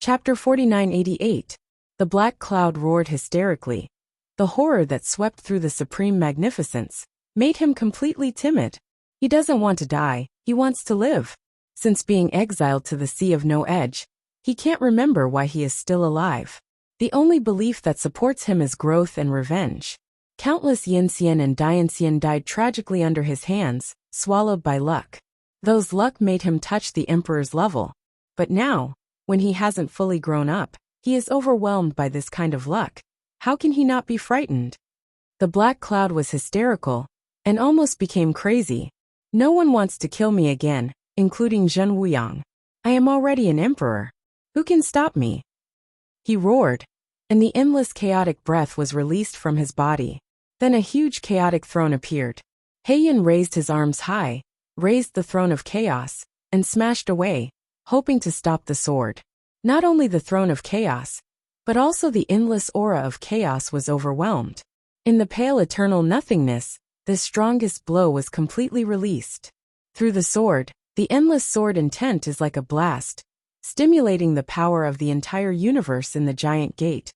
Chapter 4988. The black cloud roared hysterically. The horror that swept through the supreme magnificence made him completely timid. He doesn't want to die, he wants to live. Since being exiled to the sea of no edge, he can't remember why he is still alive. The only belief that supports him is growth and revenge. Countless Yinxian and Dianxian died tragically under his hands, swallowed by luck. Those luck made him touch the emperor's level. But now, when he hasn't fully grown up, he is overwhelmed by this kind of luck. How can he not be frightened? The black cloud was hysterical, and almost became crazy. No one wants to kill me again, including Zhen Wuyang. I am already an emperor. Who can stop me? He roared, and the endless chaotic breath was released from his body. Then a huge chaotic throne appeared. Heian raised his arms high, raised the throne of chaos, and smashed away, hoping to stop the sword. Not only the throne of chaos, but also the endless aura of chaos was overwhelmed. In the pale eternal nothingness, the strongest blow was completely released. Through the sword, the endless sword intent is like a blast, stimulating the power of the entire universe in the giant gate,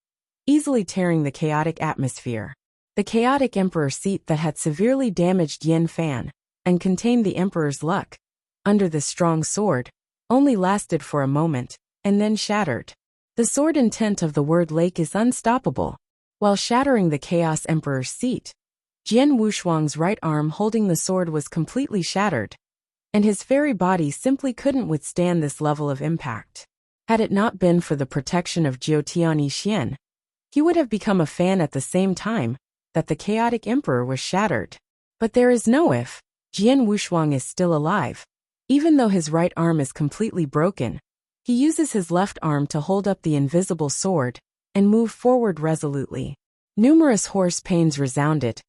easily tearing the chaotic atmosphere. The chaotic emperor seat that had severely damaged Yin Fan, and contained the emperor's luck, under this strong sword, only lasted for a moment, and then shattered. The sword intent of the word lake is unstoppable. While shattering the chaos emperor's seat, Jian Wushuang's right arm holding the sword was completely shattered, and his fairy body simply couldn't withstand this level of impact. Had it not been for the protection of Jiutian Yixian, he would have become a fan at the same time that the chaotic emperor was shattered. But there is no if. Jian Wushuang is still alive. Even though his right arm is completely broken, he uses his left arm to hold up the invisible sword and move forward resolutely. Numerous hoarse pains resounded,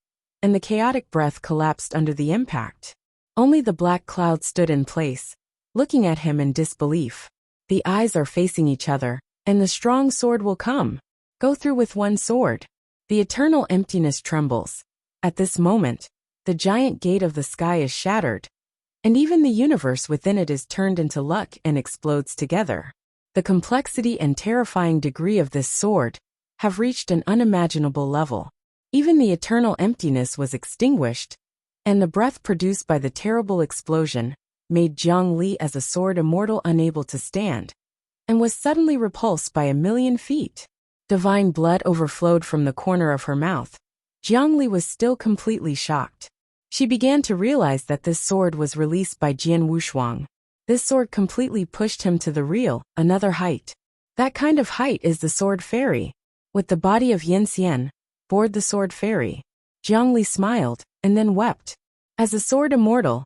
and the chaotic breath collapsed under the impact. Only the black cloud stood in place, looking at him in disbelief. The eyes are facing each other, and the strong sword will come. Go through with one sword. The eternal emptiness trembles. At this moment, the giant gate of the sky is shattered, and even the universe within it is turned into luck and explodes together. The complexity and terrifying degree of this sword have reached an unimaginable level. Even the eternal emptiness was extinguished, and the breath produced by the terrible explosion made Jiang Li as a sword immortal unable to stand, and was suddenly repulsed by 1,000,000 feet. Divine blood overflowed from the corner of her mouth. Jiang Li was still completely shocked. She began to realize that this sword was released by Jian Wushuang. This sword completely pushed him to the real, another height. That kind of height is the sword fairy. With the body of Yin Xian, board the sword fairy. Jiang Li smiled, and then wept. As a sword immortal,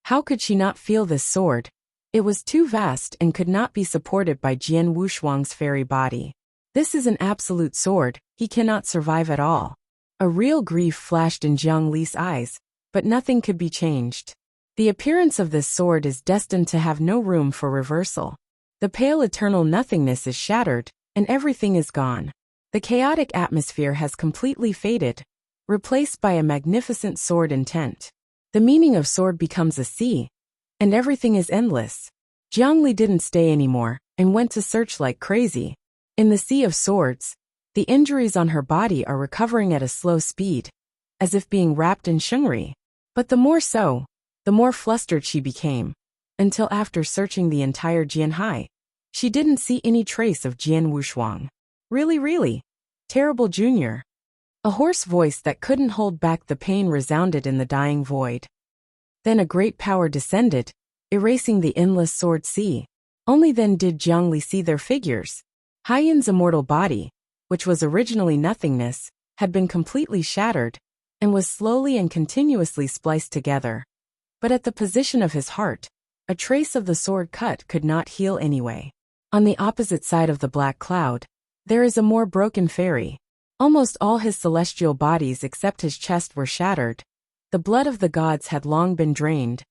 how could she not feel this sword? It was too vast and could not be supported by Jian Wushuang's fairy body. This is an absolute sword, he cannot survive at all. A real grief flashed in Jiang Li's eyes, but nothing could be changed. The appearance of this sword is destined to have no room for reversal. The pale eternal nothingness is shattered, and everything is gone. The chaotic atmosphere has completely faded, replaced by a magnificent sword intent. The meaning of sword becomes a sea, and everything is endless. Jiang Li didn't stay anymore, and went to search like crazy. In the sea of swords, the injuries on her body are recovering at a slow speed, as if being wrapped in shungri. But the more flustered she became, until after searching the entire Jianhai, she didn't see any trace of Jian Wushuang. Really? Terrible Junior. A hoarse voice that couldn't hold back the pain resounded in the dying void. Then a great power descended, erasing the endless sword sea. Only then did Jiang Li see their figures. Haiyan's immortal body, which was originally nothingness, had been completely shattered, and was slowly and continuously spliced together. But at the position of his heart, a trace of the sword cut could not heal anyway. On the opposite side of the black cloud, there is a more broken fairy. Almost all his celestial bodies except his chest were shattered. The blood of the gods had long been drained,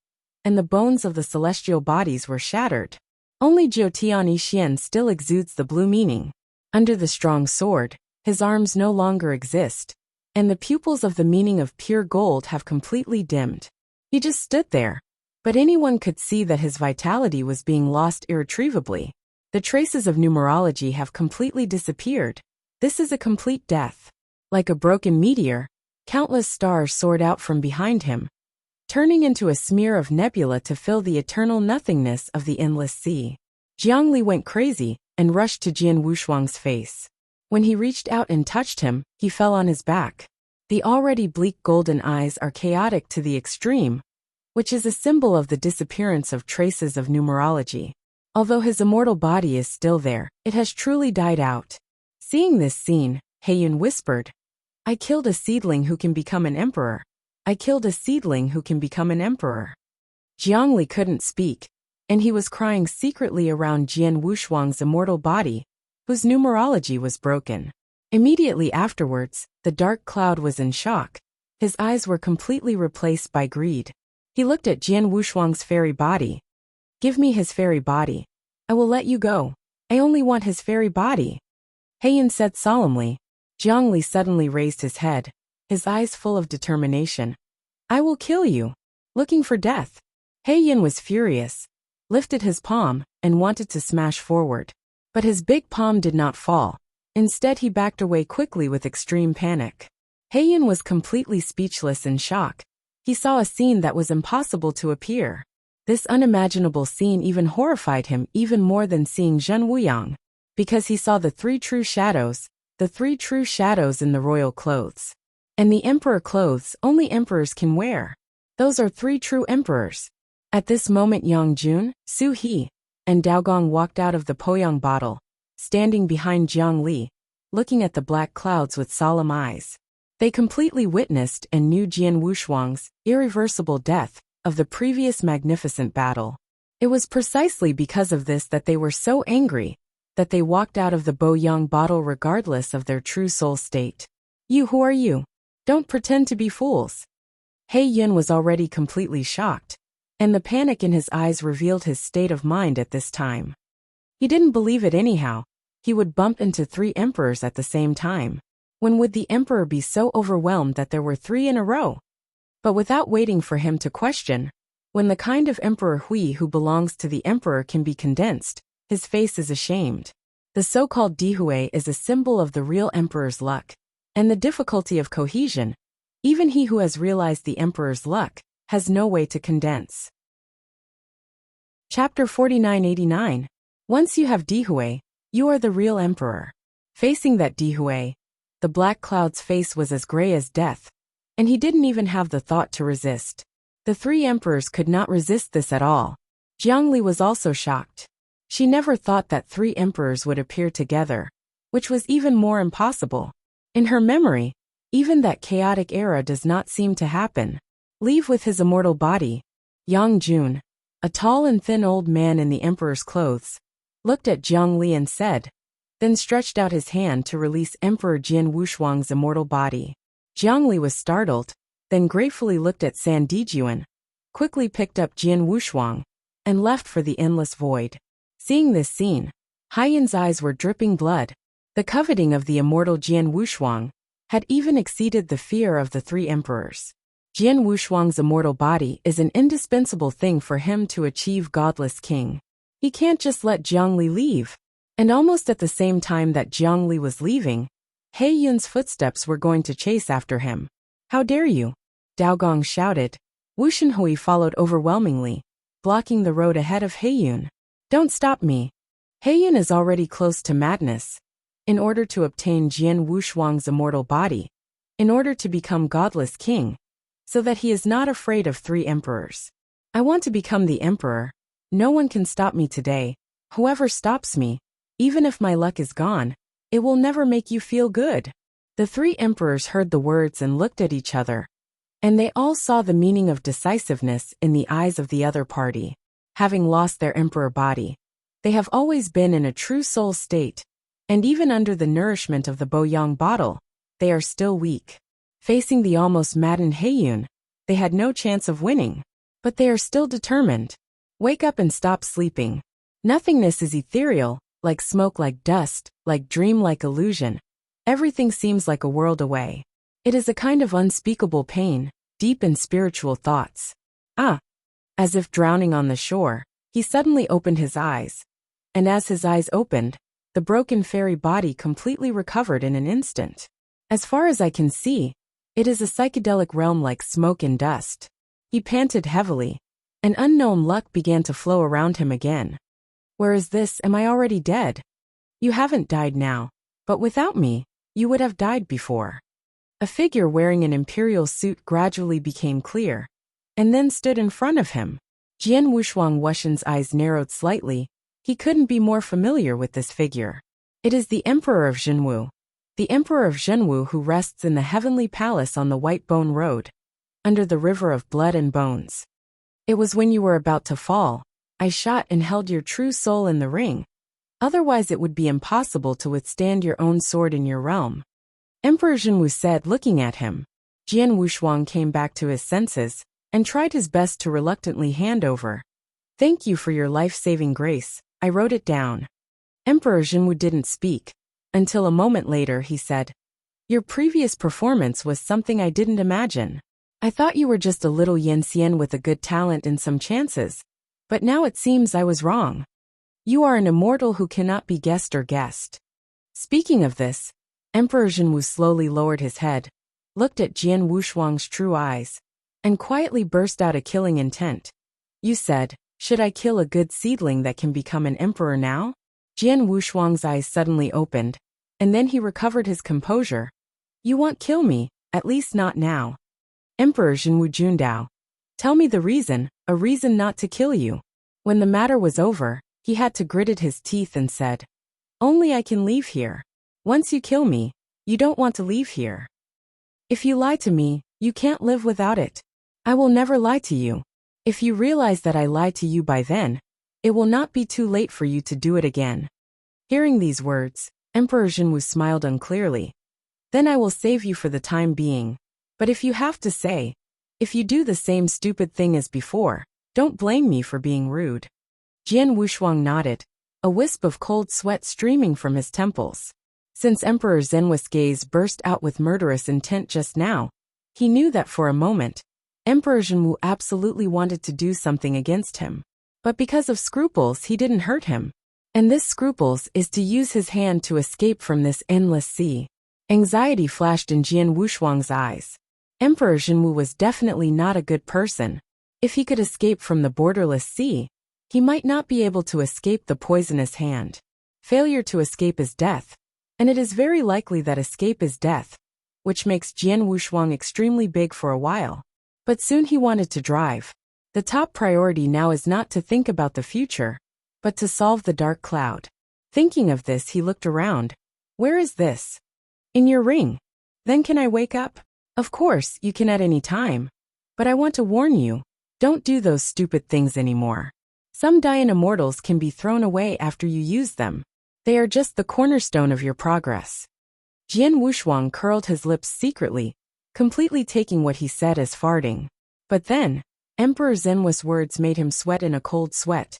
and the bones of the celestial bodies were shattered. Only Jiutian Yixian still exudes the blue meaning. Under the strong sword, his arms no longer exist, and the pupils of the meaning of pure gold have completely dimmed. He just stood there, but anyone could see that his vitality was being lost irretrievably. The traces of numerology have completely disappeared. This is a complete death. Like a broken meteor, countless stars soared out from behind him, turning into a smear of nebula to fill the eternal nothingness of the endless sea. Jiangli went crazy and rushed to Jian Wushuang's face. When he reached out and touched him, he fell on his back. The already bleak golden eyes are chaotic to the extreme, which is a symbol of the disappearance of traces of numerology. Although his immortal body is still there, it has truly died out. Seeing this scene, Heiyun whispered, "I killed a seedling who can become an emperor. I killed a seedling who can become an emperor." Jiangli couldn't speak, and he was crying secretly around Jian Wushuang's immortal body, whose numerology was broken. Immediately afterwards, the dark cloud was in shock. His eyes were completely replaced by greed. He looked at Jian Wushuang's fairy body. "Give me his fairy body. I will let you go. I only want his fairy body," Heiyun said solemnly. Jiangli suddenly raised his head, his eyes full of determination. "I will kill you." Looking for death, Heiyun was furious, lifted his palm, and wanted to smash forward. But his big palm did not fall. Instead, he backed away quickly with extreme panic. Heiyun was completely speechless in shock. He saw a scene that was impossible to appear. This unimaginable scene even horrified him even more than seeing Zhen Wuyang, because he saw the three true shadows in the royal clothes. And the emperor clothes only emperors can wear. Those are three true emperors. At this moment, Yang Jun, Su He, and Daogong walked out of the Poyang bottle, standing behind Jiang Li, looking at the black clouds with solemn eyes. They completely witnessed and knew Jian Wushuang's irreversible death of the previous magnificent battle. It was precisely because of this that they were so angry that they walked out of the Poyang bottle regardless of their true soul state. "You, who are you? Don't pretend to be fools." Heiyun was already completely shocked, and the panic in his eyes revealed his state of mind at this time. He didn't believe it anyhow. He would bump into three emperors at the same time. When would the emperor be so overwhelmed that there were three in a row? But without waiting for him to question, when the kind of Emperor Hui who belongs to the emperor can be condensed, his face is ashamed. The so-called Dihue is a symbol of the real emperor's luck and the difficulty of cohesion. Even he who has realized the emperor's luck has no way to condense. Chapter 4989. Once you have Dihue, you are the real emperor. Facing that Dihue, the black cloud's face was as gray as death, and he didn't even have the thought to resist. The three emperors could not resist this at all. Jiangli was also shocked. She never thought that three emperors would appear together, which was even more impossible. In her memory, even that chaotic era does not seem to happen. Leave with his immortal body. Yang Jun, a tall and thin old man in the emperor's clothes, looked at Jiang Li and said, then stretched out his hand to release Emperor Jian Wushuang's immortal body. Jiang Li was startled, then gratefully looked at San Dijuan, quickly picked up Jian Wushuang, and left for the endless void. Seeing this scene, Heiyun's eyes were dripping blood. The coveting of the immortal Jian Wushuang had even exceeded the fear of the three emperors. Jian Wushuang's immortal body is an indispensable thing for him to achieve godless king. He can't just let Jiang Li leave. And almost at the same time that Jiang Li was leaving, Heiyun's footsteps were going to chase after him. "How dare you?" Daogong shouted. Wu Shenhui followed overwhelmingly, blocking the road ahead of Heiyun. "Don't stop me." Heiyun is already close to madness. In order to obtain Jian Wushuang's immortal body, in order to become godless king, so that he is not afraid of three emperors. "I want to become the emperor. No one can stop me today. Whoever stops me, even if my luck is gone, it will never make you feel good." The three emperors heard the words and looked at each other, and they all saw the meaning of decisiveness in the eyes of the other party. Having lost their emperor body, they have always been in a true soul state, and even under the nourishment of the Poyang bottle, they are still weak. Facing the almost maddened Heiyun, they had no chance of winning, but they are still determined. Wake up and stop sleeping. Nothingness is ethereal, like smoke, like dust, like dream, like illusion. Everything seems like a world away. It is a kind of unspeakable pain, deep in spiritual thoughts. As if drowning on the shore, he suddenly opened his eyes. And as his eyes opened, the broken fairy body completely recovered in an instant. As far as I can see, it is a psychedelic realm like smoke and dust. He panted heavily. An unknown luck began to flow around him again. Where is this? Am I already dead? You haven't died now, but without me, you would have died before. A figure wearing an imperial suit gradually became clear, and then stood in front of him. Jian Wuxian's eyes narrowed slightly. He couldn't be more familiar with this figure. It is the Emperor of Zhenwu. The Emperor of Zhenwu who rests in the heavenly palace on the White Bone Road, under the river of blood and bones. It was when you were about to fall, I shot and held your true soul in the ring. Otherwise it would be impossible to withstand your own sword in your realm. Emperor Zhenwu said, looking at him. Jian Wuxian came back to his senses, and tried his best to reluctantly hand over. Thank you for your life-saving grace, I wrote it down. Emperor Zhenwu didn't speak. Until a moment later he said, your previous performance was something I didn't imagine. I thought you were just a little Yanxian with a good talent and some chances. But now it seems I was wrong. You are an immortal who cannot be guessed or guessed. Speaking of this, Emperor Zhenwu slowly lowered his head, looked at Jian Wuxian's true eyes, and quietly burst out a killing intent. You said, should I kill a good seedling that can become an emperor now? Jian Wuxian's eyes suddenly opened, and then he recovered his composure. You won't kill me, at least not now. Emperor Zhenwu Jundao. Tell me the reason, a reason not to kill you. When the matter was over, he had to gritted his teeth and said, only I can leave here. Once you kill me, you don't want to leave here. If you lie to me, you can't live without it. I will never lie to you. If you realize that I lied to you by then, it will not be too late for you to do it again. Hearing these words, Emperor Zhenwu smiled unclearly. Then I will save you for the time being. But if you have to say, if you do the same stupid thing as before, don't blame me for being rude. Jian Wuxian nodded, a wisp of cold sweat streaming from his temples. Since Emperor Zhenwu's gaze burst out with murderous intent just now, he knew that for a moment, Emperor Zhenwu absolutely wanted to do something against him. But because of scruples he didn't hurt him. And this scruples is to use his hand to escape from this endless sea. Anxiety flashed in Jian Wuxian's eyes. Emperor Zhenwu was definitely not a good person. If he could escape from the borderless sea, he might not be able to escape the poisonous hand. Failure to escape is death. And it is very likely that escape is death, which makes Jian Wuxian extremely big for a while. But soon he wanted to drive. The top priority now is not to think about the future, but to solve the dark cloud. Thinking of this, he looked around. Where is this? In your ring. Then can I wake up? Of course, you can at any time. But I want to warn you, don't do those stupid things anymore. Some dying immortals can be thrown away after you use them. They are just the cornerstone of your progress. Jian Wuxian curled his lips secretly, completely taking what he said as farting. But then, Emperor Zhenwu's words made him sweat in a cold sweat.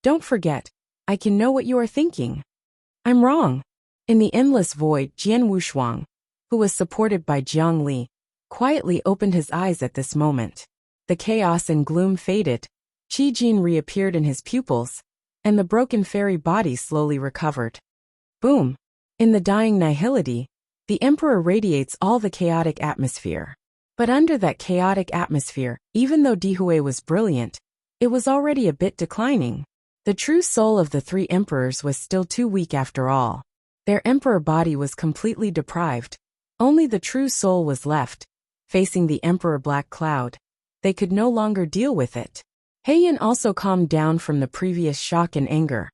Don't forget, I can know what you are thinking. I'm wrong. In the endless void, Jian Wuxian, who was supported by Jiang Li, quietly opened his eyes at this moment. The chaos and gloom faded, Qi Jin reappeared in his pupils, and the broken fairy body slowly recovered. Boom! In the dying nihility, the Emperor radiates all the chaotic atmosphere. But under that chaotic atmosphere, even though Dihui was brilliant, it was already a bit declining. The true soul of the three emperors was still too weak after all. Their emperor body was completely deprived. Only the true soul was left, facing the emperor black cloud. They could no longer deal with it. Heian also calmed down from the previous shock and anger,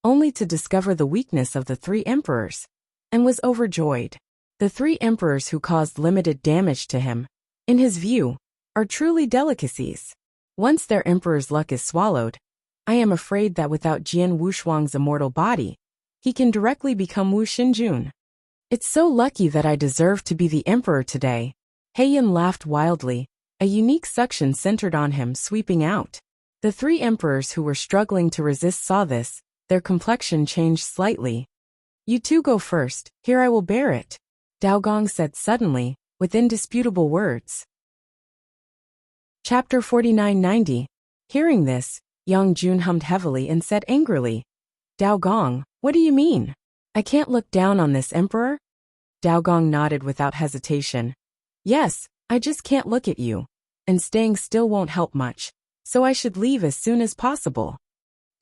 only to discover the weakness of the three emperors, and was overjoyed. The three emperors who caused limited damage to him, in his view, are truly delicacies. Once their emperor's luck is swallowed, I am afraid that without Jian Wuxian's immortal body, he can directly become Wu Xinjun. It's so lucky that I deserve to be the emperor today. Heian laughed wildly, a unique suction centered on him sweeping out. The three emperors who were struggling to resist saw this, their complexion changed slightly. You two go first, here I will bear it, Dao Gong said suddenly, with indisputable words. Chapter 4990. Hearing this, Yang Jun hummed heavily and said angrily, Dao Gong, what do you mean? I can't look down on this emperor? Dao Gong nodded without hesitation. Yes, I just can't look at you. And staying still won't help much, so I should leave as soon as possible.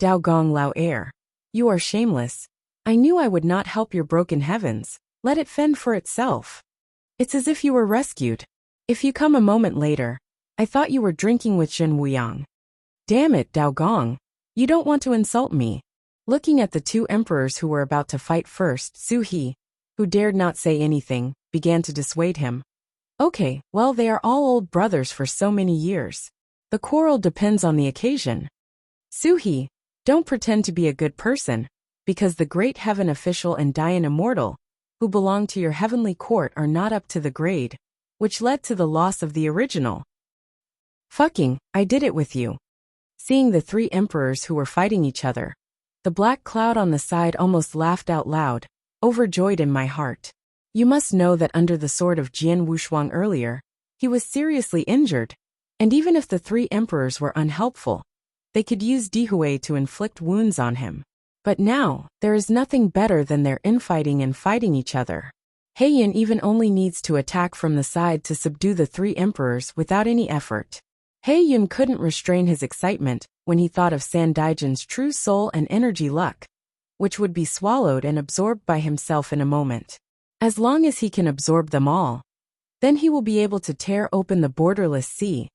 Dao Gong Lao Air. You are shameless. I knew I would not help your broken heavens. Let it fend for itself. It's as if you were rescued. If you come a moment later, I thought you were drinking with Zhen Wuyang. Damn it, Dao Gong. You don't want to insult me. Looking at the two emperors who were about to fight first, Su He, who dared not say anything, began to dissuade him. Okay, well, they are all old brothers for so many years. The quarrel depends on the occasion. Su He, don't pretend to be a good person, because the great heaven official and Dian immortal, who belong to your heavenly court, are not up to the grade, which led to the loss of the original. Fucking, I did it with you. Seeing the three emperors who were fighting each other, the black cloud on the side almost laughed out loud, overjoyed in my heart. You must know that under the sword of Jian Wushuang earlier, he was seriously injured, and even if the three emperors were unhelpful, they could use Dihui to inflict wounds on him. But now, there is nothing better than their infighting and fighting each other. Heian even only needs to attack from the side to subdue the three emperors without any effort. Heian couldn't restrain his excitement when he thought of San Daijan's true soul and energy luck, which would be swallowed and absorbed by himself in a moment. As long as he can absorb them all, then he will be able to tear open the borderless sea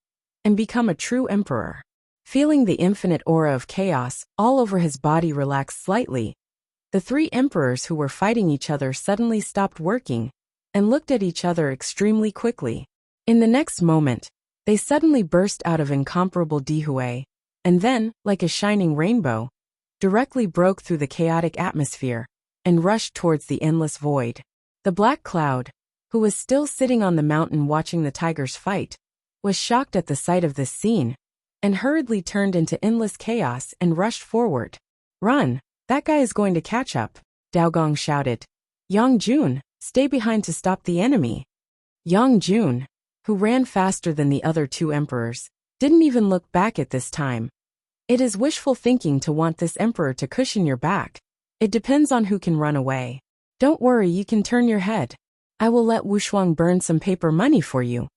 and become a true emperor. Feeling the infinite aura of chaos all over his body relax slightly, the three emperors who were fighting each other suddenly stopped working and looked at each other extremely quickly. In the next moment, they suddenly burst out of incomparable Dihui, and then, like a shining rainbow, directly broke through the chaotic atmosphere and rushed towards the endless void. The black cloud, who was still sitting on the mountain watching the tigers fight, was shocked at the sight of this scene, and hurriedly turned into endless chaos and rushed forward. Run, that guy is going to catch up, Dao Gong shouted. Yang Jun, stay behind to stop the enemy. Yang Jun, who ran faster than the other two emperors, didn't even look back at this time. It is wishful thinking to want this emperor to cushion your back. It depends on who can run away. Don't worry, you can turn your head. I will let Wushuang burn some paper money for you.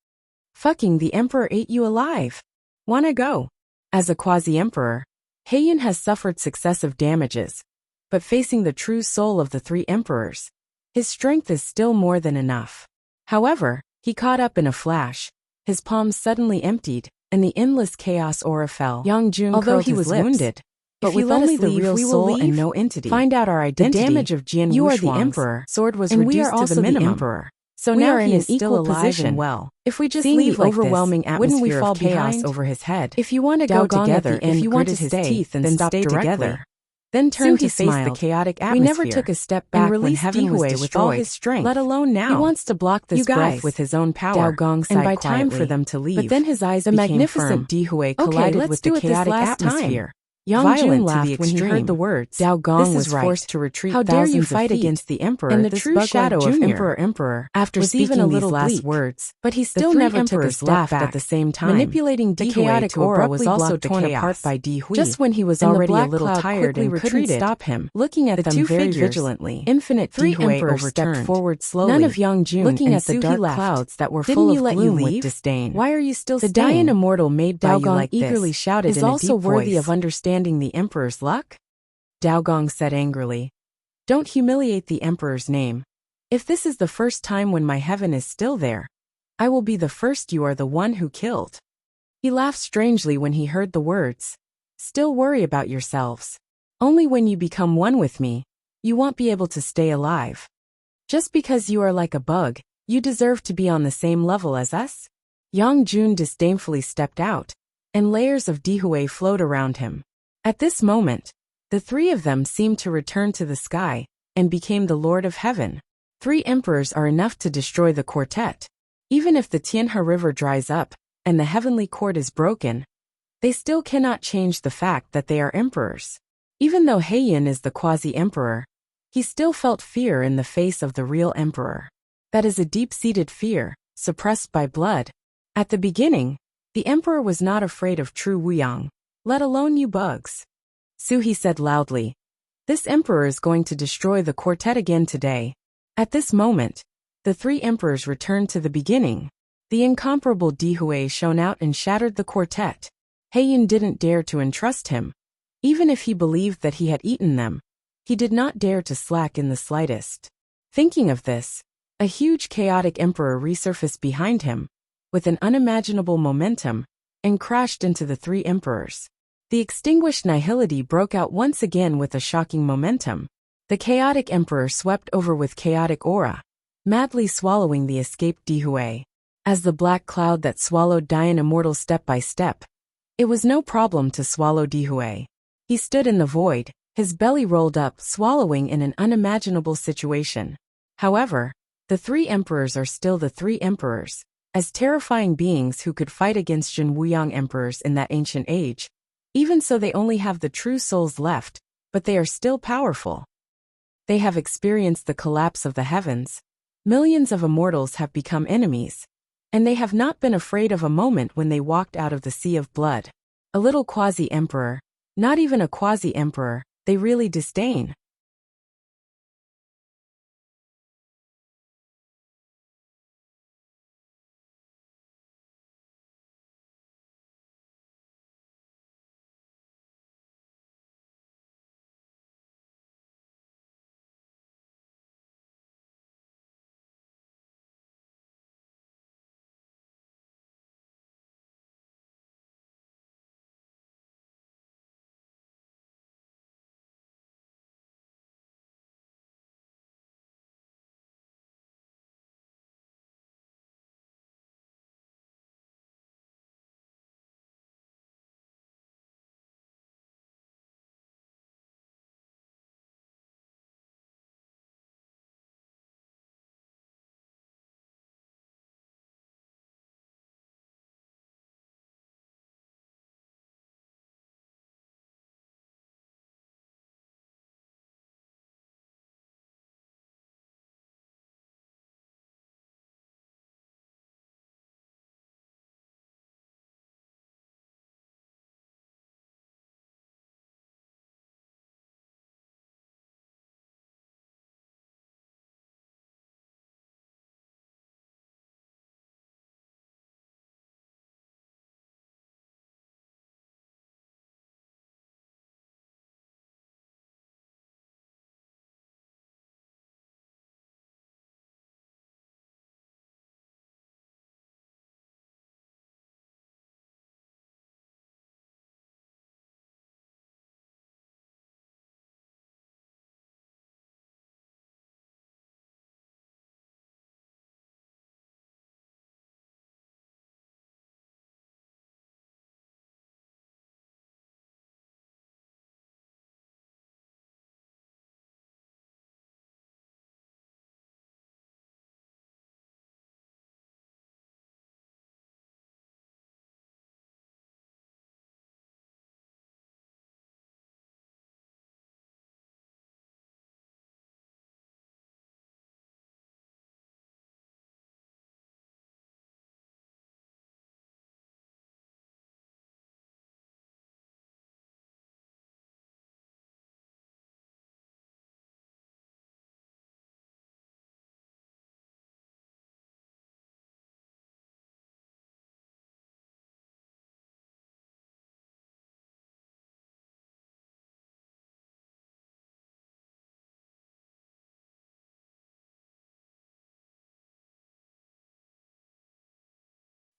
Fucking the emperor ate you alive. Wanna go? As a quasi-emperor, Heian has suffered successive damages, but facing the true soul of the three emperors, his strength is still more than enough. However, he caught up in a flash. His palms suddenly emptied, and the endless chaos aura fell. Yang Jun, although he was wounded, but with only the real soul and no entity, find out our identity. The damage of Jian You are the Wushuang's emperor, sword was and we reduced are also to the the minimum. emperor. So We now are in he an is still equal alive position. and well. If we just Seeing leave the like overwhelming this, wouldn't we atmosphere fall of chaos behind? over his head? If you want to Dao go Gong together, at the end if you want to gritted his stay, teeth and then stay stay together. together. Then turned to Su He face the smiled. chaotic We atmosphere. never took a step back and when released heaven was Dihui with all destroyed, his strength. let alone now. He wants to block this You breath guys, with his own power. Dao Gong and sighed by time quietly. for them to leave. But then his eyes the became magnificent firm. Dihui collided let's with do the it this chaotic last time. atmosphere. Yang Violent Jun to laughed the when he extreme. heard the words. Dao Gong This was is right. forced to retreat How dare you thousands of fight feet. against the emperor, And the this true bug-like shadow of junior? Emperor, After was speaking even a these little last bleak, words, but he the still three never took a emperors step laughed back, at the same time, manipulating the Dihui chaotic to aura abruptly was also block the torn chaos. apart by Dihui. Just when he was and already the a black little cloud tired quickly and couldn't retreated, stop him, looking at the them two very figures, vigilantly. infinite Three Dihui emperors stepped overturned. forward slowly. None of Yang Jun looking and at the Su He dark left. clouds that were Didn't full you of let you gloom with leave? disdain. Why are you still The staying? Dian immortal made by Dao you Gong like eagerly this shouted is in a also deep worthy voice. of understanding the emperor's luck? Dao Gong said angrily. Don't humiliate the emperor's name. If this is the first time when my heaven is still there, I will be the first you are the one who killed. He laughed strangely when he heard the words. Still worry about yourselves. Only when you become one with me, you won't be able to stay alive. Just because you are like a bug, you deserve to be on the same level as us? Yang Jun disdainfully stepped out, and layers of Dihui flowed around him. At this moment, the three of them seemed to return to the sky, and became the Lord of Heaven. 3 emperors are enough to destroy the quartet. Even if the Tianhe River dries up, and the heavenly court is broken, they still cannot change the fact that they are emperors. Even though Heian is the quasi-emperor, he still felt fear in the face of the real emperor. That is a deep-seated fear, suppressed by blood. At the beginning, the emperor was not afraid of true Wuyang, let alone you bugs. Su He said loudly. This emperor is going to destroy the quartet again today. At this moment, the three emperors returned to the beginning. The incomparable Dihui shone out and shattered the quartet. Heian didn't dare to entrust him. Even if he believed that he had eaten them, he did not dare to slack in the slightest. Thinking of this, a huge chaotic emperor resurfaced behind him, with an unimaginable momentum, and crashed into the three emperors. The extinguished nihility broke out once again with a shocking momentum. The chaotic emperor swept over with chaotic aura, madly swallowing the escaped Dihui. As the black cloud that swallowed Dian Immortal step by step, it was no problem to swallow Dihui. He stood in the void, his belly rolled up, swallowing in an unimaginable situation. However, the three emperors are still the three emperors, as terrifying beings who could fight against Jin Wuyang emperors in that ancient age. Even so, they only have the true souls left, but they are still powerful. They have experienced the collapse of the heavens. Millions of immortals have become enemies, and they have not been afraid of a moment when they walked out of the sea of blood. A little quasi-emperor, not even a quasi-emperor, they really disdain.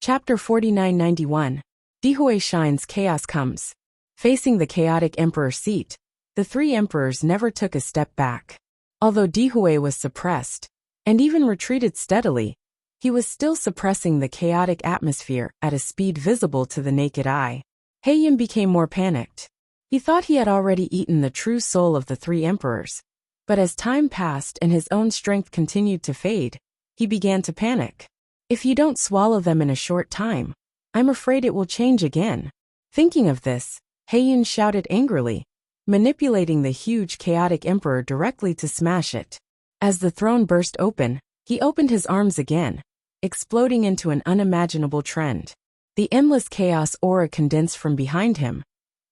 Chapter 4991. Dihui shines, chaos comes. Facing the chaotic emperor seat, the three emperors never took a step back. Although Dihui was suppressed, and even retreated steadily, he was still suppressing the chaotic atmosphere at a speed visible to the naked eye. Heian became more panicked. He thought he had already eaten the true soul of the three emperors, but as time passed and his own strength continued to fade, he began to panic. If you don't swallow them in a short time, I'm afraid it will change again. Thinking of this, Heian shouted angrily, manipulating the huge chaotic emperor directly to smash it. As the throne burst open, he opened his arms again, exploding into an unimaginable trend. The endless chaos aura condensed from behind him,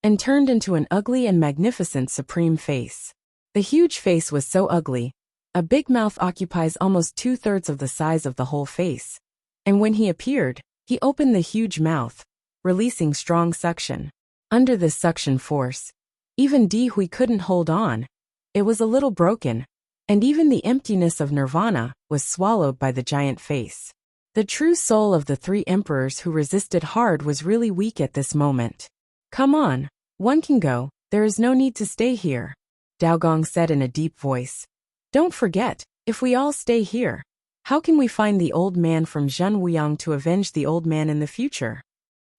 and turned into an ugly and magnificent supreme face. The huge face was so ugly. A big mouth occupies almost 2/3 of the size of the whole face. And when he appeared, he opened the huge mouth, releasing strong suction. Under this suction force, even Di Hui couldn't hold on. It was a little broken, and even the emptiness of nirvana was swallowed by the giant face. The true soul of the three emperors who resisted hard was really weak at this moment. "Come on, one can go, there is no need to stay here," Daogong said in a deep voice. "Don't forget, if we all stay here, how can we find the old man from Zhenwuyang to avenge the old man in the future?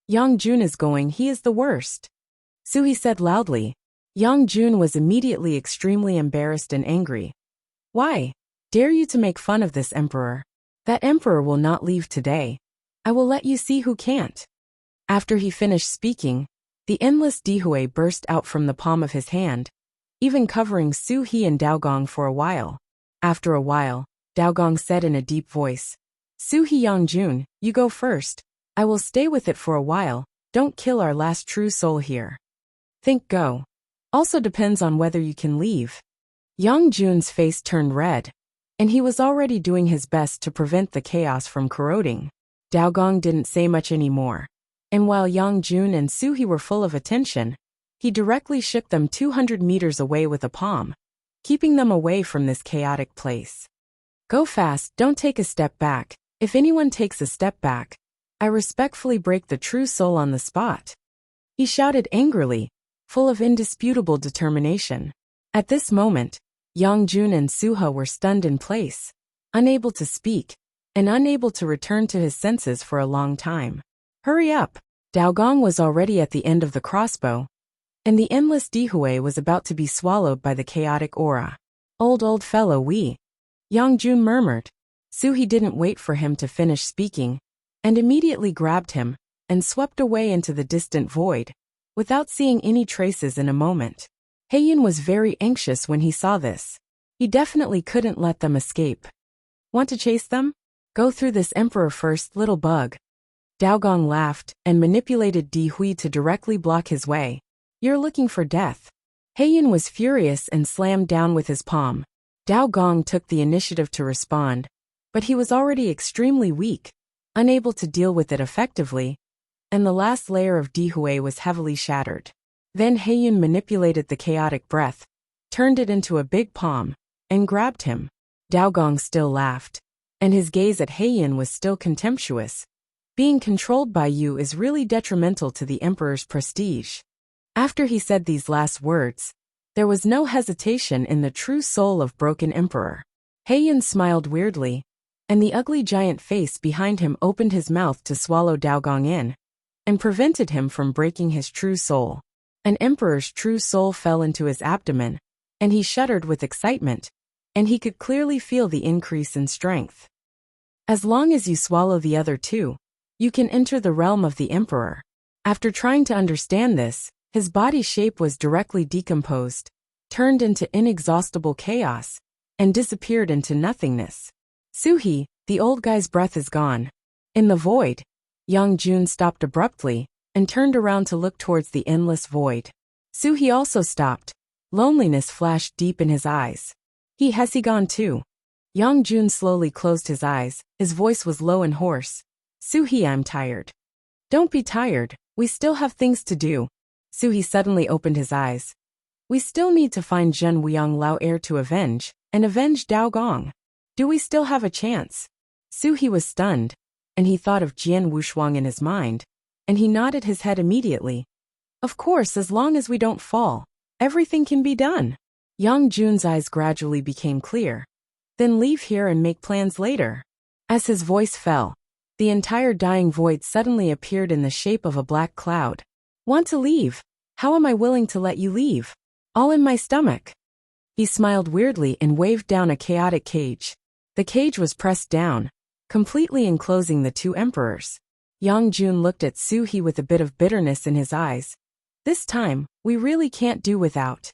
Yang Jun is going, he is the worst," Suhi said loudly. Yang Jun was immediately extremely embarrassed and angry. "Why? Dare you to make fun of this emperor? That emperor will not leave today. I will let you see who can't." After he finished speaking, the endless Dihui burst out from the palm of his hand, even covering Suhi and Daogong for a while. After a while, Daogong said in a deep voice, "Suhi Yangjun, you go first. I will stay with it for a while. Don't kill our last true soul here. Think go. Also depends on whether you can leave." Yangjun's face turned red, and he was already doing his best to prevent the chaos from corroding. Daogong didn't say much anymore, and while Yangjun and Suhi were full of attention, he directly shook them 200 meters away with a palm, keeping them away from this chaotic place. "Go fast, don't take a step back. If anyone takes a step back, I respectfully break the true soul on the spot," he shouted angrily, full of indisputable determination. At this moment, Yangjun and Suha were stunned in place, unable to speak, and unable to return to his senses for a long time. "Hurry up!" Daogong was already at the end of the crossbow, and the endless Dihui was about to be swallowed by the chaotic aura. Old fellow, we," Yangjun murmured. Suhi didn't wait for him to finish speaking, and immediately grabbed him, and swept away into the distant void, without seeing any traces in a moment. Heiyun was very anxious when he saw this. He definitely couldn't let them escape. "Want to chase them? Go through this emperor first, little bug." Daogong laughed and manipulated Di Hui to directly block his way. "You're looking for death." Heiyun was furious and slammed down with his palm. Daogong took the initiative to respond, but he was already extremely weak, unable to deal with it effectively, and the last layer of Dihui was heavily shattered. Then Heiyun manipulated the chaotic breath, turned it into a big palm, and grabbed him. Daogong still laughed, and his gaze at Heiyun was still contemptuous. "Being controlled by you is really detrimental to the emperor's prestige." After he said these last words, there was no hesitation in the true soul of Broken Emperor. Heiyun smiled weirdly, and the ugly giant face behind him opened his mouth to swallow Daogong in, and prevented him from breaking his true soul. An emperor's true soul fell into his abdomen, and he shuddered with excitement, and he could clearly feel the increase in strength. As long as you swallow the other two, you can enter the realm of the emperor. After trying to understand this, his body shape was directly decomposed, turned into inexhaustible chaos, and disappeared into nothingness. "Suhi, the old guy's breath is gone." In the void, Yangjun stopped abruptly, and turned around to look towards the endless void. Suhi also stopped. Loneliness flashed deep in his eyes. Has he gone too? Yangjun slowly closed his eyes, his voice was low and hoarse. "Suhi, I'm tired." "Don't be tired, we still have things to do." Suhi suddenly opened his eyes. "We still need to find Zhenwuyang Lao heir to avenge, and avenge Daogong. Do we still have a chance?" Suhi was stunned, and he thought of Jian Wushuang in his mind, and he nodded his head immediately. "Of course, as long as we don't fall, everything can be done." Yangjun's eyes gradually became clear. "Then leave here and make plans later." As his voice fell, the entire dying void suddenly appeared in the shape of a black cloud. "Want to leave? How am I willing to let you leave? All in my stomach." He smiled weirdly and waved down a chaotic cage. The cage was pressed down, completely enclosing the two emperors. Yangjun looked at Suhi with a bit of bitterness in his eyes. "This time, we really can't do without."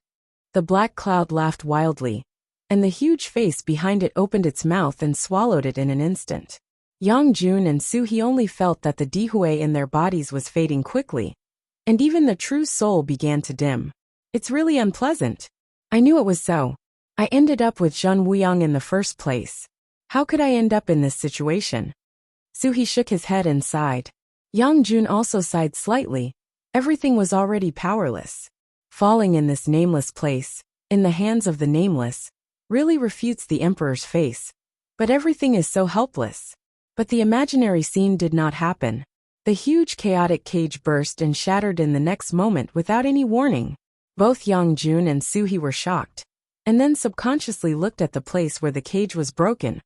The black cloud laughed wildly, and the huge face behind it opened its mouth and swallowed it in an instant. Yangjun and Suhi only felt that the Dihui in their bodies was fading quickly, and even the true soul began to dim. "It's really unpleasant." I knew it was so. I ended up with Zheng Wuyang in the first place. How could I end up in this situation? Suhi shook his head and sighed. Yang Jun also sighed slightly. Everything was already powerless. Falling in this nameless place, in the hands of the nameless, really refutes the emperor's face. But everything is so helpless. But the imaginary scene did not happen. The huge chaotic cage burst and shattered in the next moment without any warning. Both Yang Jun and Suhi were shocked, and then subconsciously looked at the place where the cage was broken.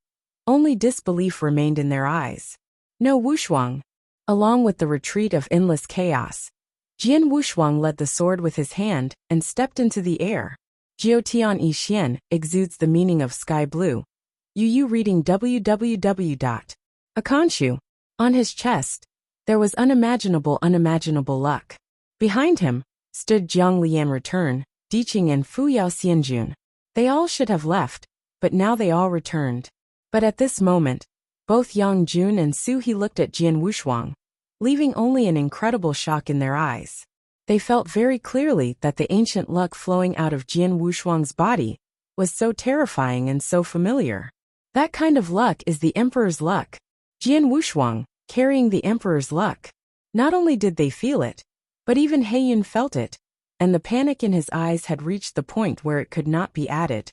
Only disbelief remained in their eyes. No Wushuang. Along with the retreat of endless chaos, Jian Wushuang led the sword with his hand and stepped into the air. Jiutian Yixian exudes the meaning of sky blue. Yu reading www. Akanshu. On his chest, there was unimaginable luck. Behind him stood Jiang Lian Return, Diqing and Fuyao Xianjun. They all should have left, but now they all returned. But at this moment, both Yang Jun and Suhi looked at Jian Wushuang, leaving only an incredible shock in their eyes. They felt very clearly that the ancient luck flowing out of Jian Wushuang's body was so terrifying and so familiar. That kind of luck is the emperor's luck. Jian Wushuang, carrying the emperor's luck. Not only did they feel it, but even Heiyun felt it, and the panic in his eyes had reached the point where it could not be added.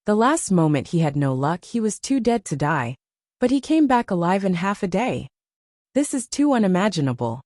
The last moment he had no luck, he was too dead to die, but he came back alive in half a day. This is too unimaginable.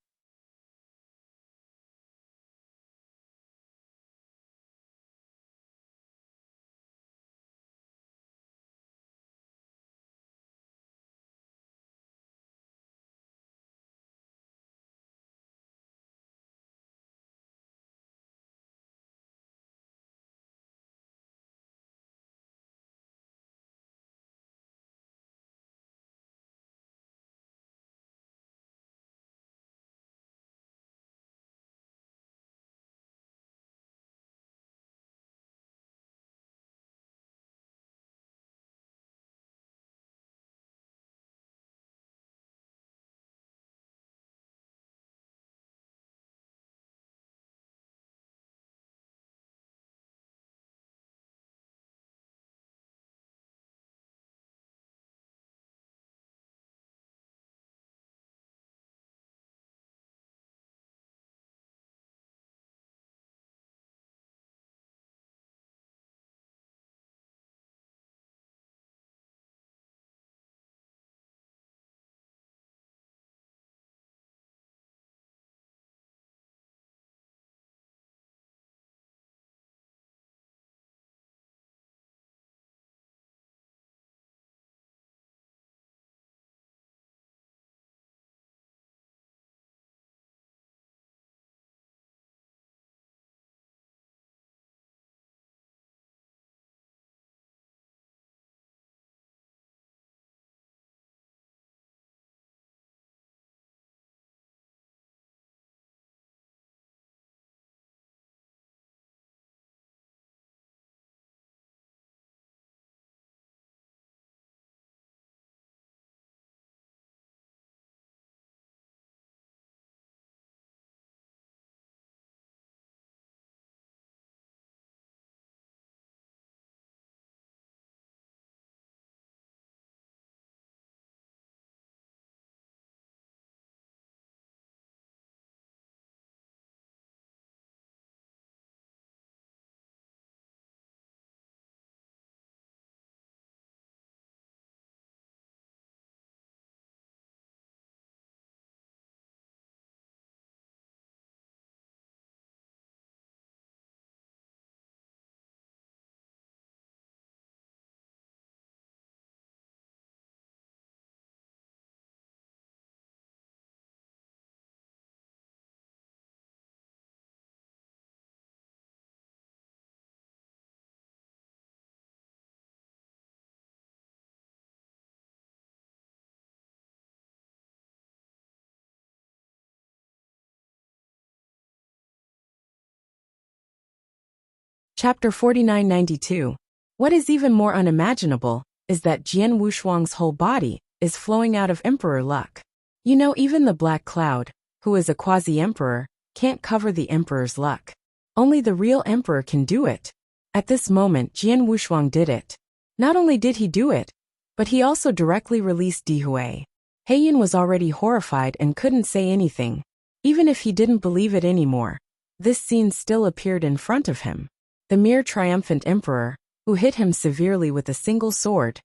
Chapter 4992. What is even more unimaginable is that Jian Wushuang's whole body is flowing out of emperor luck. You know, even the Black Cloud, who is a quasi-emperor, can't cover the emperor's luck. Only the real emperor can do it. At this moment Jian Wushuang did it. Not only did he do it, but he also directly released Dihui. Heiyun was already horrified and couldn't say anything. Even if he didn't believe it anymore, this scene still appeared in front of him. The mere triumphant emperor, who hit him severely with a single sword,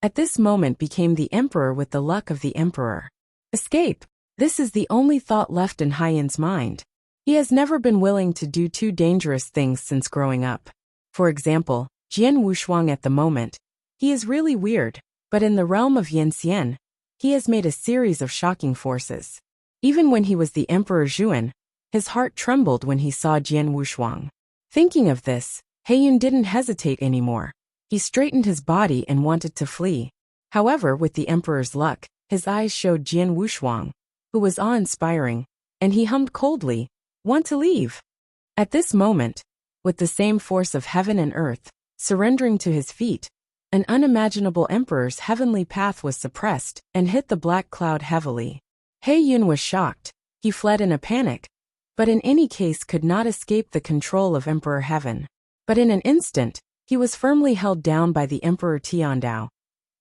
at this moment became the emperor with the luck of the emperor. Escape! This is the only thought left in Heiyun's mind. He has never been willing to do two dangerous things since growing up. For example, Jian Wushuang at the moment. He is really weird, but in the realm of Yanxian, he has made a series of shocking forces. Even when he was the Emperor Zhuan, his heart trembled when he saw Jian Wushuang. Thinking of this, Heiyun didn't hesitate anymore. He straightened his body and wanted to flee. However, with the Emperor's luck, his eyes showed Jian Wushuang, who was awe-inspiring, and he hummed coldly, "Want to leave?" At this moment, with the same force of heaven and earth, surrendering to his feet, an unimaginable emperor's heavenly path was suppressed and hit the black cloud heavily. Heiyun was shocked. He fled in a panic, but in any case could not escape the control of Emperor Heaven. But in an instant, he was firmly held down by the Emperor Tiandao.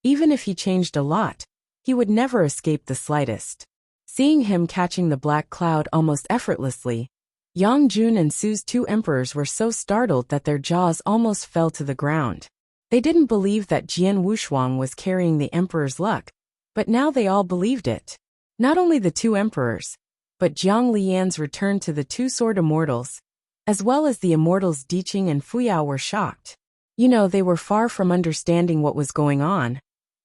Even if he changed a lot, he would never escape the slightest. Seeing him catching the black cloud almost effortlessly, Yang Jun and Su's two emperors were so startled that their jaws almost fell to the ground. They didn't believe that Jian Wushuang was carrying the emperor's luck, but now they all believed it. Not only the two emperors, but Jiang Lian's return to the two sword immortals, as well as the immortals Diqing and Fuyao were shocked. They were far from understanding what was going on.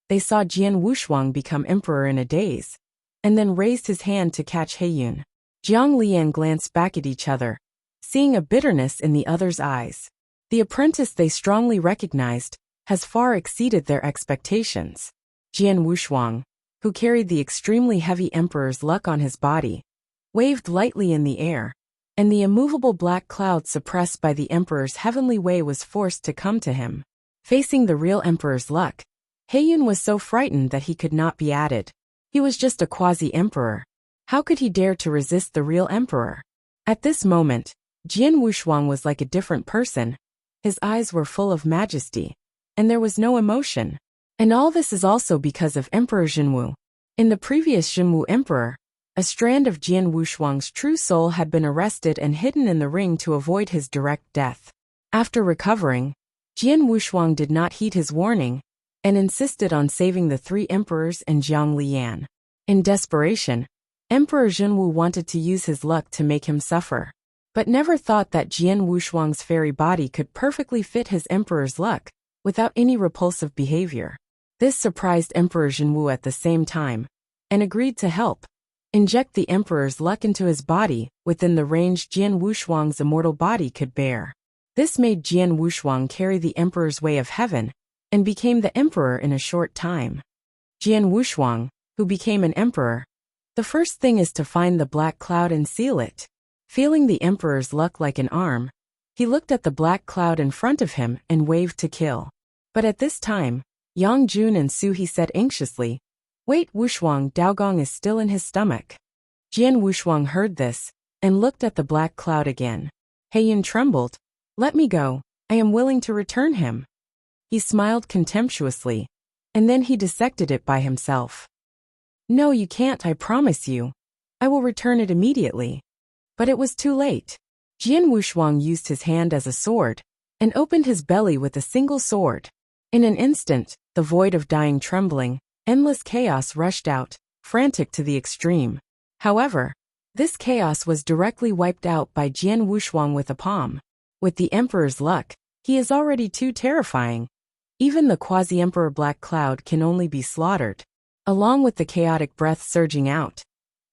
They saw Jian Wushuang become emperor in a daze, and then raised his hand to catch Heiyun. Jiang Lian glanced back at each other, seeing a bitterness in the other's eyes. The apprentice they strongly recognized has far exceeded their expectations. Jian Wushuang, who carried the extremely heavy emperor's luck on his body, waved lightly in the air, and the immovable black cloud suppressed by the emperor's heavenly way was forced to come to him. Facing the real emperor's luck, Heiyun was so frightened that he could not be added. He was just a quasi-emperor. How could he dare to resist the real emperor? At this moment, Jian Wushuang was like a different person. His eyes were full of majesty, and there was no emotion. And all this is also because of Emperor Zhenwu. In the previous Zhenwu emperor, a strand of Jian Wushuang's true soul had been arrested and hidden in the ring to avoid his direct death. After recovering, Jian Wushuang did not heed his warning, and insisted on saving the three emperors and Jiang Lian. In desperation, Emperor Zhenwu wanted to use his luck to make him suffer, but never thought that Jian Wushuang's fairy body could perfectly fit his emperor's luck, without any repulsive behavior. This surprised Emperor Zhenwu at the same time, and agreed to help inject the emperor's luck into his body within the range Jian Wushuang's immortal body could bear. This made Jian Wushuang carry the emperor's way of heaven, and became the emperor in a short time. Jian Wushuang, who became an emperor, the first thing is to find the black cloud and seal it. Feeling the emperor's luck like an arm, he looked at the black cloud in front of him and waved to kill. But at this time, Yang Jun and Su He said anxiously, "Wait, Wushuang, Daogong is still in his stomach." Jian Wushuang heard this, and looked at the black cloud again. Heiyun trembled. "Let me go, I am willing to return him." He smiled contemptuously, and then he dissected it by himself. "No, you can't, I promise you. I will return it immediately." But it was too late. Jian Wushuang used his hand as a sword, and opened his belly with a single sword. In an instant, the void of dying trembling, endless chaos rushed out, frantic to the extreme. However, this chaos was directly wiped out by Jian Wushuang with a palm. With the emperor's luck, he is already too terrifying. Even the quasi-emperor black cloud can only be slaughtered. Along with the chaotic breath surging out,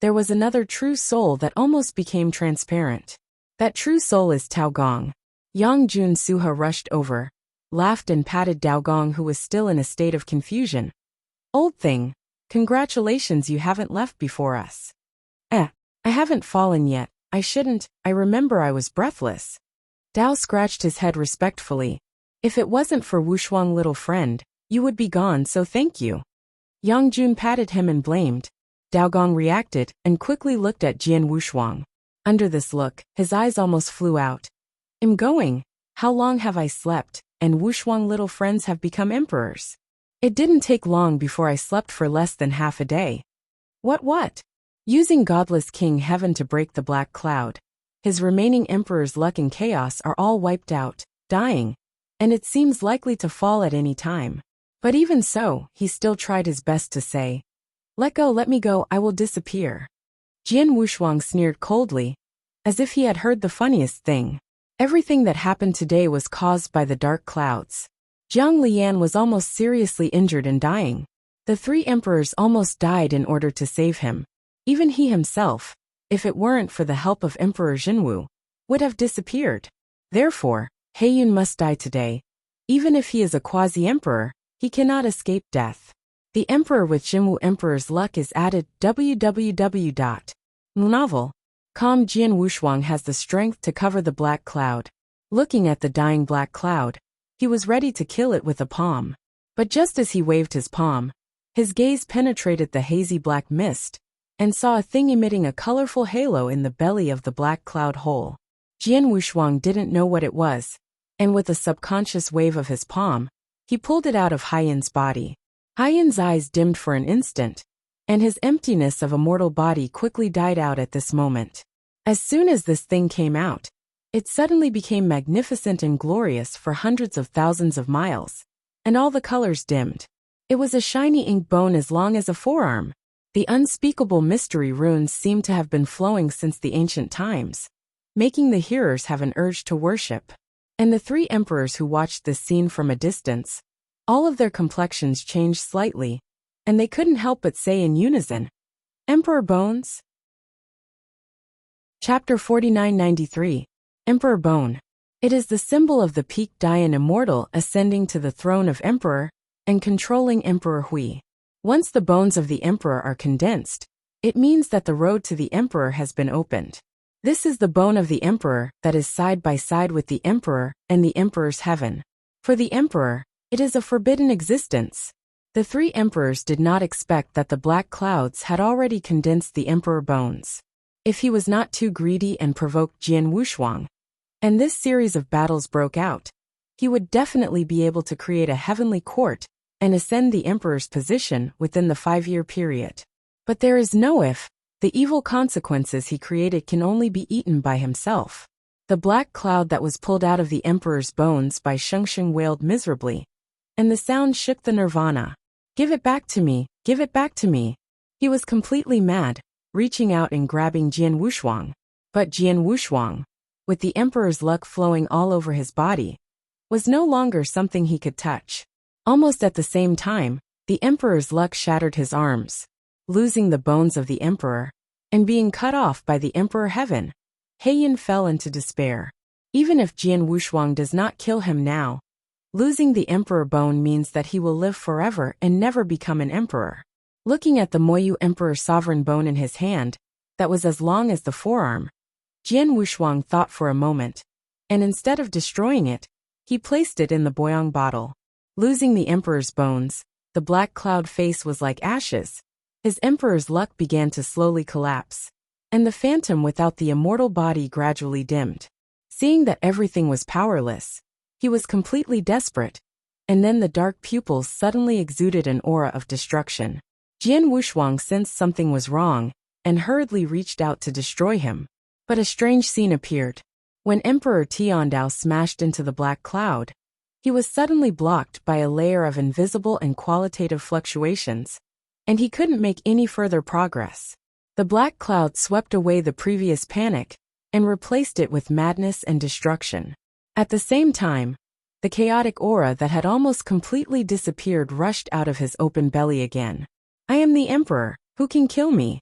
there was another true soul that almost became transparent. That true soul is Daogong. Yang Jun Suha rushed over, laughed and patted Daogong, who was still in a state of confusion. "Old thing, congratulations, you haven't left before us." I haven't fallen yet, I shouldn't, I remember I was breathless." Dao scratched his head respectfully. "If it wasn't for Wushuang, little friend, you would be gone, so thank you." Yang Jun patted him and blamed. Daogong reacted, and quickly looked at Jian Wushuang. Under this look, his eyes almost flew out. "I'm going. How long have I slept, and Wushuang little friends have become emperors? It didn't take long before I slept for less than half a day. What? Using godless King Heaven to break the black cloud, his remaining emperor's luck and chaos are all wiped out, dying, and it seems likely to fall at any time. But even so, he still tried his best to say, let me go, I will disappear." Jian Wushuang sneered coldly, as if he had heard the funniest thing. Everything that happened today was caused by the dark clouds. Jiang Lian was almost seriously injured and dying. The three emperors almost died in order to save him. Even he himself, if it weren't for the help of Emperor Jinwu, would have disappeared. Therefore, Heiyun must die today. Even if he is a quasi-emperor, he cannot escape death. The emperor with Jinwu Emperor's luck is added. Novel. Calm Jian Wushuang has the strength to cover the black cloud. Looking at the dying black cloud, he was ready to kill it with a palm. But just as he waved his palm, his gaze penetrated the hazy black mist, and saw a thing emitting a colorful halo in the belly of the black cloud hole. Jian Wushuang didn't know what it was, and with a subconscious wave of his palm, he pulled it out of Haiyun's body. Haiyun's eyes dimmed for an instant, and his emptiness of a mortal body quickly died out at this moment. As soon as this thing came out, it suddenly became magnificent and glorious for hundreds of thousands of miles, and all the colors dimmed. It was a shiny ink bone as long as a forearm. The unspeakable mystery runes seemed to have been flowing since the ancient times, making the hearers have an urge to worship. And the three emperors who watched this scene from a distance, all of their complexions changed slightly, and they couldn't help but say in unison, "Emperor Bones?" Chapter 4993. Emperor Bone. It is the symbol of the peaked Dian immortal ascending to the throne of emperor and controlling Emperor Hui. Once the bones of the emperor are condensed, it means that the road to the emperor has been opened. This is the bone of the emperor that is side by side with the emperor and the emperor's heaven. For the emperor, it is a forbidden existence. The three emperors did not expect that the black clouds had already condensed the emperor bones. If he was not too greedy and provoked Jian Wushuang, and this series of battles broke out, he would definitely be able to create a heavenly court and ascend the emperor's position within the 5-year period. But there is no if. The evil consequences he created can only be eaten by himself. The black cloud that was pulled out of the emperor's bones by Shengsheng wailed miserably, and the sound shook the nirvana. "Give it back to me, give it back to me." He was completely mad, reaching out and grabbing Jian Wushuang. But Jian Wushuang, with the emperor's luck flowing all over his body, was no longer something he could touch. Almost at the same time, the emperor's luck shattered his arms. Losing the bones of the emperor, and being cut off by the emperor heaven, Heiyun fell into despair. Even if Jian Wushuang does not kill him now, losing the emperor bone means that he will live forever and never become an emperor. Looking at the Moyu emperor sovereign bone in his hand, that was as long as the forearm, Jian Wushuang thought for a moment, and instead of destroying it, he placed it in the Boyang bottle. Losing the emperor's bones, the black cloud face was like ashes. His emperor's luck began to slowly collapse, and the phantom without the immortal body gradually dimmed. Seeing that everything was powerless, he was completely desperate, and then the dark pupils suddenly exuded an aura of destruction. Jian Wushuang sensed something was wrong, and hurriedly reached out to destroy him. But a strange scene appeared. When Emperor Tiandao smashed into the black cloud, he was suddenly blocked by a layer of invisible and qualitative fluctuations, and he couldn't make any further progress. The black cloud swept away the previous panic, and replaced it with madness and destruction. At the same time, the chaotic aura that had almost completely disappeared rushed out of his open belly again. "I am the emperor, who can kill me?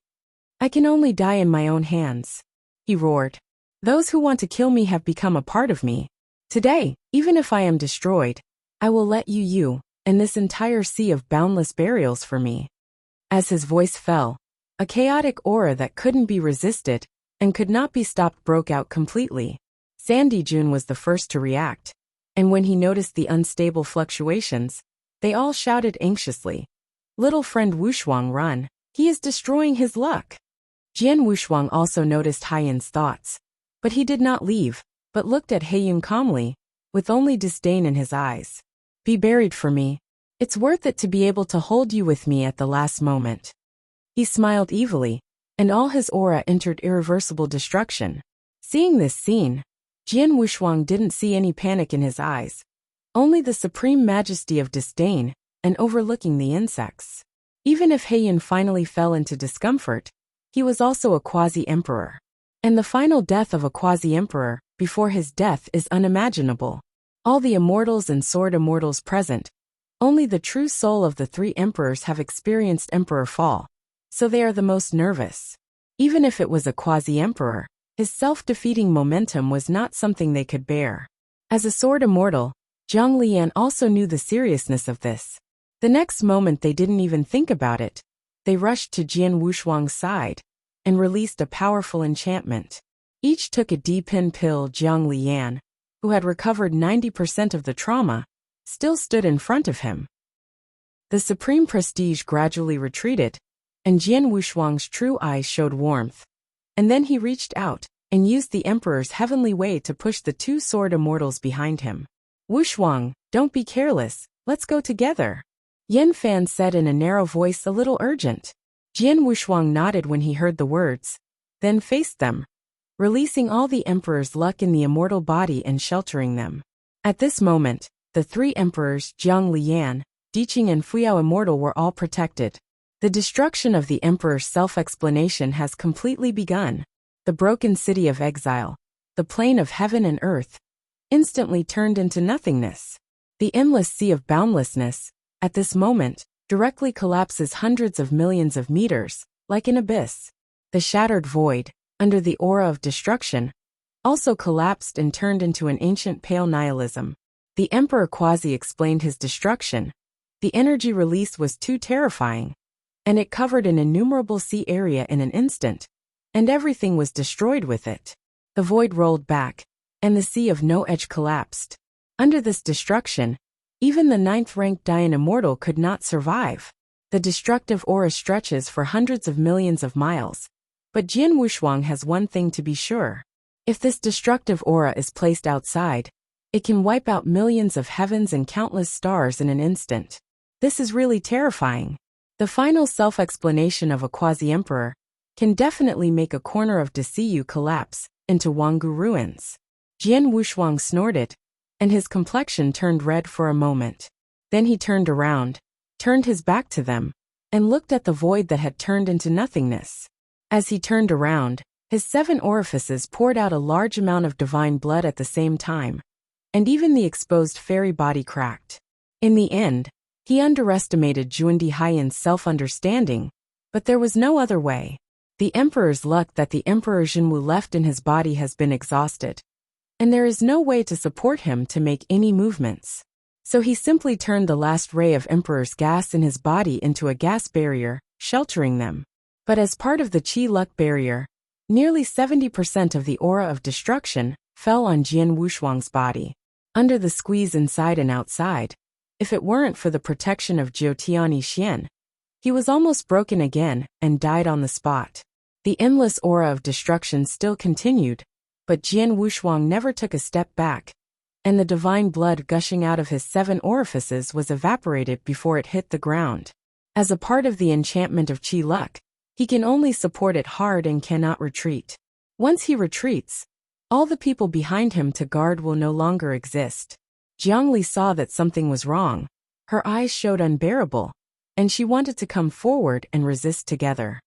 I can only die in my own hands," he roared. "Those who want to kill me have become a part of me. Today, even if I am destroyed, I will let you, and this entire sea of boundless burials for me." As his voice fell, a chaotic aura that couldn't be resisted and could not be stopped broke out completely. Sandy Jun was the first to react, and when he noticed the unstable fluctuations, they all shouted anxiously, "Little friend Wushuang, run! He is destroying his luck!" Jian Wushuang also noticed Haiyun's thoughts, but he did not leave, but looked at Heiyun calmly, with only disdain in his eyes. Be buried for me. It's worth it to be able to hold you with me at the last moment. He smiled evilly, and all his aura entered irreversible destruction. Seeing this scene, Jian Wushuang didn't see any panic in his eyes, only the supreme majesty of disdain and overlooking the insects. Even if Heian finally fell into discomfort, he was also a quasi-emperor. And the final death of a quasi-emperor, before his death, is unimaginable. All the immortals and sword immortals present, only the true soul of the three emperors have experienced emperor fall, so they are the most nervous. Even if it was a quasi-emperor, his self-defeating momentum was not something they could bear. As a sword immortal, Zhang Lian also knew the seriousness of this. The next moment they didn't even think about it. They rushed to Jian Wushuang's side and released a powerful enchantment. Each took a D-pin pill. Zhang Lian, who had recovered 90% of the trauma, still stood in front of him. The supreme prestige gradually retreated, and Jian Wushuang's true eyes showed warmth. And then he reached out and used the Emperor's heavenly way to push the two sword immortals behind him. Wushuang, don't be careless, let's go together. Yan Fan said in a narrow voice, a little urgent. Jian Wushuang nodded when he heard the words, then faced them, releasing all the Emperor's luck in the immortal body and sheltering them. At this moment, the three emperors, Zhang Lian, Diqing and Fuyao Immortal, were all protected. The destruction of the Emperor's self-explanation has completely begun. The broken city of exile, the plane of heaven and earth, instantly turned into nothingness. The endless sea of boundlessness, at this moment, directly collapses hundreds of millions of meters, like an abyss. The shattered void, under the aura of destruction, also collapsed and turned into an ancient pale nihilism. The Emperor quasi-explained his destruction. The energy released was too terrifying, and it covered an innumerable sea area in an instant, and everything was destroyed with it. The void rolled back, and the sea of no edge collapsed. Under this destruction, even the 9th-ranked Dian Immortal could not survive. The destructive aura stretches for hundreds of millions of miles. But Jian Wushuang has one thing to be sure. If this destructive aura is placed outside, it can wipe out millions of heavens and countless stars in an instant. This is really terrifying. The final self-explanation of a quasi-emperor can definitely make a corner of Desiyu collapse into Wanggu ruins. Jian Wushuang snorted, and his complexion turned red for a moment. Then he turned around, turned his back to them, and looked at the void that had turned into nothingness. As he turned around, his 7 orifices poured out a large amount of divine blood at the same time, and even the exposed fairy body cracked. In the end, he underestimated Juandi Haiyan's self-understanding, but there was no other way. The Emperor's luck that the Emperor Jinwu left in his body has been exhausted, and there is no way to support him to make any movements. So he simply turned the last ray of Emperor's gas in his body into a gas barrier, sheltering them. But as part of the Qi luck barrier, nearly 70% of the aura of destruction fell on Jian Wushuang's body. Under the squeeze inside and outside, if it weren't for the protection of Jiutiani Xian, he was almost broken again and died on the spot. The endless aura of destruction still continued, but Jian Wushuang never took a step back, and the divine blood gushing out of his 7 orifices was evaporated before it hit the ground. As a part of the enchantment of Qi luck, he can only support it hard and cannot retreat. Once he retreats, all the people behind him to guard will no longer exist. Jiangli saw that something was wrong. Her eyes showed unbearable, and she wanted to come forward and resist together.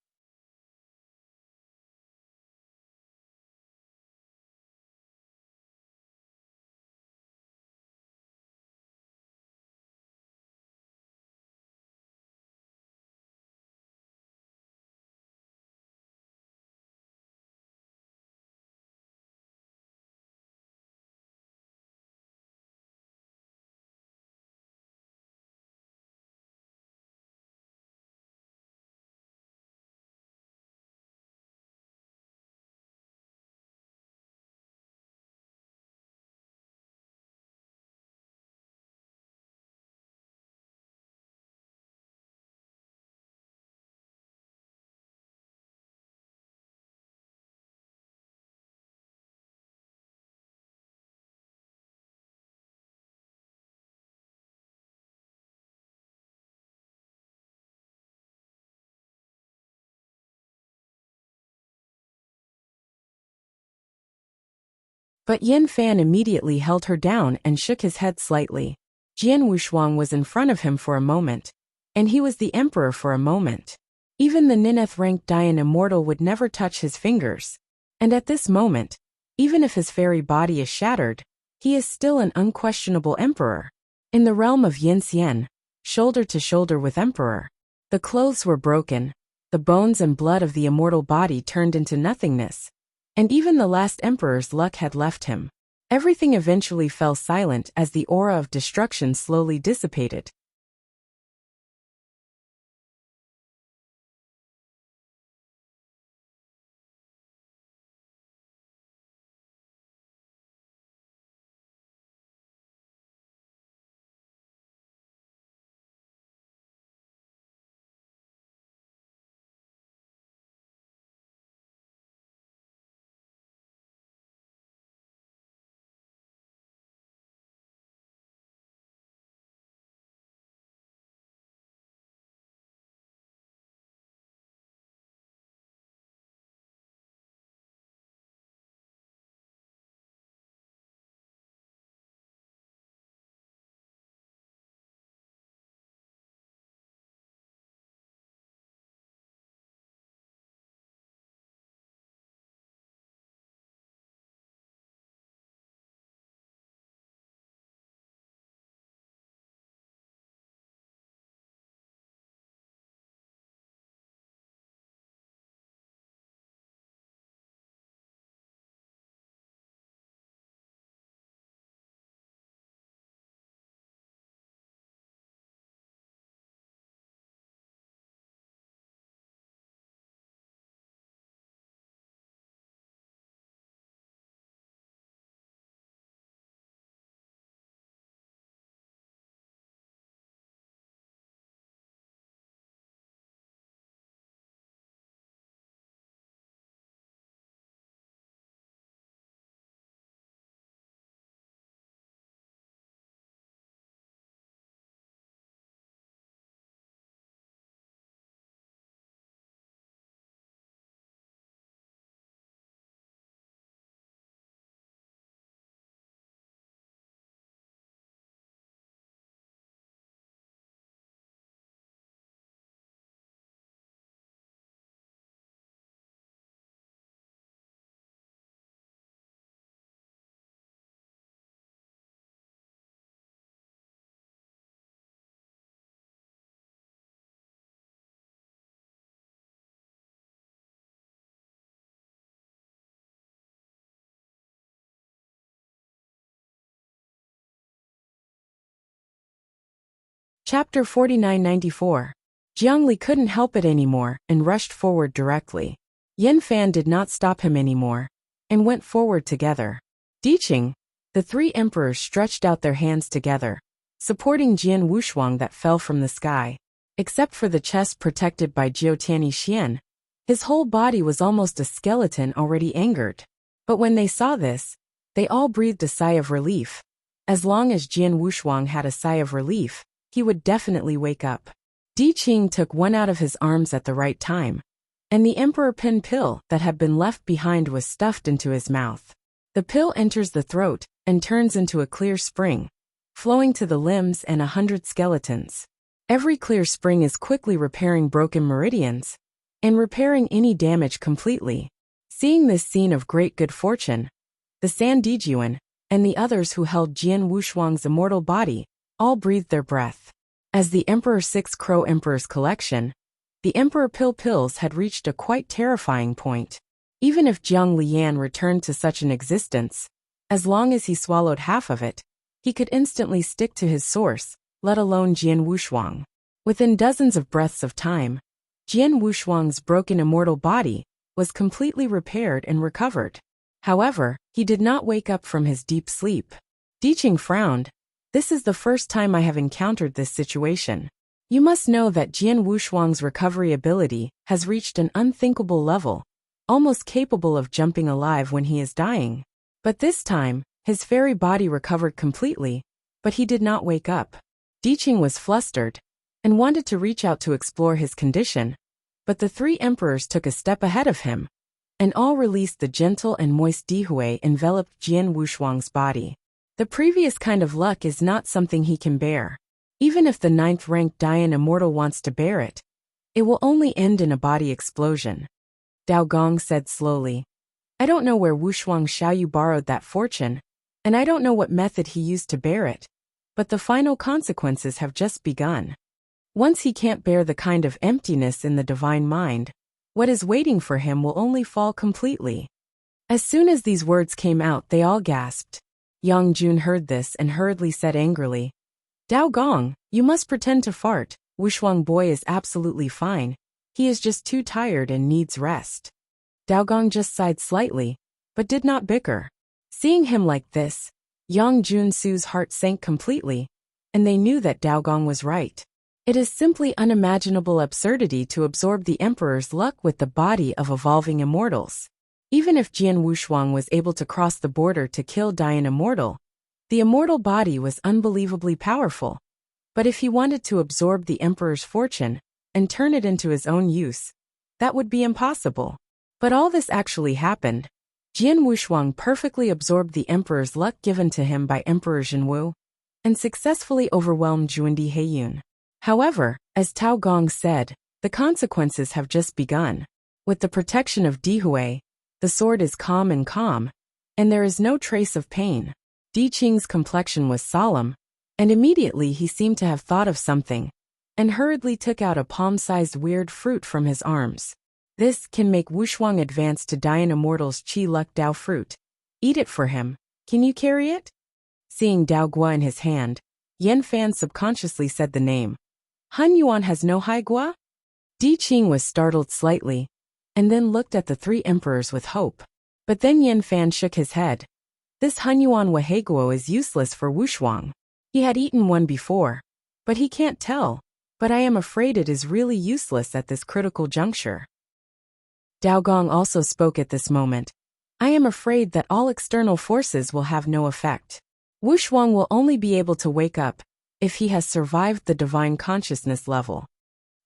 But Yin Fan immediately held her down and shook his head slightly. Jian Wushuang was in front of him for a moment, and he was the emperor for a moment. Even the Nineth-ranked Dayan immortal would never touch his fingers. And at this moment, even if his fairy body is shattered, he is still an unquestionable emperor. In the realm of Yin Xian, shoulder to shoulder with emperor. The clothes were broken, the bones and blood of the immortal body turned into nothingness, and even the last emperor's luck had left him. Everything eventually fell silent as the aura of destruction slowly dissipated. Chapter 4994. Jiangli couldn't help it anymore and rushed forward directly. Yin Fan did not stop him anymore and went forward together. Diqing, the three emperors stretched out their hands together, supporting Jian Wushuang that fell from the sky. Except for the chest protected by Jiutiani Xian, his whole body was almost a skeleton already angered. But when they saw this, they all breathed a sigh of relief. As long as Jian Wushuang had a sigh of relief, he would definitely wake up. Diqing took one out of his arms at the right time, and the emperor pin pill that had been left behind was stuffed into his mouth. The pill enters the throat and turns into a clear spring, flowing to the limbs and 100 skeletons. Every clear spring is quickly repairing broken meridians and repairing any damage completely. Seeing this scene of great good fortune, the Sandijuan and the others who held Jian Wushuang's immortal body all breathed their breath. As the Emperor Six Crow Emperor's collection, the Emperor Pills had reached a quite terrifying point. Even if Jiang Lian returned to such an existence, as long as he swallowed half of it, he could instantly stick to his source, let alone Jian Wushuang. Within dozens of breaths of time, Jian Wushuang's broken immortal body was completely repaired and recovered. However, he did not wake up from his deep sleep. Diqing frowned. This is the first time I have encountered this situation. You must know that Jian Wushuang's recovery ability has reached an unthinkable level, almost capable of jumping alive when he is dying. But this time, his fairy body recovered completely, but he did not wake up. Diqing was flustered and wanted to reach out to explore his condition, but the three emperors took a step ahead of him and all released the gentle and moist Dihui enveloped Jian Wushuang's body. The previous kind of luck is not something he can bear. Even if the 9th-ranked Dian Immortal wants to bear it, it will only end in a body explosion. Dao Gong said slowly. I don't know where Wushuang Xiaoyu borrowed that fortune, and I don't know what method he used to bear it, but the final consequences have just begun. Once he can't bear the kind of emptiness in the divine mind, what is waiting for him will only fall completely. As soon as these words came out, they all gasped. Yang Jun heard this and hurriedly said angrily, Dao Gong, you must pretend to fart. Wushuang boy is absolutely fine. He is just too tired and needs rest. Dao Gong just sighed slightly, but did not bicker. Seeing him like this, Yang Junsu's heart sank completely, and they knew that Dao Gong was right. It is simply unimaginable absurdity to absorb the Emperor's luck with the body of evolving immortals. Even if Jian Wushuang was able to cross the border to kill Dian Immortal, the immortal body was unbelievably powerful. But if he wanted to absorb the Emperor's fortune and turn it into his own use, that would be impossible. But all this actually happened. Jian Wushuang perfectly absorbed the Emperor's luck given to him by Emperor Zhenwu, and successfully overwhelmed Juandi Heiyun. However, as Dao Gong said, the consequences have just begun. With the protection of Dihui, the sword is calm, and there is no trace of pain. Di Qing's complexion was solemn, and immediately he seemed to have thought of something, and hurriedly took out a palm-sized weird fruit from his arms. This can make Wushuang advance to Dian Immortal's Qi Luck Dao fruit. Eat it for him. Can you carry it? Seeing Dao Gua in his hand, Yan Fan subconsciously said the name. Han Yuan has no Hai Gua? Di Qing was startled slightly, and then looked at the three emperors with hope. But then Yan Fan shook his head. This Han Yuan Waheguo is useless for Wushuang. He had eaten one before, but he can't tell. But I am afraid it is really useless at this critical juncture. Dao Gong also spoke at this moment. I am afraid that all external forces will have no effect. Wushuang will only be able to wake up if he has survived the divine consciousness level.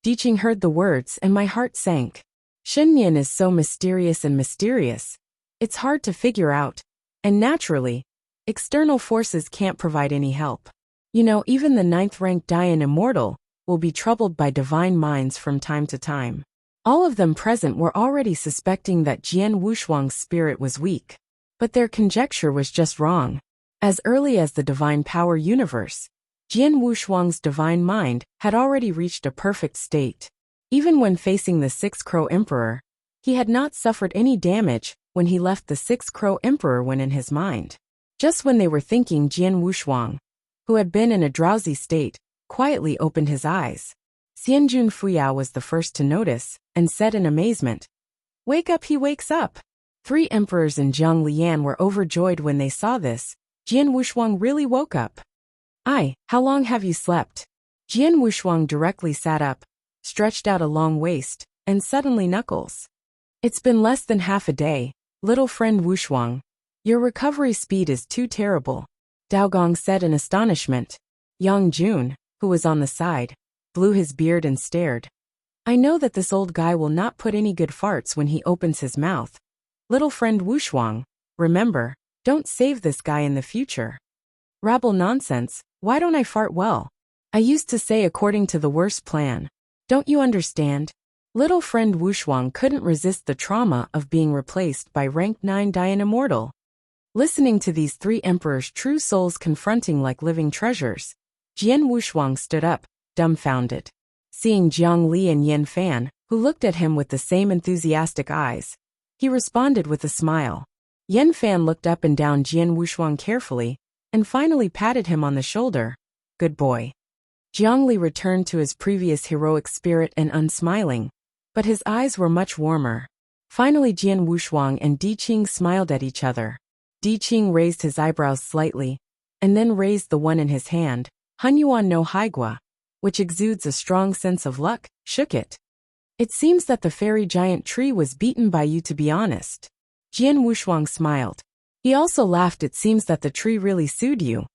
Di Qing heard the words and my heart sank. Shenyan is so mysterious and mysterious. It's hard to figure out, and naturally, external forces can't provide any help. You know, even the 9th-ranked Dian Immortal will be troubled by divine minds from time to time. All of them present were already suspecting that Jian Wushuang's spirit was weak. But their conjecture was just wrong. As early as the divine power universe, Jian Wushuang's divine mind had already reached a perfect state. Even when facing the Six Crow Emperor, he had not suffered any damage when he left the Six Crow Emperor when in his mind. Just when they were thinking, Jian Wushuang, who had been in a drowsy state, quietly opened his eyes. Xianjun Fuyao was the first to notice, and said in amazement, Wake up, he wakes up! 3 emperors in Jiang Lian were overjoyed when they saw this. Jian Wushuang really woke up. How long have you slept? Jian Wushuang directly sat up, stretched out a long waist, and suddenly knuckles. It's been less than half a day, little friend Wushuang. Your recovery speed is too terrible. Dao Gong said in astonishment. Yang Jun, who was on the side, blew his beard and stared. I know that this old guy will not put any good farts when he opens his mouth. Little friend Wushuang, remember, don't save this guy in the future. Rabble nonsense, why don't I fart well? I used to say according to the worst plan. Don't you understand? Little friend Wushuang couldn't resist the trauma of being replaced by rank 9 Dian Immortal. Listening to these 3 emperors' true souls confronting like living treasures, Jian Wushuang stood up, dumbfounded. Seeing Jiang Li and Yan Fan, who looked at him with the same enthusiastic eyes, he responded with a smile. Yan Fan looked up and down Jian Wushuang carefully, and finally patted him on the shoulder. Good boy. Jiang Li returned to his previous heroic spirit and unsmiling, but his eyes were much warmer. Finally Jian Wushuang and Di Qing smiled at each other. Di Qing raised his eyebrows slightly, and then raised the one in his hand, Han Yuan no Haigua, which exudes a strong sense of luck, shook it. It seems that the fairy giant tree was beaten by you, to be honest. Jian Wushuang smiled. He also laughed. It seems that the tree really sued you.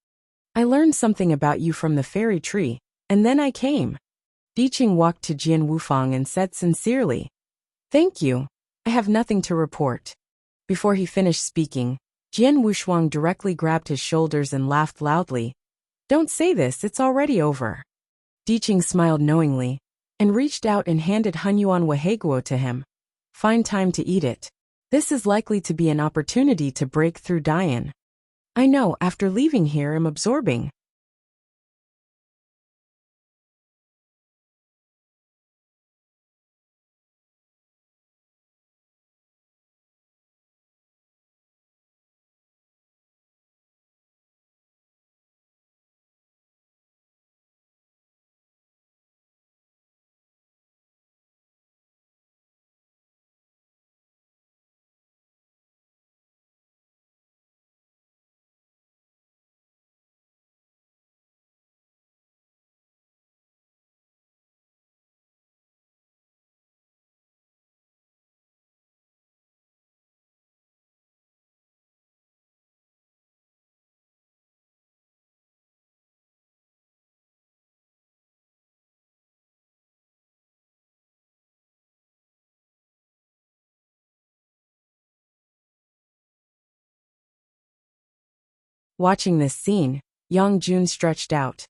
I learned something about you from the fairy tree, and then I came. Di Qing walked to Jian Wufang and said sincerely, Thank you. I have nothing to report. Before he finished speaking, Jian Wushuang directly grabbed his shoulders and laughed loudly. Don't say this, it's already over. Diqing smiled knowingly and reached out and handed Hunyuan Weheguo to him. Find time to eat it. This is likely to be an opportunity to break through Dian. I know, after leaving here I'm absorbing. Watching this scene, Yang Jun stretched out.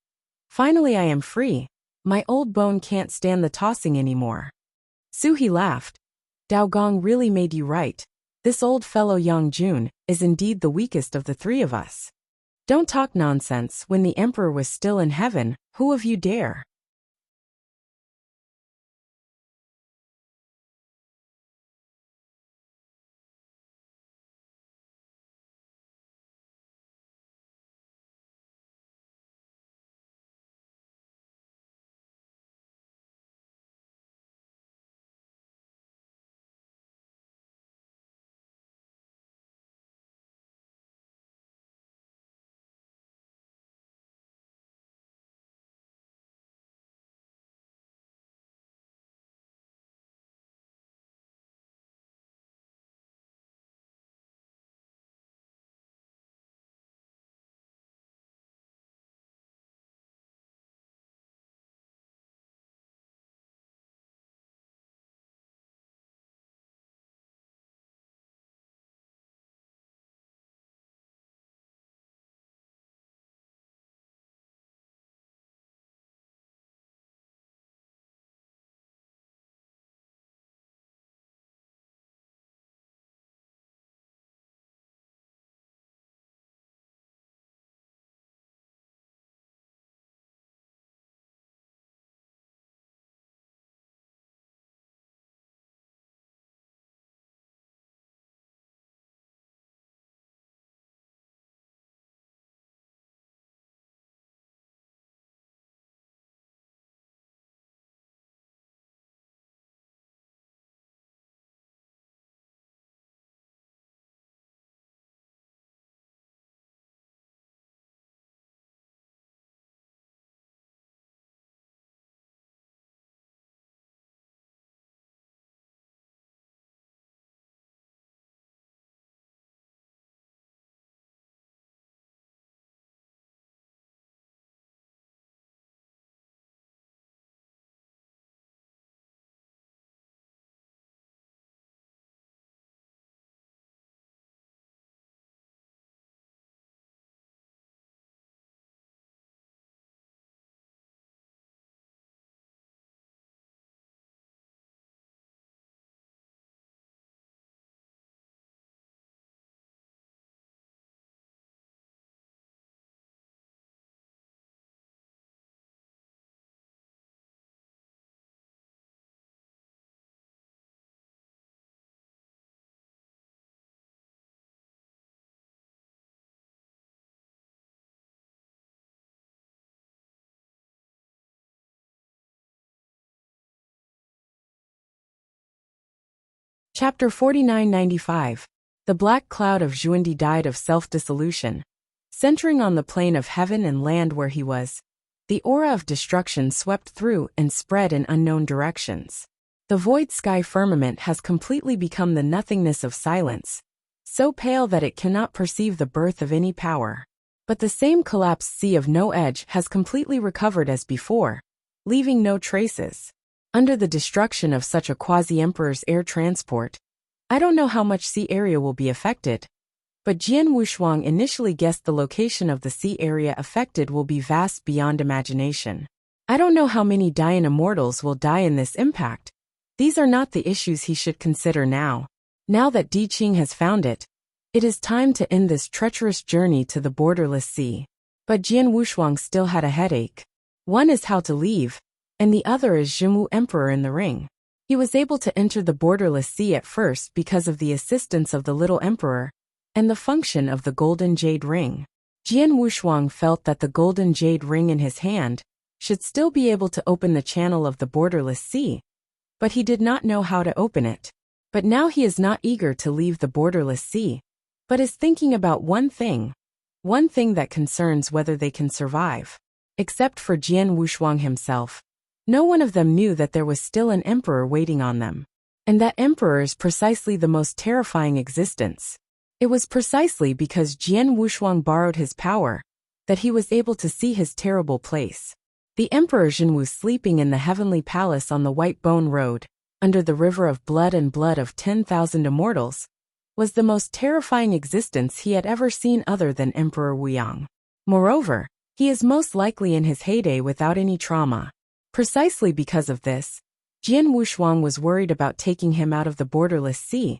Finally I am free. My old bone can't stand the tossing anymore. Suhi laughed. Dao Gong really made you right. This old fellow Yang Jun is indeed the weakest of the three of us. Don't talk nonsense. When the emperor was still in heaven, who of you dare? Chapter 4995. The black cloud of Xuandi died of self-dissolution. Centering on the plane of heaven and land where he was, the aura of destruction swept through and spread in unknown directions. The void sky firmament has completely become the nothingness of silence, so pale that it cannot perceive the birth of any power. But the same collapsed sea of no edge has completely recovered as before, leaving no traces. Under the destruction of such a quasi-emperor's air transport, I don't know how much sea area will be affected, but Jian Wushuang initially guessed the location of the sea area affected will be vast beyond imagination. I don't know how many Dian immortals will die in this impact. These are not the issues he should consider now. Now that Di Qing has found it, it is time to end this treacherous journey to the borderless sea. But Jian Wushuang still had a headache. One is how to leave, and the other is Jingwu Emperor in the ring. He was able to enter the borderless sea at first because of the assistance of the little emperor and the function of the golden jade ring. Jian Wushuang felt that the golden jade ring in his hand should still be able to open the channel of the borderless sea, but he did not know how to open it. But now he is not eager to leave the borderless sea, but is thinking about one thing that concerns whether they can survive. Except for Jian Wushuang himself, no one of them knew that there was still an emperor waiting on them. And that emperor is precisely the most terrifying existence. It was precisely because Jian Wushuang borrowed his power that he was able to see his terrible place. The Emperor Jinwu sleeping in the heavenly palace on the White Bone Road, under the river of blood and blood of 10,000 immortals, was the most terrifying existence he had ever seen other than Emperor Wuyang. Moreover, he is most likely in his heyday without any trauma. Precisely because of this, Jian Wushuang was worried about taking him out of the borderless sea,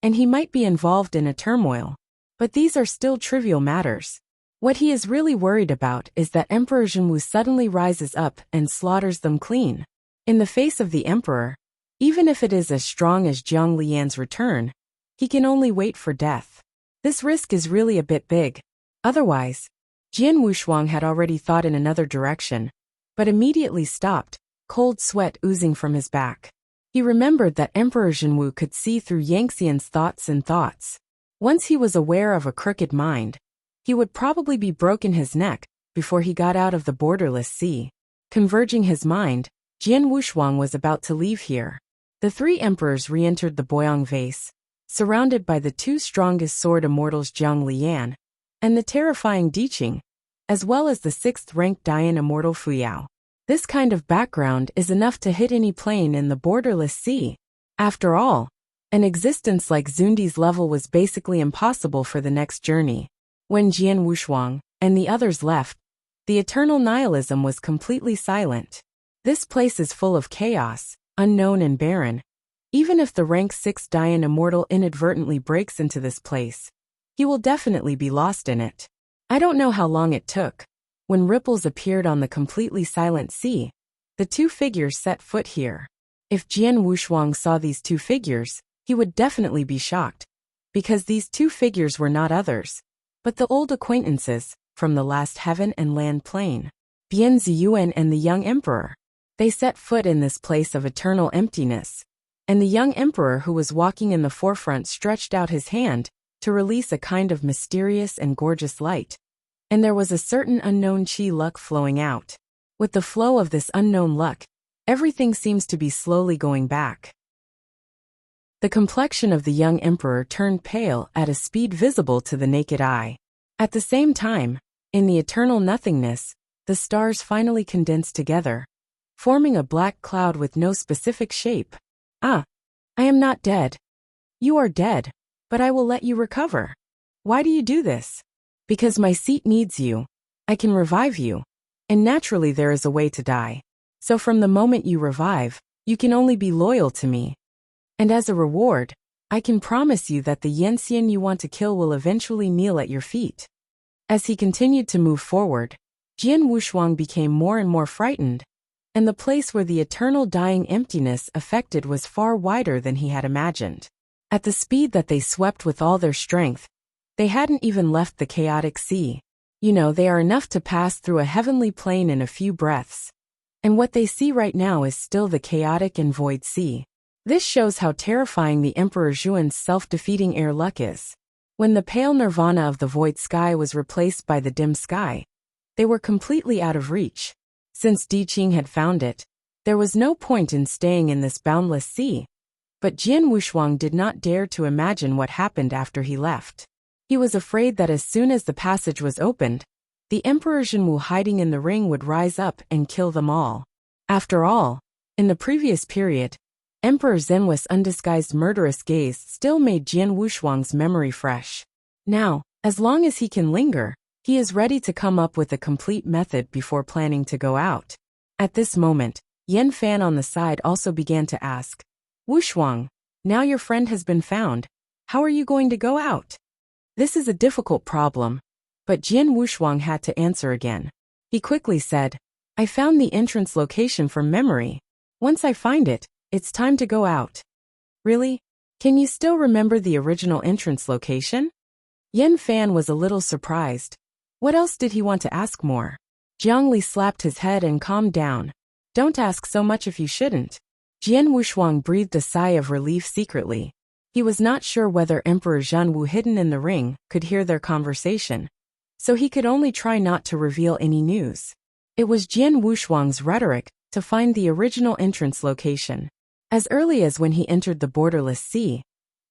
and he might be involved in a turmoil. But these are still trivial matters. What he is really worried about is that Emperor Jinwu suddenly rises up and slaughters them clean. In the face of the emperor, even if it is as strong as Jiang Lian's return, he can only wait for death. This risk is really a bit big. Otherwise, Jian Wushuang had already thought in another direction, but immediately stopped, cold sweat oozing from his back. He remembered that Emperor Jinwu could see through Yang Xian's thoughts and thoughts. Once he was aware of a crooked mind, he would probably be broken his neck before he got out of the borderless sea. Converging his mind, Jian Wushuang was about to leave here. The three emperors re-entered the Boyang vase, surrounded by the two strongest sword immortals Jiang Lian and the terrifying Di Qing, as well as the 6th-ranked Dian immortal Fuyao. This kind of background is enough to hit any plane in the borderless sea. After all, an existence like Zundi's level was basically impossible for the next journey. When Jian Wushuang and the others left, the eternal nihilism was completely silent. This place is full of chaos, unknown and barren. Even if the rank 6 Dian immortal inadvertently breaks into this place, he will definitely be lost in it. I don't know how long it took. When ripples appeared on the completely silent sea, the two figures set foot here. If Jian Wushuang saw these two figures, he would definitely be shocked, because these two figures were not others, but the old acquaintances from the last heaven and land plane, Bian Ziyuan and the young emperor. They set foot in this place of eternal emptiness, and the young emperor who was walking in the forefront stretched out his hand to release a kind of mysterious and gorgeous light. And there was a certain unknown qi luck flowing out. With the flow of this unknown luck, everything seems to be slowly going back. The complexion of the young emperor turned pale at a speed visible to the naked eye. At the same time, in the eternal nothingness, the stars finally condensed together, forming a black cloud with no specific shape. Ah, I am not dead. You are dead, but I will let you recover. Why do you do this? Because my seat needs you. I can revive you. And naturally there is a way to die. So from the moment you revive, you can only be loyal to me. And as a reward, I can promise you that the Yanxian you want to kill will eventually kneel at your feet. As he continued to move forward, Jian Wushuang became more and more frightened, and the place where the eternal dying emptiness affected was far wider than he had imagined. At the speed that they swept with all their strength, they hadn't even left the chaotic sea. You know, they are enough to pass through a heavenly plane in a few breaths. And what they see right now is still the chaotic and void sea. This shows how terrifying the Emperor Zhuan's self-defeating air luck is. When the pale nirvana of the void sky was replaced by the dim sky, they were completely out of reach. Since Di Qing had found it, there was no point in staying in this boundless sea. But Jian Wushuang did not dare to imagine what happened after he left. He was afraid that as soon as the passage was opened, the Emperor Jinwu hiding in the ring would rise up and kill them all. After all, in the previous period, Emperor Zenwu's undisguised murderous gaze still made Jian Wushuang's memory fresh. Now, as long as he can linger, he is ready to come up with a complete method before planning to go out. At this moment, Yan Fan on the side also began to ask, Wushuang, now your friend has been found. How are you going to go out? This is a difficult problem. But Jian Wushuang had to answer again. He quickly said, I found the entrance location from memory. Once I find it, it's time to go out. Really? Can you still remember the original entrance location? Yan Fan was a little surprised. What else did he want to ask more? Jiang Li slapped his head and calmed down. Don't ask so much if you shouldn't. Jian Wushuang breathed a sigh of relief secretly. He was not sure whether Emperor Zhenwu hidden in the ring could hear their conversation, so he could only try not to reveal any news. It was Jian Wushuang's rhetoric to find the original entrance location. As early as when he entered the borderless sea,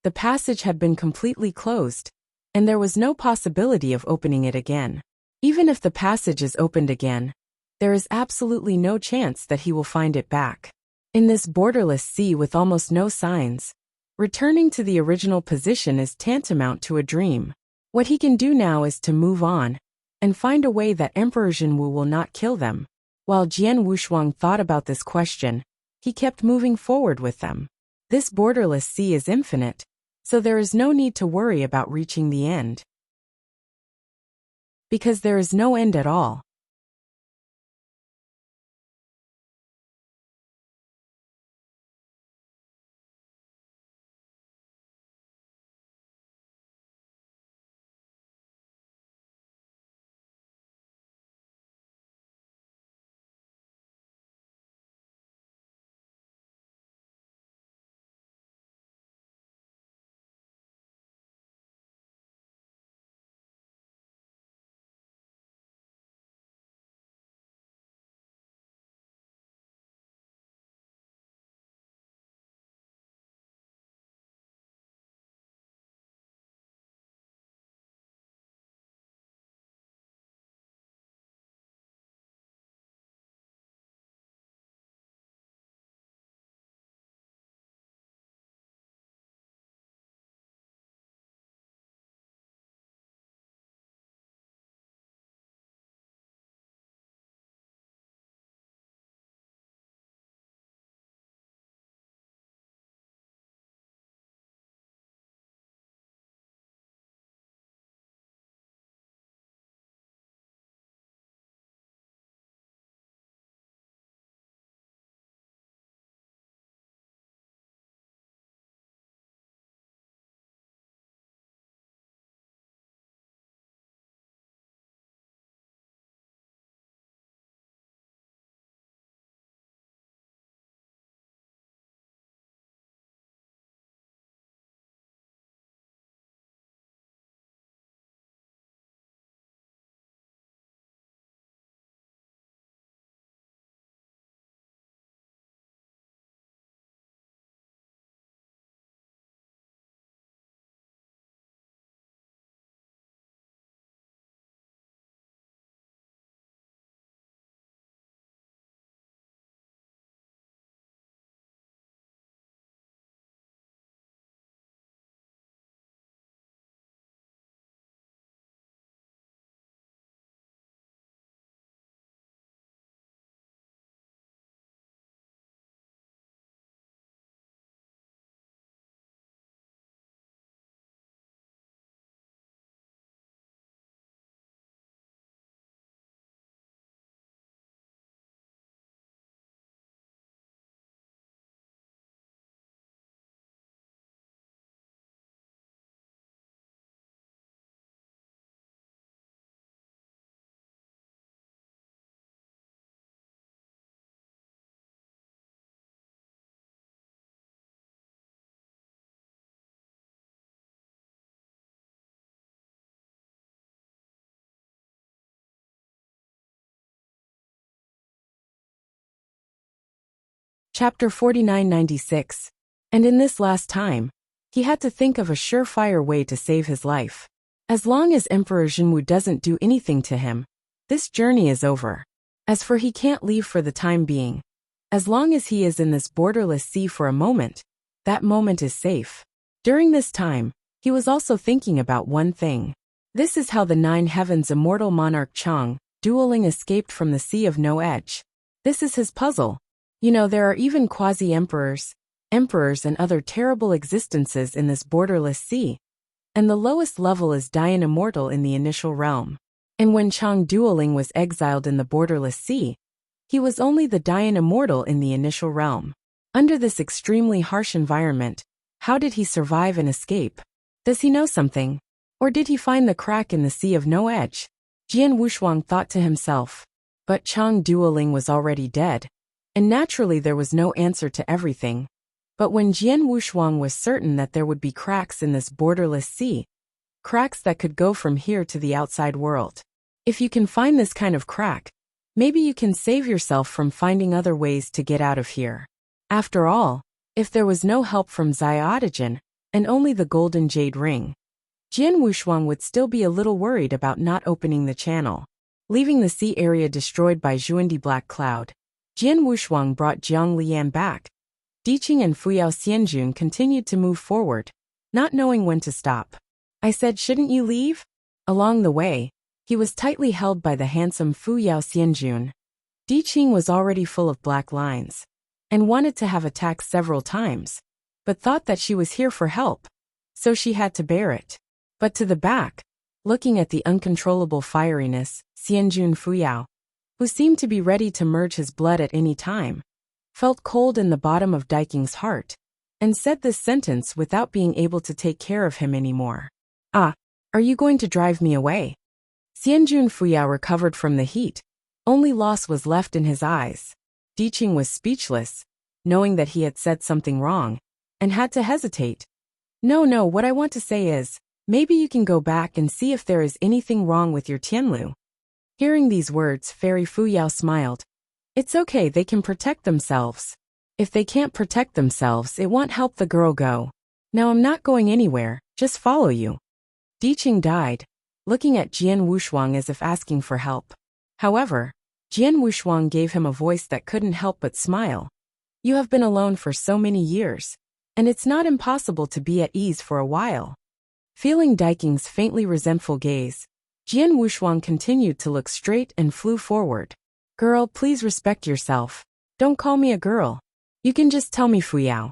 the passage had been completely closed, and there was no possibility of opening it again. Even if the passage is opened again, there is absolutely no chance that he will find it back. In this borderless sea with almost no signs, returning to the original position is tantamount to a dream. What he can do now is to move on and find a way that Emperor Zhenwu will not kill them. While Jian Wushuang thought about this question, he kept moving forward with them. This borderless sea is infinite, so there is no need to worry about reaching the end. Because there is no end at all. Chapter 4996. And in this last time, he had to think of a surefire way to save his life. As long as Emperor Zhenwu doesn't do anything to him, this journey is over. As for he can't leave for the time being, As long as he is in this borderless sea for a moment, that moment is safe. During this time, he was also thinking about one thing. This is how the Nine Heavens immortal monarch Chang, dueling, escaped from the Sea of No Edge. This is his puzzle. You know, there are even quasi-emperors, emperors and other terrible existences in this borderless sea. And the lowest level is Dian Immortal in the initial realm. And when Chang dueling was exiled in the borderless sea, he was only the Dian Immortal in the initial realm. Under this extremely harsh environment, how did he survive and escape? Does he know something? Or did he find the crack in the Sea of No Edge? Jian Wushuang thought to himself. But Chang dueling was already dead. And naturally there was no answer to everything. But when Jian Wushuang was certain that there would be cracks in this borderless sea, cracks that could go from here to the outside world. If you can find this kind of crack, maybe you can save yourself from finding other ways to get out of here. After all, if there was no help from Xiaotajin, and only the golden jade ring, Jian Wushuang would still be a little worried about not opening the channel. Leaving the sea area destroyed by Zhuandi Black Cloud, Jian Wushuang brought Jiang Lian back. Diqing and Fuyao Xianjun continued to move forward, not knowing when to stop. I said, shouldn't you leave? Along the way, he was tightly held by the handsome Fuyao Xianjun. Diqing was already full of black lines, and wanted to have attacked several times, but thought that she was here for help, so she had to bear it. But to the back, looking at the uncontrollable fieriness, Xianjun Fuyao, who seemed to be ready to merge his blood at any time, felt cold in the bottom of Daiking's heart, and said this sentence without being able to take care of him anymore. Ah, are you going to drive me away? Xianjun Fuyao recovered from the heat. Only loss was left in his eyes. Diqing was speechless, knowing that he had said something wrong, and had to hesitate. No, what I want to say is, maybe you can go back and see if there is anything wrong with your Tianlu. Hearing these words, Fairy Fuyao smiled. It's okay, they can protect themselves. If they can't protect themselves, it won't help the girl go. Now I'm not going anywhere, just follow you. Diqing died, looking at Jian Wushuang as if asking for help. However, Jian Wushuang gave him a voice that couldn't help but smile. You have been alone for so many years, and it's not impossible to be at ease for a while. Feeling Daiking's faintly resentful gaze, Jian Wushuang continued to look straight and flew forward. Girl, please respect yourself. Don't call me a girl. You can just tell me Fuyao.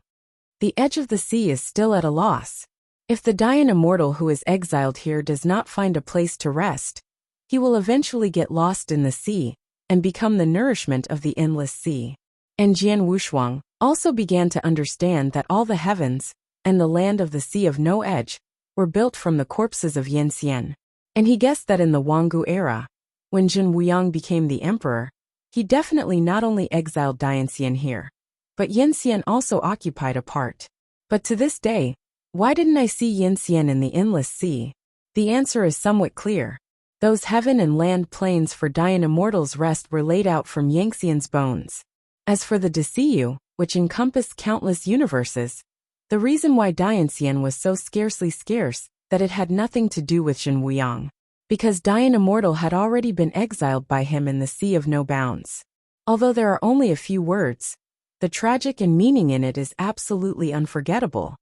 The edge of the sea is still at a loss. If the Dian Immortal who is exiled here does not find a place to rest, he will eventually get lost in the sea, and become the nourishment of the endless sea. And Jian Wushuang also began to understand that all the heavens, and the land of the Sea of No Edge, were built from the corpses of Yanxian. And he guessed that in the Wanggu era, when Jin Wuyang became the emperor, he definitely not only exiled Dianxian here, but Yanxian also occupied a part. But to this day, why didn't I see Yanxian in the endless sea? The answer is somewhat clear. Those heaven and land plains for Dian Immortal's rest were laid out from Yanxian's bones. As for the Desiyu, which encompassed countless universes, the reason why Dianxian was so scarcely scarce, that it had nothing to do with Jin Wuyang. Because Dian Immortal had already been exiled by him in the Sea of No Bounds. Although there are only a few words, the tragic and meaning in it is absolutely unforgettable.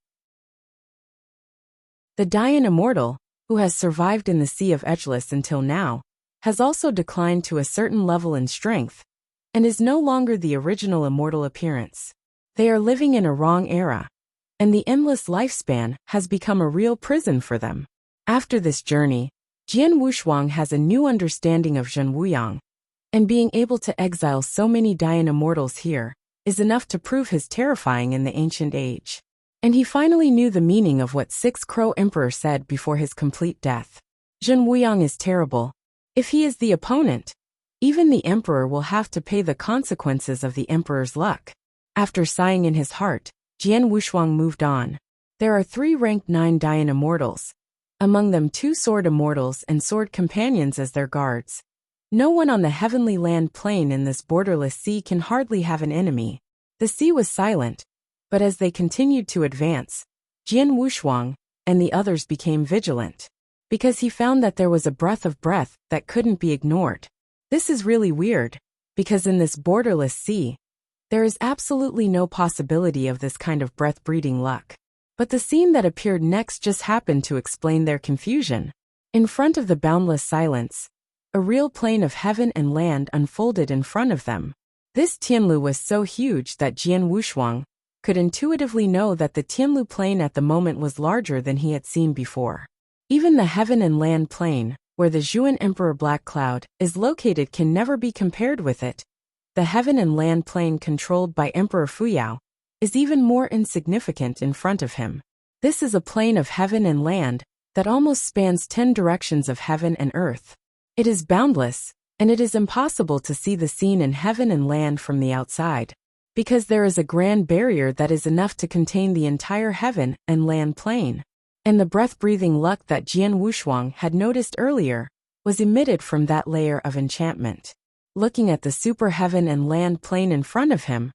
The Dian Immortal, who has survived in the Sea of Edgeless until now, has also declined to a certain level in strength, and is no longer the original immortal appearance. They are living in a wrong era, and the endless lifespan has become a real prison for them. After this journey, Jian Wushuang has a new understanding of Jin Wuyang, and being able to exile so many Dian Immortals here is enough to prove his terrifying in the ancient age. And he finally knew the meaning of what Six Crow Emperor said before his complete death. Jin Wuyang is terrible. If he is the opponent, even the emperor will have to pay the consequences of the emperor's luck. After sighing in his heart, Jian Wushuang moved on. There are 3 ranked 9 Dian Immortals, among them 2 Sword Immortals and Sword Companions as their guards. No one on the heavenly land plane in this borderless sea can hardly have an enemy. The sea was silent, but as they continued to advance, Jian Wushuang and the others became vigilant, because he found that there was a breath that couldn't be ignored. This is really weird, because in this borderless sea, There is absolutely no possibility of this kind of breath-breeding luck. But the scene that appeared next just happened to explain their confusion. In front of the boundless silence, a real plain of heaven and land unfolded in front of them. This Tianlu was so huge that Jian Wushuang could intuitively know that the Tianlu plain at the moment was larger than he had seen before. Even the heaven and land plain, where the Zhuan Emperor Black Cloud is located, can never be compared with it. The heaven and land plain controlled by Emperor Fuyao is even more insignificant in front of him. This is a plain of heaven and land that almost spans 10 directions of heaven and earth. It is boundless, and it is impossible to see the scene in heaven and land from the outside, because there is a grand barrier that is enough to contain the entire heaven and land plain. And the breath-breathing luck that Jian Wushuang had noticed earlier was emitted from that layer of enchantment. Looking at the super heaven and land plain in front of him,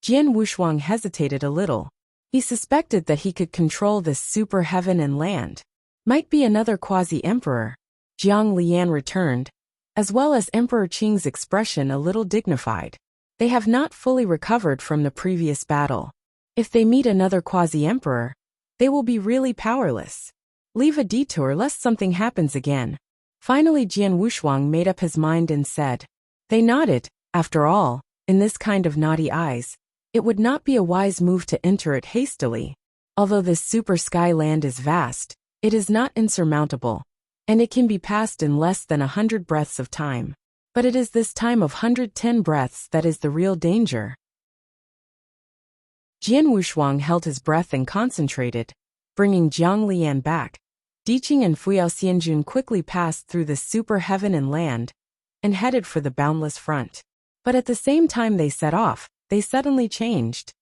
Jian Wushuang hesitated a little. He suspected that he could control this super heaven and land. Might be another quasi-emperor. Jiang Lian returned, as well as Emperor Qing's expression a little dignified. They have not fully recovered from the previous battle. If they meet another quasi-emperor, they will be really powerless. Leave a detour lest something happens again. Finally Jian Wushuang made up his mind and said. They nodded. After all, in this kind of naughty eyes, it would not be a wise move to enter it hastily. Although this super sky land is vast, it is not insurmountable, and it can be passed in less than 100 breaths of time. But it is this time of 110 breaths that is the real danger. Jian Wushuang held his breath and concentrated, bringing Jiang Lian back. Diqing and Fuyao Xianjun quickly passed through the super heaven and land, and headed for the boundless front. But at the same time they set off, they suddenly changed.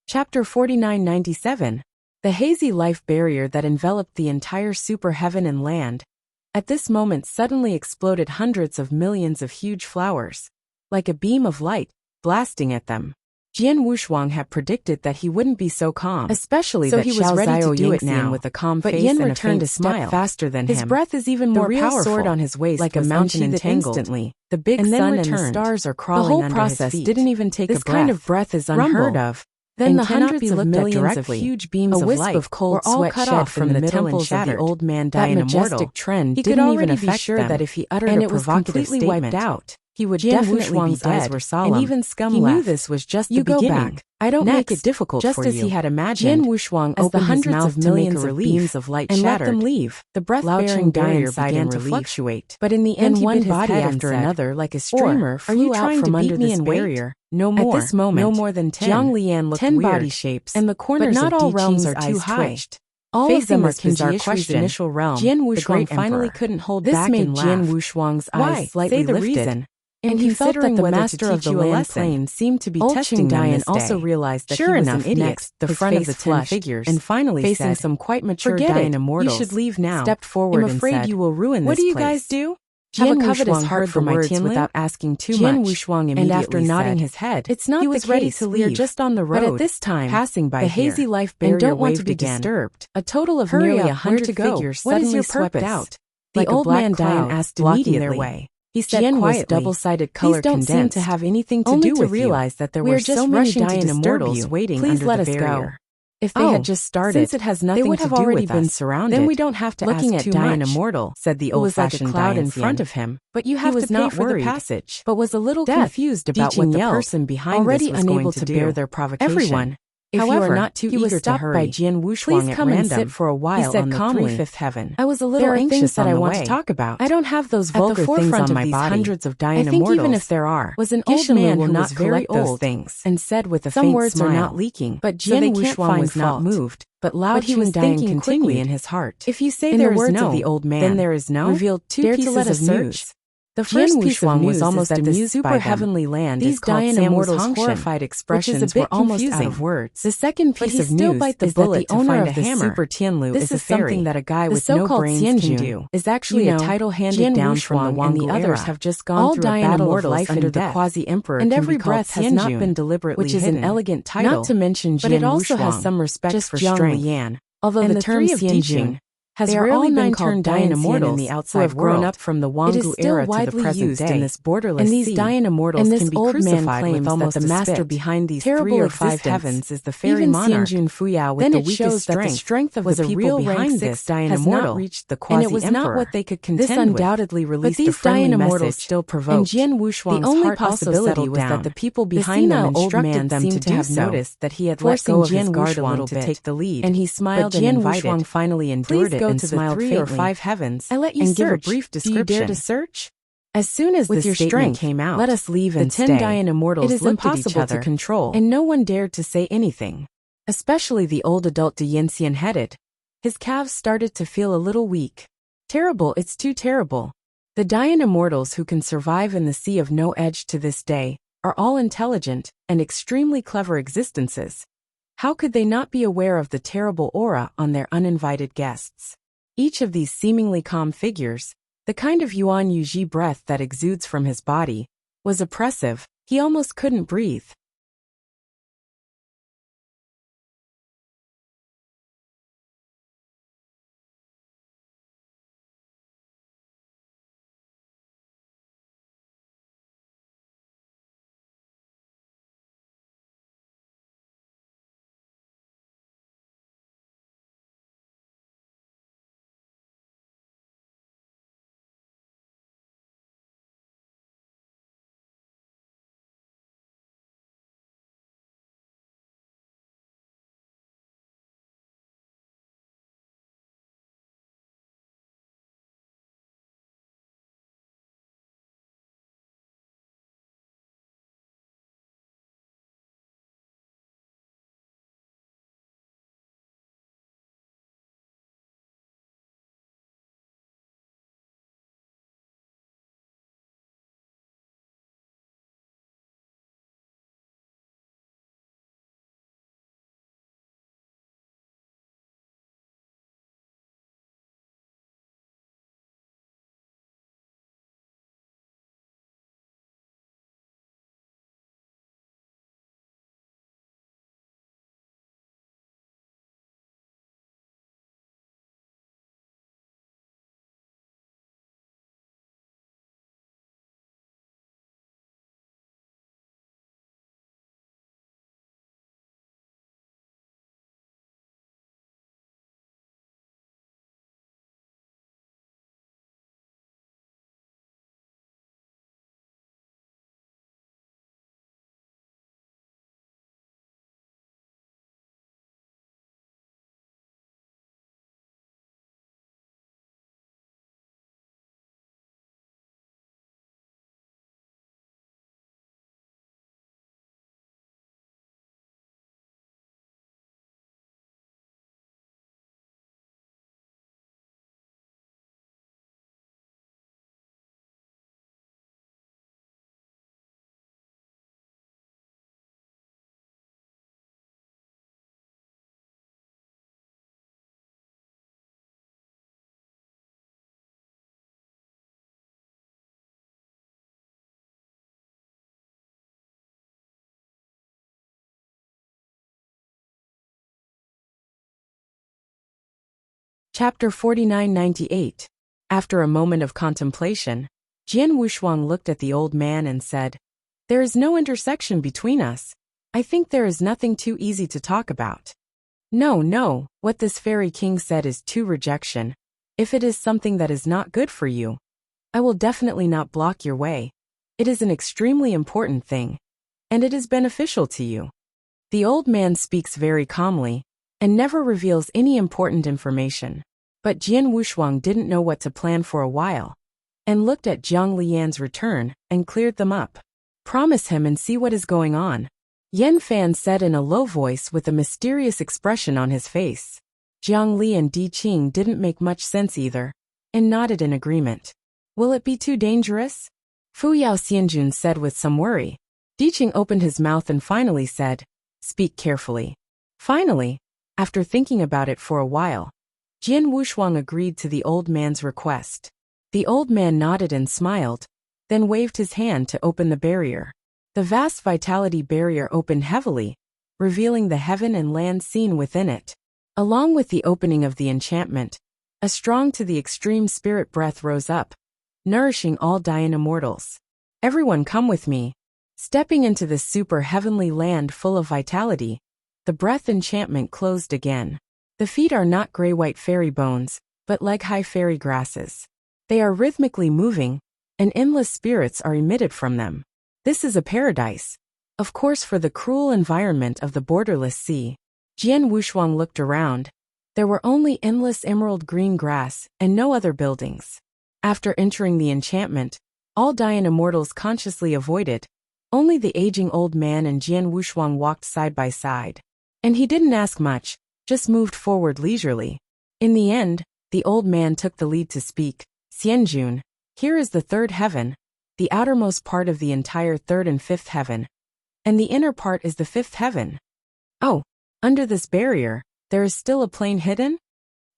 Chapter 4997. The hazy life barrier that enveloped the entire super heaven and land, at this moment suddenly exploded hundreds of millions of huge flowers, like a beam of light, blasting at them. Jian Wushuang had predicted that he wouldn't be so calm, especially so that he was ready to do it now with a calm face and a faint smile. Faster than his breath is even more powerful. Sword on his waist like a mountain entangled. Instantly, the big sun and the stars are crawling under his feet. The whole process didn't even take a breath. This kind of breath is unheard of. Then the hundreds of millions of huge beams of light of cold were all cut off from the temples of the old man dying immortal. Trend he could already be sure that if he uttered a provocative statement, wiped out, he would definitely be dead. Eyes were solemn, and even Scum he knew this was just the beginning. Back. I don't make it difficult just for you. Just as he had imagined, Jian Wushuang opened the hundreds of millions of beams of light and shattered, let them leave. The breath-bearing barrier began to fluctuate, but in the end, one body after another, like a streamer, flew out from under this barrier. No more. At this moment, no more than 10. Jiang Lian looked 10 body shapes, and the corners of all realms are too high. All of them are Qin initial realm. Jian Wushuang finally couldn't hold back and laughed. Jian Wushuang's eyes slightly lifted. And he felt that the master of the land plane seemed to be testing them this day. Also realized that sure he was an idiot. Next, the front of the 10 figures, and finally facing said, some quite mature dying immortals, you should leave now. Stepped forward and said, I'm afraid you will ruin this place. What do you guys do? Have a covetous heart for my words without asking too much. Jian Wushuang immediately and after nodding his head, it's not he was ready to leave. We are just on the road, but at this time, passing by the hazy life barrier and don't want to be disturbed. A total of nearly 100 figures suddenly swept out. The old man dying asked blocking their way. He said Jian quietly, double-sided color condensed. Don't seem to have anything to do with you. Realize that there were so many dying immortals waiting under the barrier. If they had just started, since it has nothing they would have already been surrounded. Then we don't have to looking ask at dying immortal, said the old-fashioned cloud in front of him. But you have to pay for the passage. But was a little confused about what the person behind this was unable to bear their provocation. Everyone. However, you are not too eager to hurry, by Jian Wushuang please come and sit for a while. He said on the calmly, 3-5th heaven. I was a little anxious that I want to talk about. I don't have those vulgar things on my body. Hundreds of dying immortals. I think even if there are, was an old man who was very old things and said with a faint smile. Some words are not leaking, but Jian Wushuang was not moved. But loud he was thinking quickly in his heart. If you say there is no, of the old man, then there is no. Revealed two pieces of news. The first piece of news was almost that the super heavenly land these dying immortals' horrified expressions were almost out of words. The second piece of news is that the owner of the super Tianlu is a fairy. Something that a guy with no brains can do. Is actually a title handed down from the Wanggu and the others have just gone through a battle of life under the quasi-emperor, and every breath has not been deliberately hidden, which is an elegant title. Not to mention, but it also has some respect for strength. Although the term Xianjun has rarely been called dying immortals in the outside who have grown up from the Wanggu era to the present day. In this borderless and these dying immortals can be crucified with almost that the master behind these 3 or 5 heavens is the fairy monarch. Even Fuyao with the weakest strength was a real behind this dying immortal, reached the quasi-emperor. And it was not what they could contend with. This undoubtedly released a friendly message, still provoked. And Jian Wushuang's only possibility was that the people behind them instructed them to have noticed that he had let go of his guard a little to take the lead. And he smiled and invited. Jian Wushuang finally endured it. Go to the 3 or 5 heavens. I let you and search. Give a brief description. Do you dare to search? As soon as this statement came out, let us leave and stay. The 10 dying immortals looked at each other to control, and no one dared to say anything. Especially the old adult de Yinxian headed. His calves started to feel a little weak. Terrible, it's too terrible. The dying immortals who can survive in the sea of no edge to this day are all intelligent and extremely clever existences. How could they not be aware of the terrible aura on their uninvited guests? Each of these seemingly calm figures, the kind of Yuan Yuji breath that exudes from his body, was oppressive. He almost couldn't breathe. Chapter 4998. After a moment of contemplation, Jian Wushuang looked at the old man and said, "There is no intersection between us. I think there is nothing too easy to talk about." No, what this fairy king said is true rejection. If it is something that is not good for you, I will definitely not block your way. It is an extremely important thing, and it is beneficial to you. The old man speaks very calmly, and never reveals any important information. But Jian Wushuang didn't know what to plan for a while, and looked at Jiang Lian's return, and cleared them up. "Promise him and see what is going on," Yan Fan said in a low voice with a mysterious expression on his face. Jiang Li and Di Qing didn't make much sense either, and nodded in agreement. "Will it be too dangerous?" Fu Yao Xianjun said with some worry. Di Qing opened his mouth and finally said, "Speak carefully." Finally, after thinking about it for a while, Jian Wushuang agreed to the old man's request. The old man nodded and smiled, then waved his hand to open the barrier. The vast vitality barrier opened heavily, revealing the heaven and land scene within it. Along with the opening of the enchantment, a strong to the extreme spirit breath rose up, nourishing all Dian immortals. "Everyone come with me." Stepping into this super heavenly land full of vitality, the breath enchantment closed again. The feet are not gray-white fairy bones, but leg-high fairy grasses. They are rhythmically moving, and endless spirits are emitted from them. This is a paradise, of course, for the cruel environment of the borderless sea. Jian Wushuang looked around. There were only endless emerald green grass and no other buildings. After entering the enchantment, all Dian immortals consciously avoided. Only the aging old man and Jian Wushuang walked side by side. And he didn't ask much, just moved forward leisurely. In the end, the old man took the lead to speak. "Xianjun, here is the third heaven, the outermost part of the entire third and fifth heaven. And the inner part is the fifth heaven. Oh, under this barrier, there is still a plane hidden?"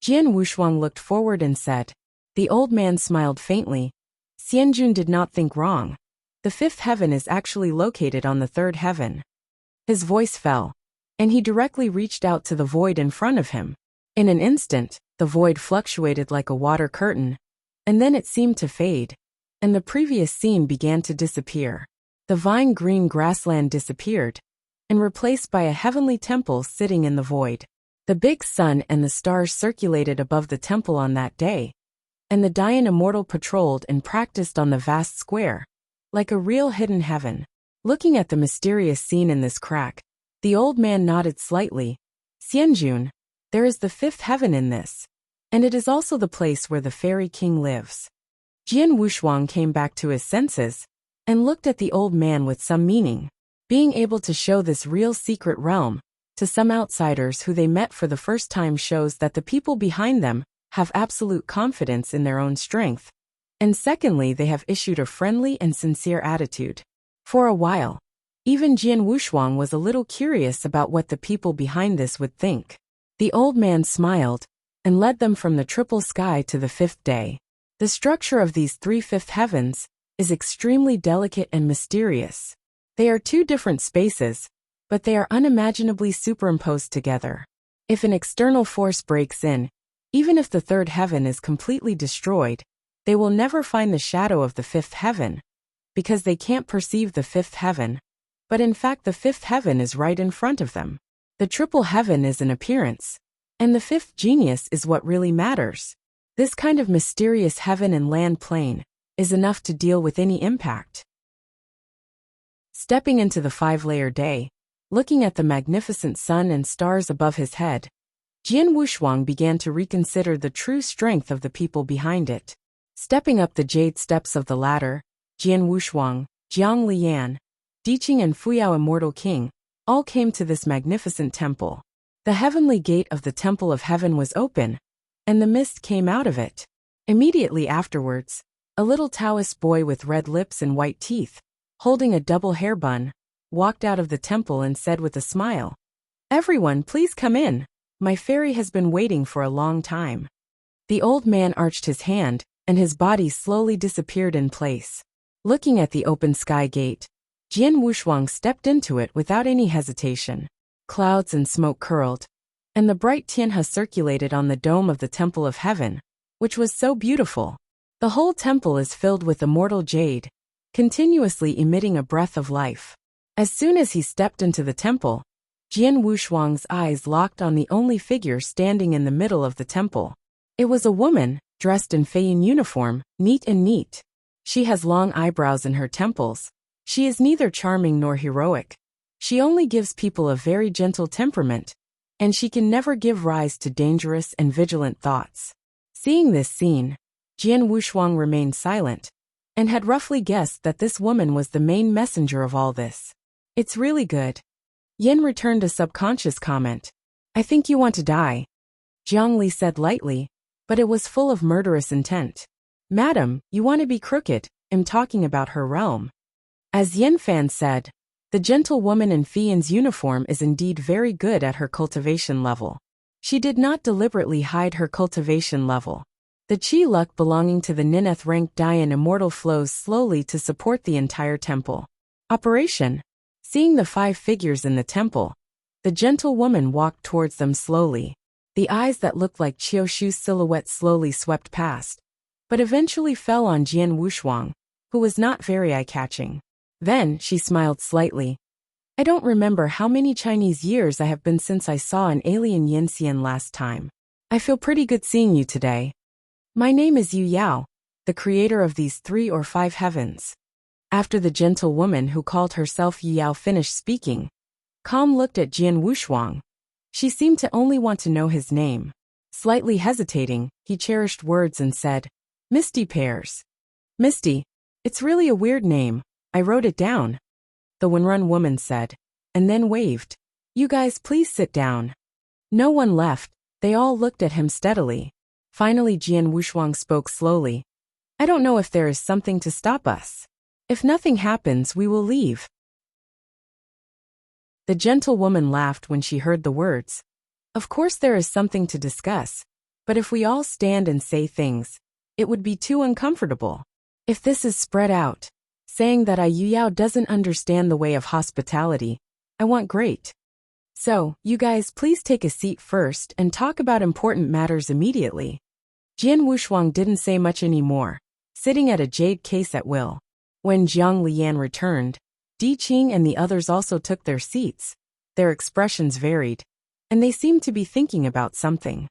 Jian Wushuang looked forward and said. The old man smiled faintly. Xianjun did not think wrong. The fifth heaven is actually located on the third heaven. His voice fell, and he directly reached out to the void in front of him. In an instant, the void fluctuated like a water curtain, and then it seemed to fade, and the previous scene began to disappear. The vine-green grassland disappeared, and replaced by a heavenly temple sitting in the void. The big sun and the stars circulated above the temple on that day, and the Dian immortal patrolled and practiced on the vast square, like a real hidden heaven. Looking at the mysterious scene in this crack, the old man nodded slightly. "Xianjun, there is the fifth heaven in this, and it is also the place where the fairy king lives." Jian Wushuang came back to his senses, and looked at the old man with some meaning. Being able to show this real secret realm to some outsiders who they met for the first time shows that the people behind them have absolute confidence in their own strength, and secondly, they have issued a friendly and sincere attitude. For a while, even Jian Wushuang was a little curious about what the people behind this would think. The old man smiled, and led them from the triple sky to the fifth day. The structure of these three fifth heavens is extremely delicate and mysterious. They are two different spaces, but they are unimaginably superimposed together. If an external force breaks in, even if the third heaven is completely destroyed, they will never find the shadow of the fifth heaven, because they can't perceive the fifth heaven, but in fact the fifth heaven is right in front of them. The triple heaven is an appearance, and the fifth genius is what really matters. This kind of mysterious heaven and land plane is enough to deal with any impact. Stepping into the five-layer day, looking at the magnificent sun and stars above his head, Jian Wushuang began to reconsider the true strength of the people behind it. Stepping up the jade steps of the ladder, Jian Wushuang, Jiang Lian, Diqing and Fuyao Immortal King all came to this magnificent temple. The heavenly gate of the Temple of Heaven was open, and the mist came out of it. Immediately afterwards, a little Taoist boy with red lips and white teeth, holding a double hair bun, walked out of the temple and said with a smile, "Everyone, please come in. My fairy has been waiting for a long time." The old man arched his hand, and his body slowly disappeared in place. Looking at the open sky gate, Jian Wushuang stepped into it without any hesitation. Clouds and smoke curled, and the bright tianhe circulated on the dome of the Temple of Heaven, which was so beautiful. The whole temple is filled with immortal jade, continuously emitting a breath of life. As soon as he stepped into the temple, Jian Wushuang's eyes locked on the only figure standing in the middle of the temple. It was a woman, dressed in Feiyin uniform, neat and neat. She has long eyebrows in her temples. She is neither charming nor heroic. She only gives people a very gentle temperament, and she can never give rise to dangerous and vigilant thoughts. Seeing this scene, Jian Wushuang remained silent, and had roughly guessed that this woman was the main messenger of all this. It's really good. Yin returned a subconscious comment. I think you want to die. Jiang Li said lightly, but it was full of murderous intent. Madam, you want to be crooked, I'm talking about her realm. As Yin Fan said, the gentlewoman in Fiyin's uniform is indeed very good at her cultivation level. She did not deliberately hide her cultivation level. The chi luck belonging to the Nineth rank Dian immortal flows slowly to support the entire temple. Operation. Seeing the 5 figures in the temple, the gentlewoman walked towards them slowly. The eyes that looked like Qiushu's silhouette slowly swept past, but eventually fell on Jian Wushuang, who was not very eye-catching. Then, she smiled slightly. I don't remember how many Chinese years I have been since I saw an alien Yinxian last time. I feel pretty good seeing you today. My name is Yu Yao, the creator of these 3 or 5 heavens. After the gentlewoman who called herself Yu Yao finished speaking, Calm looked at Jian Wushuang. She seemed to only want to know his name. Slightly hesitating, he cherished words and said, Misty Pears. Misty, it's really a weird name. I wrote it down. The Wenrun woman said, and then waved. You guys please sit down. No one left, they all looked at him steadily. Finally Jian Wushuang spoke slowly. I don't know if there is something to stop us. If nothing happens, we will leave. The gentlewoman laughed when she heard the words. Of course there is something to discuss, but if we all stand and say things, it would be too uncomfortable. If this is spread out, saying that Yu Yao doesn't understand the way of hospitality, I want great. So, you guys please take a seat first and talk about important matters immediately. Jian Wushuang didn't say much anymore, sitting at a jade case at will. When Jiang Lian returned, Di Qing and the others also took their seats. Their expressions varied, and they seemed to be thinking about something.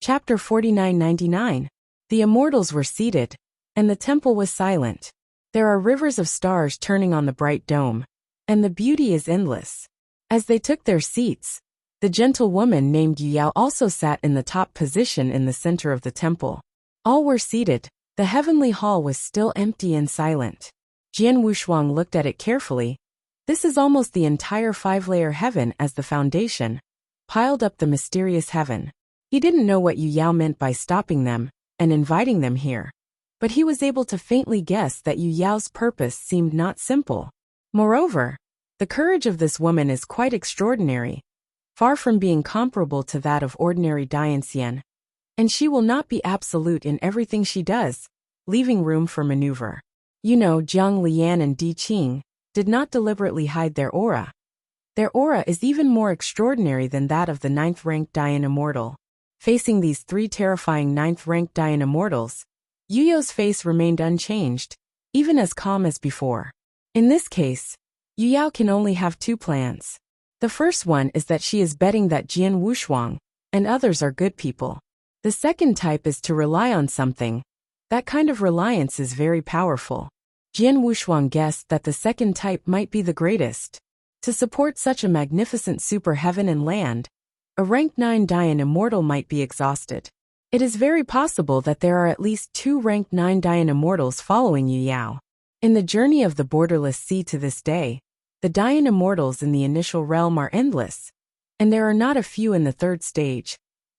Chapter 4999. The immortals were seated, and the temple was silent. There are rivers of stars turning on the bright dome, and the beauty is endless. As they took their seats, the gentle woman named Yu Yao also sat in the top position in the center of the temple. All were seated. The heavenly hall was still empty and silent. Jian Wushuang looked at it carefully. This is almost the entire 5-layer heaven as the foundation, piled up the mysterious heaven. He didn't know what Yu Yao meant by stopping them and inviting them here, but he was able to faintly guess that Yu Yao's purpose seemed not simple. Moreover, the courage of this woman is quite extraordinary, far from being comparable to that of ordinary Dianxian, and she will not be absolute in everything she does, leaving room for maneuver. You know, Jiang Lian and Di Qing did not deliberately hide their aura. Their aura is even more extraordinary than that of the 9th-ranked Dian Immortal. Facing these 3 terrifying 9th-ranked Dian Immortals, Yu Yao's face remained unchanged, even as calm as before. In this case, Yu Yao can only have 2 plans. The first one is that she is betting that Jian Wushuang and others are good people. The second type is to rely on something. That kind of reliance is very powerful. Jian Wushuang guessed that the second type might be the greatest. To support such a magnificent super heaven and land, a rank 9 Dian Immortal might be exhausted. It is very possible that there are at least 2 rank 9 Dian Immortals following Yu Yao. In the journey of the borderless sea to this day, the Dian Immortals in the initial realm are endless, and there are not a few in the 3rd stage,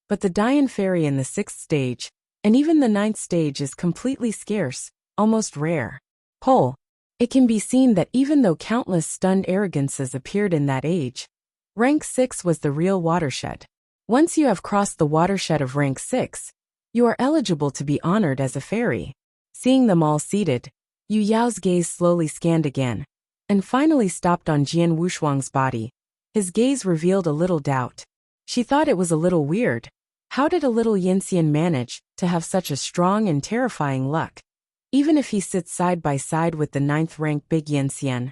but the Dian Fairy in the 6th stage, and even the 9th stage is completely scarce, almost rare. It can be seen that even though countless stunned arrogances appeared in that age, rank 6 was the real watershed. Once you have crossed the watershed of rank 6, you are eligible to be honored as a fairy. Seeing them all seated, Yu Yao's gaze slowly scanned again, and finally stopped on Jian Wushuang's body. His gaze revealed a little doubt. She thought it was a little weird. How did a little Yinxian manage to have such a strong and terrifying luck? Even if he sits side by side with the 9th-ranked Big Yinxian,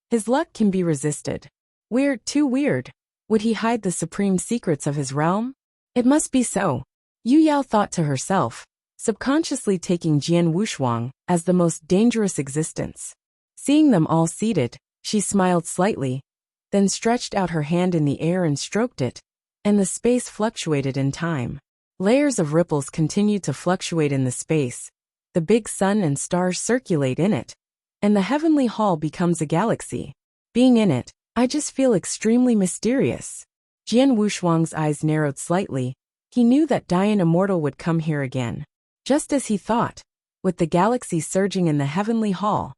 his luck can be resisted. Weird, too weird. Would he hide the supreme secrets of his realm? It must be so. Yu Yao thought to herself, subconsciously taking Jian Wushuang as the most dangerous existence. Seeing them all seated, she smiled slightly, then stretched out her hand in the air and stroked it, and the space fluctuated in time. Layers of ripples continued to fluctuate in the space. The big sun and stars circulate in it, and the heavenly hall becomes a galaxy. Being in it, I just feel extremely mysterious. Jian Wushuang's eyes narrowed slightly. He knew that Dian Immortal would come here again. Just as he thought, with the galaxy surging in the heavenly hall,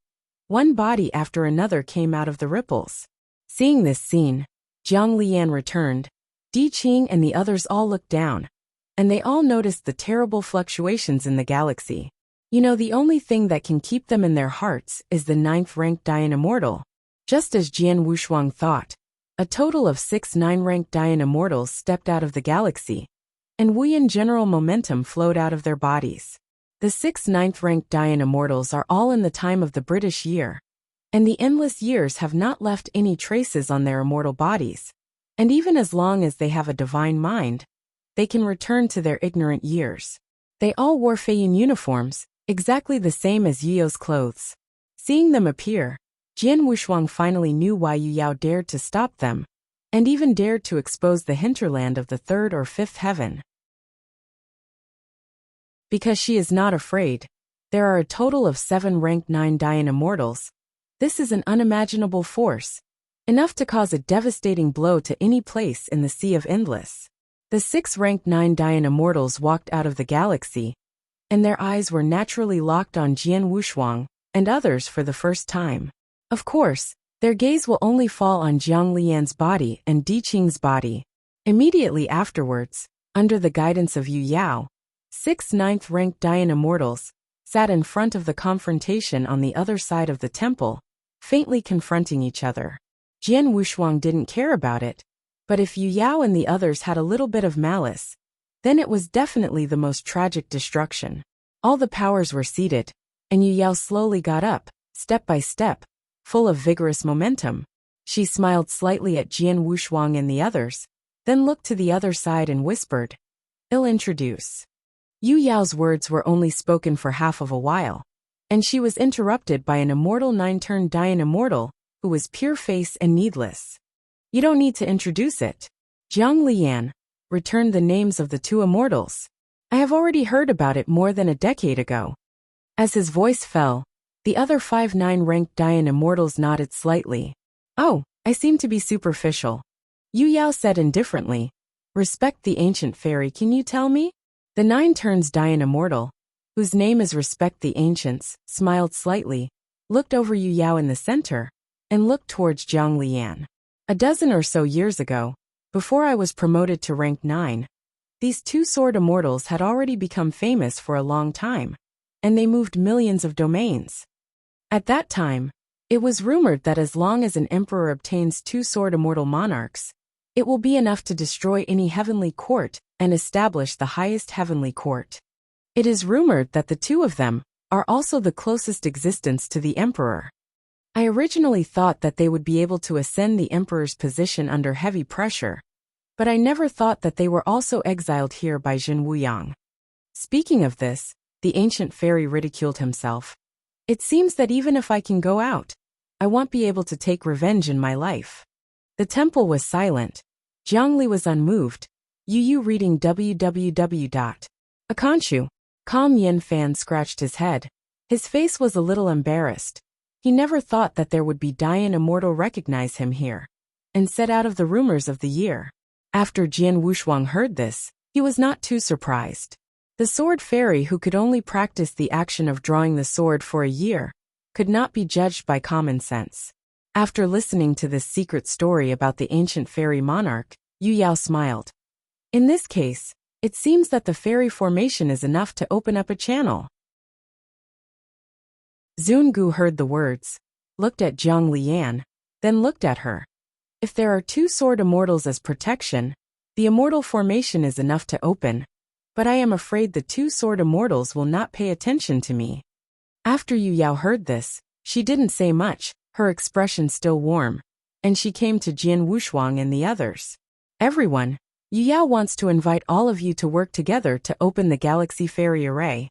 one body after another came out of the ripples. Seeing this scene, Jiang Lian returned. Di Qing and the others all looked down, and they all noticed the terrible fluctuations in the galaxy. You know, the only thing that can keep them in their hearts is the 9th-ranked Dian Immortal. Just as Jian Wushuang thought, a total of 6 9-ranked Dian Immortals stepped out of the galaxy, and Wuyan general momentum flowed out of their bodies. The 6 9th-ranked Dian Immortals are all in the time of the British year, and the endless years have not left any traces on their immortal bodies, and even as long as they have a divine mind, they can return to their ignorant years. They all wore Feiyun uniforms, exactly the same as Yu Yao's clothes. Seeing them appear, Jian Wushuang finally knew why Yu Yao dared to stop them, and even dared to expose the hinterland of the 3rd or 5th heaven. Because she is not afraid. There are a total of 7 rank 9 Dian Immortals. This is an unimaginable force, enough to cause a devastating blow to any place in the Sea of Endless. The 6 rank 9 Dian Immortals walked out of the galaxy, and their eyes were naturally locked on Jian Wushuang and others for the first time. Of course, their gaze will only fall on Jiang Lian's body and Di Qing's body. Immediately afterwards, under the guidance of Yu Yao, 6 9th-ranked Dian Immortals sat in front of the confrontation on the other side of the temple, faintly confronting each other. Jian Wushuang didn't care about it, but if Yu Yao and the others had a little bit of malice, then it was definitely the most tragic destruction. All the powers were seated, and Yu Yao slowly got up, step by step, full of vigorous momentum. She smiled slightly at Jian Wushuang and the others, then looked to the other side and whispered, I'll introduce. Yu Yao's words were only spoken for half of a while, and she was interrupted by an immortal nine-turned Dian immortal, who was pure face and needless. You don't need to introduce it. Jiang Lian returned the names of the two immortals. I have already heard about it more than a decade ago. As his voice fell, the other 5 9-ranked Dian immortals nodded slightly. Oh, I seem to be superficial. Yu Yao said indifferently. Respect the ancient fairy, can you tell me? The 9 turns Dian immortal, whose name is Respect the Ancients, smiled slightly, looked over Yu Yao in the center, and looked towards Jiang Lian. A dozen or so years ago, before I was promoted to rank 9, these 2 sword immortals had already become famous for a long time, and they moved millions of domains. At that time, it was rumored that as long as an emperor obtains 2 sword immortal monarchs, it will be enough to destroy any heavenly court and establish the highest heavenly court. It is rumored that the 2 of them are also the closest existence to the emperor. I originally thought that they would be able to ascend the emperor's position under heavy pressure, but I never thought that they were also exiled here by Jin Wuyang. Speaking of this, the ancient fairy ridiculed himself. It seems that even if I can go out, I won't be able to take revenge in my life. The temple was silent. Jiang Li was unmoved. Yu reading www. Akanshu. Calm Yin Fan scratched his head. His face was a little embarrassed. He never thought that there would be Dian immortal recognize him here, and said out of the rumors of the year. After Jian Wushuang heard this, he was not too surprised. The sword fairy who could only practice the action of drawing the sword for a year could not be judged by common sense. After listening to this secret story about the ancient fairy monarch, Yu Yao smiled. In this case, it seems that the fairy formation is enough to open up a channel. Zungu heard the words, looked at Jiang Lian, then looked at her. If there are 2 sword immortals as protection, the immortal formation is enough to open, but I am afraid the 2 sword immortals will not pay attention to me. After Yu Yao heard this, she didn't say much, her expression still warm, and she came to Jian Wushuang and the others. Everyone, Yu Yao wants to invite all of you to work together to open the Galaxy Fairy Array.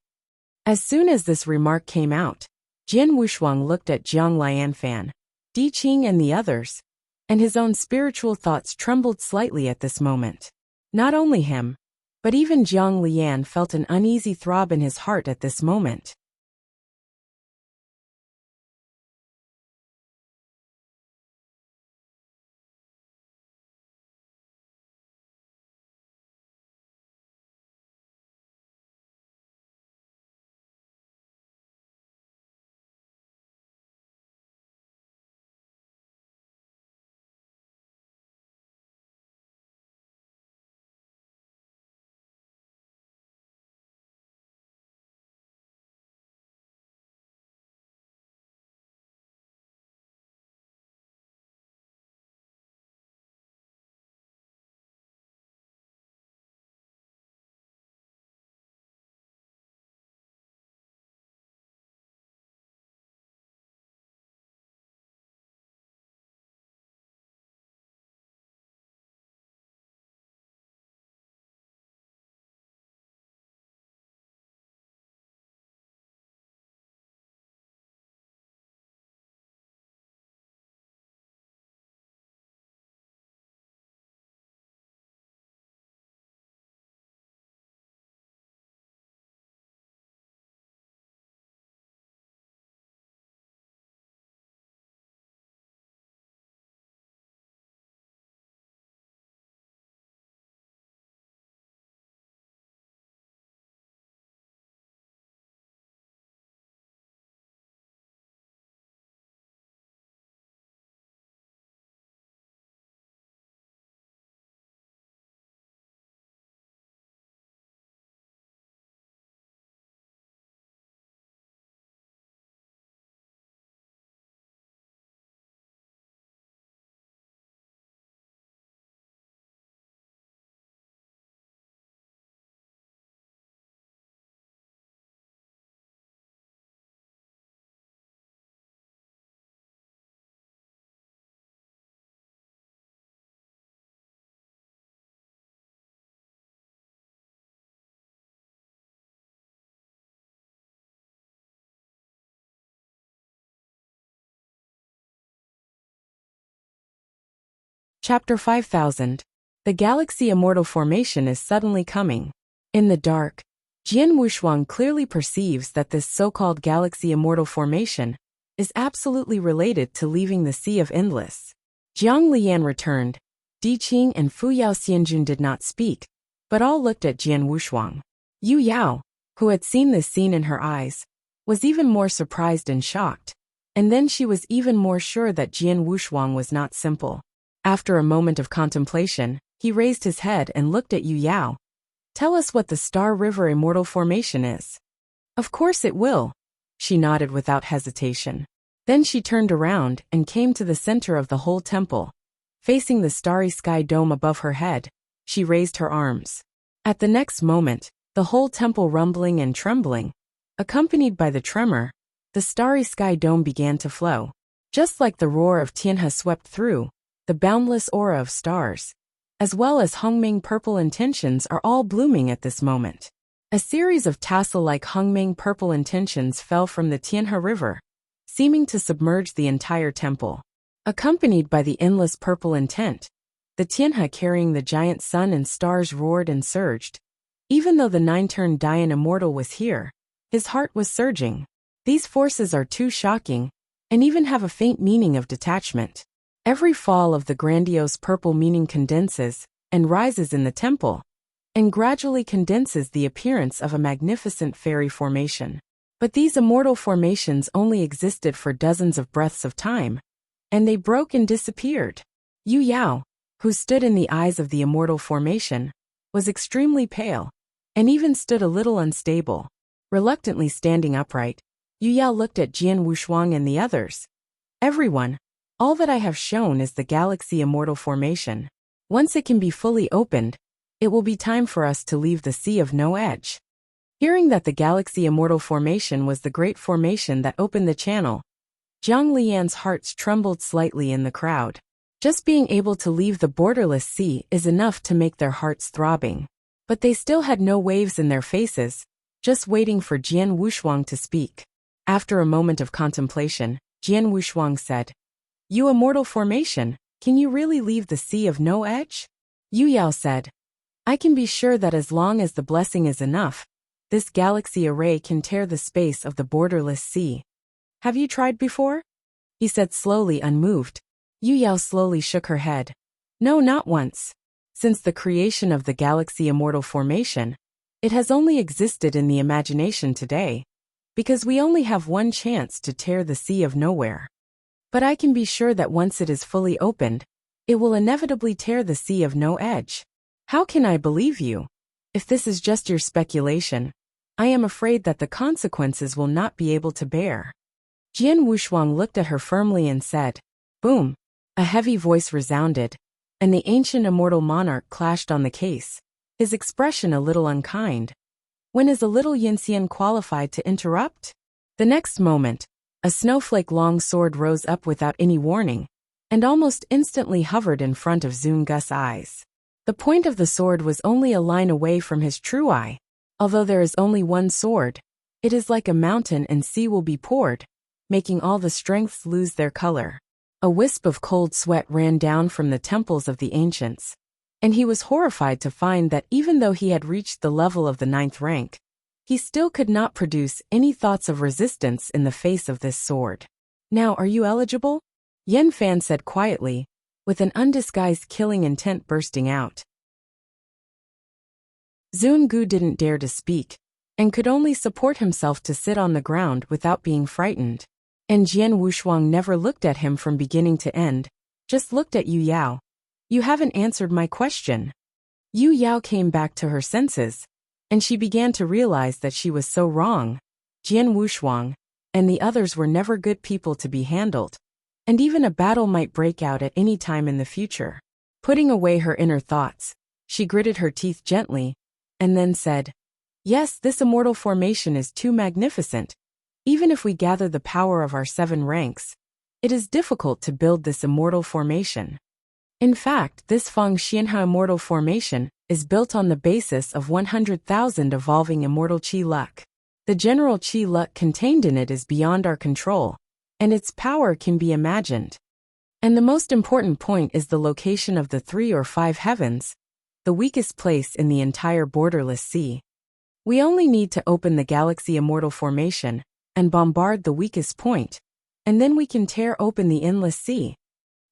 As soon as this remark came out, Jian Wushuang looked at Jiang Lianfan, Di Qing and the others, and his own spiritual thoughts trembled slightly at this moment. Not only him, but even Jiang Lian felt an uneasy throb in his heart at this moment. Chapter 5000. The Galaxy Immortal Formation is suddenly coming. In the dark, Jian Wushuang clearly perceives that this so-called Galaxy Immortal Formation is absolutely related to leaving the Sea of Endless. Jiang Lian returned. Di Qing and Fu Yao Xianjun did not speak, but all looked at Jian Wushuang. Yu Yao, who had seen this scene in her eyes, was even more surprised and shocked, and then she was even more sure that Jian Wushuang was not simple. After a moment of contemplation, he raised his head and looked at Yu Yao. Tell us what the Star River Immortal Formation is. Of course it will. She nodded without hesitation. Then she turned around and came to the center of the whole temple. Facing the starry sky dome above her head, she raised her arms. At the next moment, the whole temple rumbling and trembling, accompanied by the tremor, the starry sky dome began to flow. Just like the roar of Tianhe swept through, the boundless aura of stars, as well as Hongming purple intentions are all blooming at this moment. A series of tassel-like Hongming purple intentions fell from the Tianhe River, seeming to submerge the entire temple. Accompanied by the endless purple intent, the Tianhe carrying the giant sun and stars roared and surged. Even though the nine-turned Dian Immortal was here, his heart was surging. These forces are too shocking, and even have a faint meaning of detachment. Every fall of the grandiose purple meaning condenses and rises in the temple, and gradually condenses the appearance of a magnificent fairy formation. But these immortal formations only existed for dozens of breaths of time, and they broke and disappeared. Yu Yao, who stood in the eyes of the immortal formation, was extremely pale, and even stood a little unstable. Reluctantly standing upright, Yu Yao looked at Jian Wushuang and the others. Everyone, all that I have shown is the Galaxy Immortal Formation. Once it can be fully opened, it will be time for us to leave the Sea of No Edge. Hearing that the Galaxy Immortal Formation was the great formation that opened the channel, Jiang Lian's hearts trembled slightly in the crowd. Just being able to leave the borderless sea is enough to make their hearts throbbing. But they still had no waves in their faces, just waiting for Jian Wushuang to speak. After a moment of contemplation, Jian Wushuang said, You immortal formation, can you really leave the Sea of No Edge? Yu Yao said, I can be sure that as long as the blessing is enough, this galaxy array can tear the space of the borderless sea. Have you tried before? He said slowly, unmoved. Yu Yao slowly shook her head. No, not once. Since the creation of the Galaxy Immortal Formation, it has only existed in the imagination today, because we only have one chance to tear the Sea of Nowhere. But I can be sure that once it is fully opened, it will inevitably tear the Sea of No Edge. How can I believe you? If this is just your speculation, I am afraid that the consequences will not be able to bear. Jian Wushuang looked at her firmly and said, Boom! A heavy voice resounded, and the ancient immortal monarch clashed on the case, his expression a little unkind. When is a little Yinxian qualified to interrupt? The next moment, a snowflake-long sword rose up without any warning, and almost instantly hovered in front of Zun Gus's eyes. The point of the sword was only a line away from his true eye. Although there is only one sword, it is like a mountain and sea will be poured, making all the strengths lose their color. A wisp of cold sweat ran down from the temples of the ancients, and he was horrified to find that even though he had reached the level of the 9th rank, he still could not produce any thoughts of resistance in the face of this sword. Now, are you eligible? Yan Fan said quietly, with an undisguised killing intent bursting out. Zun Gu didn't dare to speak, and could only support himself to sit on the ground without being frightened. And Jian Wushuang never looked at him from beginning to end, just looked at Yu Yao. You haven't answered my question. Yu Yao came back to her senses, and she began to realize that she was so wrong. Jian Wushuang and the others were never good people to be handled, and even a battle might break out at any time in the future. Putting away her inner thoughts, she gritted her teeth gently, and then said, Yes, this immortal formation is too magnificent. Even if we gather the power of our 7 ranks, it is difficult to build this immortal formation. In fact, this Feng Xianhe immortal formation is built on the basis of 100,000 evolving immortal qi luck. The general qi luck contained in it is beyond our control, and its power can be imagined. And the most important point is the location of the 3 or 5 heavens, the weakest place in the entire borderless sea. We only need to open the Galaxy Immortal formation and bombard the weakest point, and then we can tear open the endless sea.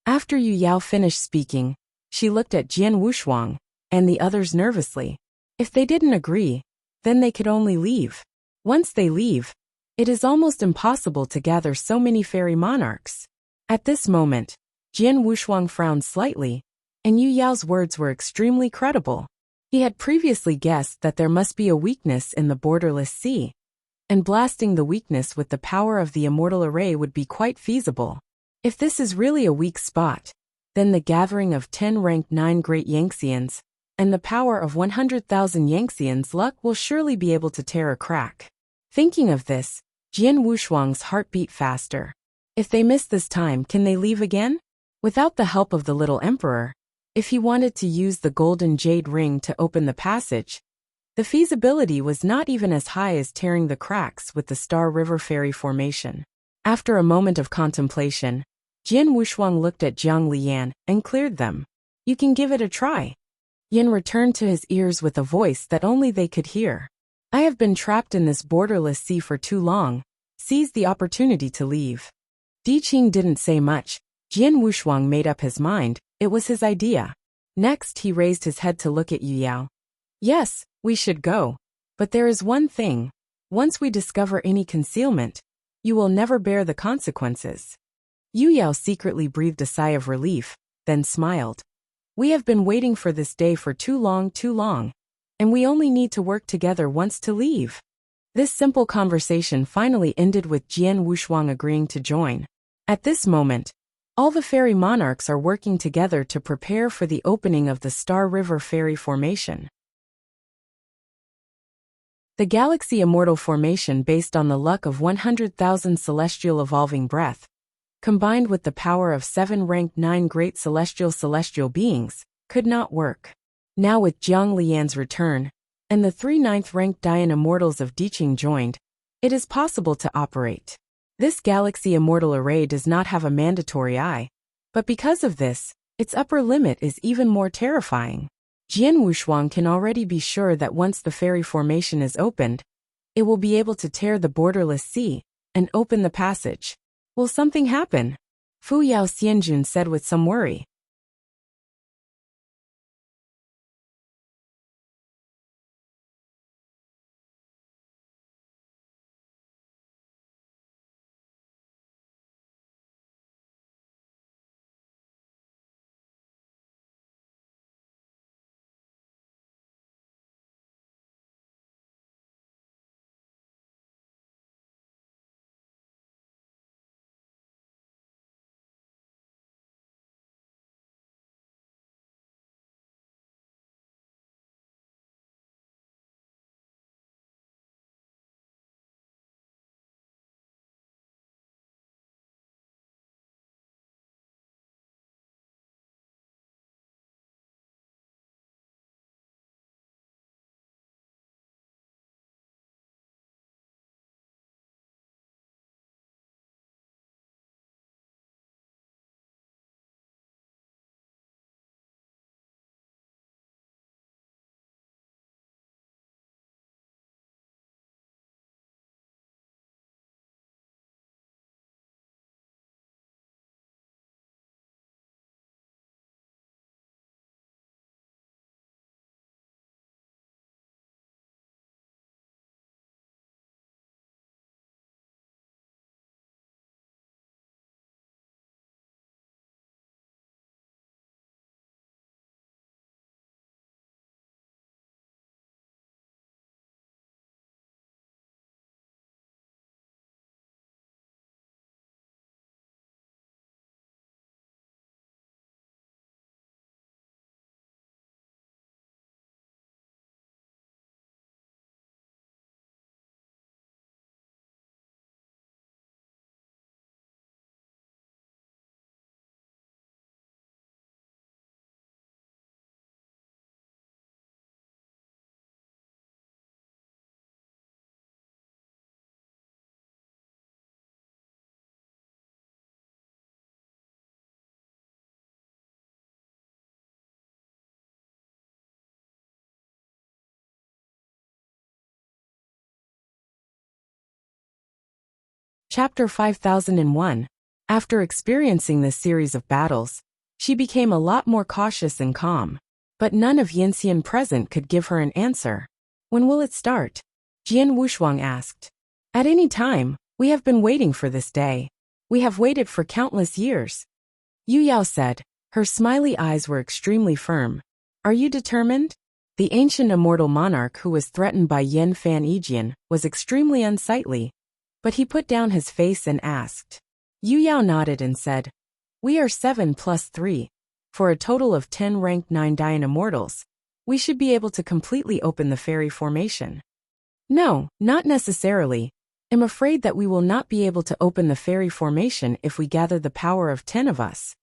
After Yu Yao finished speaking, she looked at Jian Wushuang and the others nervously. If they didn't agree, then they could only leave. Once they leave, it is almost impossible to gather so many fairy monarchs. At this moment, Jian Wushuang frowned slightly, and Yu Yao's words were extremely credible. He had previously guessed that there must be a weakness in the borderless sea, and blasting the weakness with the power of the immortal array would be quite feasible. If this is really a weak spot, then the gathering of 10 ranked 9 great Yangtzeans and the power of 100,000 Yangtzeans' luck will surely be able to tear a crack. Thinking of this, Jian Wushuang's heart beat faster. If they miss this time, can they leave again? Without the help of the little emperor, if he wanted to use the golden jade ring to open the passage, the feasibility was not even as high as tearing the cracks with the Star River Ferry formation. After a moment of contemplation, Jian Wushuang looked at Jiang Lian and cleared them. You can give it a try. Yin returned to his ears with a voice that only they could hear. I have been trapped in this borderless sea for too long. Seize the opportunity to leave. Di Qing didn't say much. Jian Wushuang made up his mind. It was his idea. Next, he raised his head to look at Yu Yao. Yes, we should go. But there is one thing. Once we discover any concealment, you will never bear the consequences. Yu Yao secretly breathed a sigh of relief, then smiled. We have been waiting for this day for too long, and we only need to work together once to leave. This simple conversation finally ended with Jian Wushuang agreeing to join. At this moment, all the fairy monarchs are working together to prepare for the opening of the Star River Ferry formation. The Galaxy Immortal formation based on the luck of 100,000 celestial evolving breath, combined with the power of 7 ranked 9 great celestial beings, could not work. Now with Jiang Lian's return, and the 3 9th ranked Dian Immortals of Diqing joined, it is possible to operate. This Galaxy Immortal array does not have a mandatory eye, but because of this, its upper limit is even more terrifying. Jian Wushuang can already be sure that once the fairy formation is opened, it will be able to tear the borderless sea and open the passage. Will something happen? Fu Yao Xianjun said with some worry. Chapter 5001. After experiencing this series of battles, she became a lot more cautious and calm. But none of Yinxian present could give her an answer. When will it start? Jian Wushuang asked. At any time, we have been waiting for this day. We have waited for countless years. Yu Yao said. Her smiley eyes were extremely firm. Are you determined? The ancient immortal monarch who was threatened by Yen Fan Yijian was extremely unsightly, but he put down his face and asked. Yu Yao nodded and said, We are 7 plus 3. For a total of 10 ranked 9 Dian Immortals, we should be able to completely open the fairy formation. No, not necessarily. I'm afraid that we will not be able to open the fairy formation if we gather the power of 10 of us.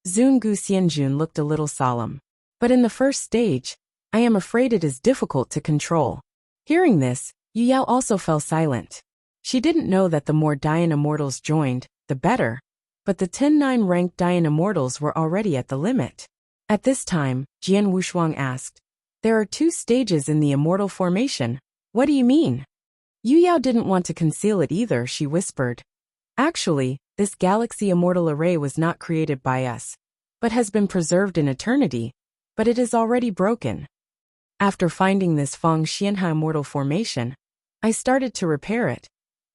Zungu Xianjun looked a little solemn. But in the first stage, I am afraid it is difficult to control. Hearing this, Yu Yao also fell silent. She didn't know that the more Dian Immortals joined, the better. But the 10-9 ranked Dian Immortals were already at the limit. At this time, Jian Wushuang asked, There are 2 stages in the immortal formation. What do you mean? Yu Yao didn't want to conceal it either, she whispered. Actually, this galaxy immortal array was not created by us, but has been preserved in eternity, but it is already broken. After finding this Feng Xianha immortal formation, I started to repair it,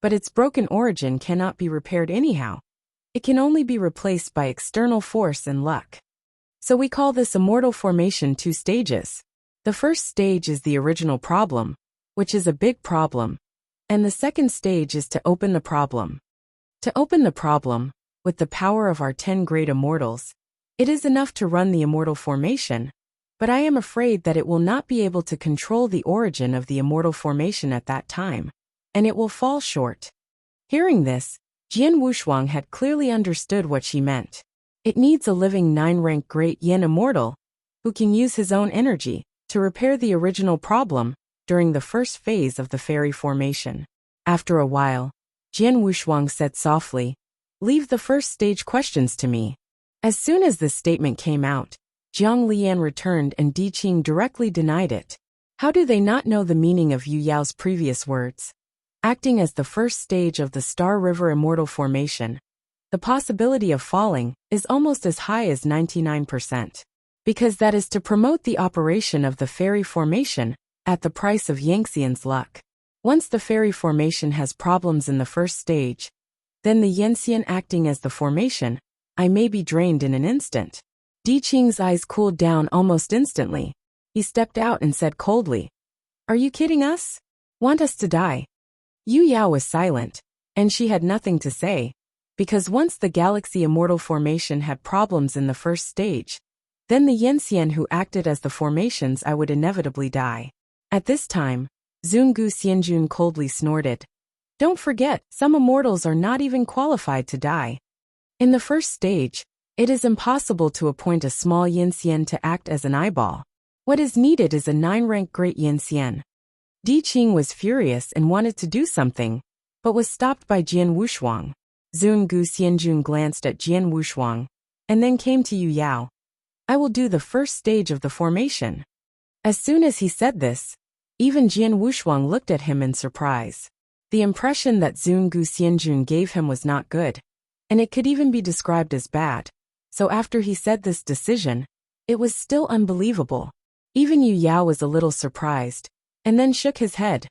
but its broken origin cannot be repaired anyhow. It can only be replaced by external force and luck. So we call this immortal formation 2 stages. The first stage is the original problem, which is a big problem, and the second stage is to open the problem. To open the problem, with the power of our 10 great immortals, it is enough to run the immortal formation, but I am afraid that it will not be able to control the origin of the immortal formation at that time, and it will fall short. Hearing this, Jian Wushuang had clearly understood what she meant. It needs a living 9-rank great Yin immortal, who can use his own energy to repair the original problem during the first phase of the fairy formation. After a while, Jian Wushuang said softly, Leave the first stage questions to me. As soon as this statement came out, Jiang Lian returned and Di Qing directly denied it. How do they not know the meaning of Yu Yao's previous words? Acting as the first stage of the Star River Immortal Formation, the possibility of falling is almost as high as 99%. Because that is to promote the operation of the fairy formation at the price of Yangxian's luck. Once the fairy formation has problems in the first stage, then the Yanxian acting as the formation, I may be drained in an instant. Di Qing's eyes cooled down almost instantly. He stepped out and said coldly, Are you kidding us? Want us to die? Yu Yao was silent, and she had nothing to say, because once the Galaxy Immortal Formation had problems in the first stage, then the Yanxian who acted as the formations I would inevitably die. At this time, Zungu Xianjun coldly snorted. Don't forget, some immortals are not even qualified to die. In the first stage, it is impossible to appoint a small Yanxian to act as an eyeball. What is needed is a 9-rank great Yanxian. Di Qing was furious and wanted to do something, but was stopped by Jian Wushuang. Zungu Xianjun glanced at Jian Wushuang, and then came to Yu Yao. I will do the first stage of the formation. As soon as he said this, even Jian Wushuang looked at him in surprise. The impression that Zungu Xianjun gave him was not good, and it could even be described as bad. So after he said this decision, it was still unbelievable. Even Yu Yao was a little surprised, and then shook his head.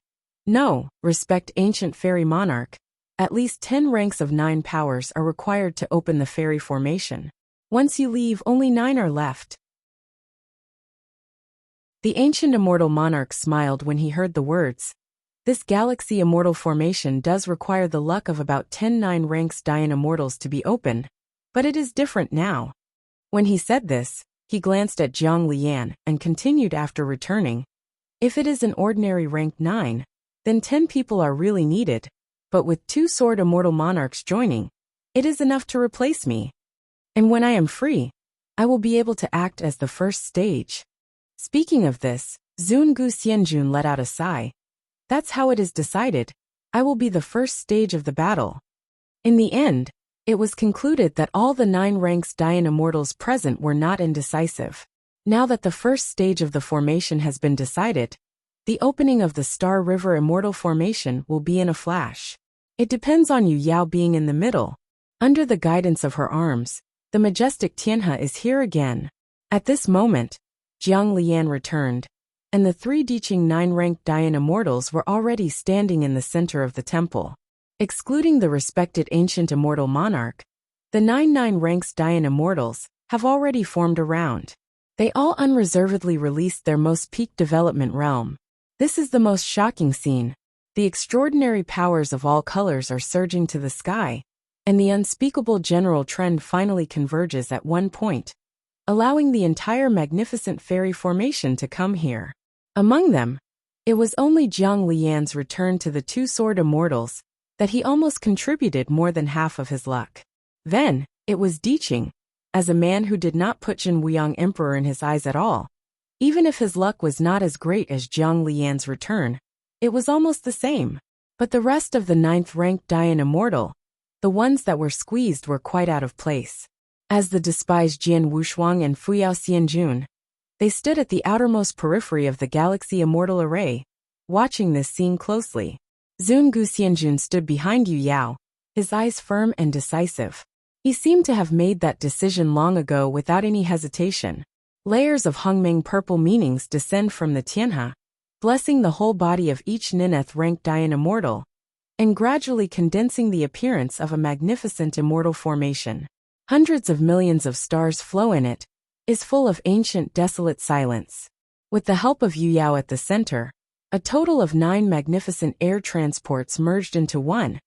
No, respect ancient fairy monarch. At least 10 ranks of 9 powers are required to open the fairy formation. Once you leave, only 9 are left. The ancient immortal monarch smiled when he heard the words. This galaxy immortal formation does require the luck of about 10 9 ranks Dian immortals to be opened, but it is different now. When he said this, he glanced at Jiang Lian and continued after returning. If it is an ordinary rank 9, then 10 people are really needed, but with 2 sword immortal monarchs joining, it is enough to replace me. And when I am free, I will be able to act as the first stage. Speaking of this, Zungu Xianjun let out a sigh. That's how it is decided. I will be the first stage of the battle. In the end, it was concluded that all the 9 ranks Dian immortals present were not indecisive. Now that the first stage of the formation has been decided, the opening of the Star River Immortal Formation will be in a flash. It depends on Yu Yao being in the middle. Under the guidance of her arms, the majestic Tianhe is here again. At this moment, Jiang Lian returned, and the 3 Diqing 9-ranked Dian immortals were already standing in the center of the temple. Excluding the respected ancient immortal monarch, the 9 ranks Dian immortals have already formed around. They all unreservedly released their most peak development realm. This is the most shocking scene. The extraordinary powers of all colors are surging to the sky, and the unspeakable general trend finally converges at one point, allowing the entire magnificent fairy formation to come here. Among them, it was only Jiang Lian's return to the 2-sword immortals that he almost contributed more than half of his luck. Then, it was Diqing, as a man who did not put Jin Wuyang Emperor in his eyes at all. Even if his luck was not as great as Jiang Lian's return, it was almost the same. But the rest of the 9th-ranked Dian immortal, the ones that were squeezed, were quite out of place. As the despised Jian Wushuang and Fuyao Xianjun, they stood at the outermost periphery of the Galaxy Immortal Array, watching this scene closely. Zun Gu Xianjun stood behind Yu Yao, his eyes firm and decisive. He seemed to have made that decision long ago without any hesitation. Layers of Hongmeng purple meanings descend from the Tianhe, blessing the whole body of each Nineth-ranked Dian immortal, and gradually condensing the appearance of a magnificent immortal formation. Hundreds of millions of stars flow in it, is full of ancient desolate silence. With the help of Yu Yao at the center, a total of 9 magnificent air transports merged into one,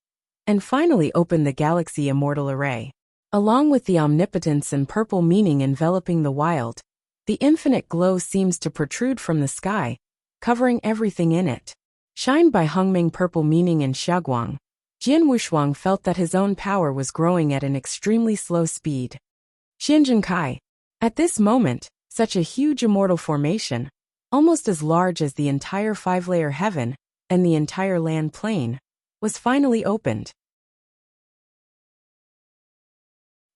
and finally opened the Galaxy Immortal Array. Along with the omnipotence and purple meaning enveloping the wild, the infinite glow seems to protrude from the sky, covering everything in it. Shined by Hongmeng purple meaning and Xiaoguang, Jian Wushuang felt that his own power was growing at an extremely slow speed. Xianjun Kai. At this moment, such a huge immortal formation, almost as large as the entire 5-layer heaven and the entire land plane, was finally opened.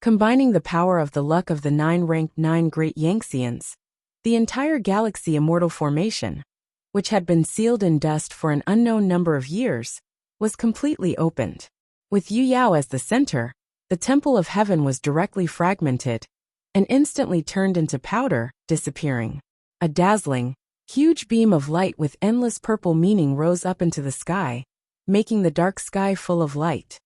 Combining the power of the luck of the 9-ranked 9 great Yangtzeans, the entire Galaxy Immortal formation, which had been sealed in dust for an unknown number of years, was completely opened. With Yu Yao as the center, the Temple of Heaven was directly fragmented and instantly turned into powder, disappearing. A dazzling, huge beam of light with endless purple meaning rose up into the sky, making the dark sky full of light.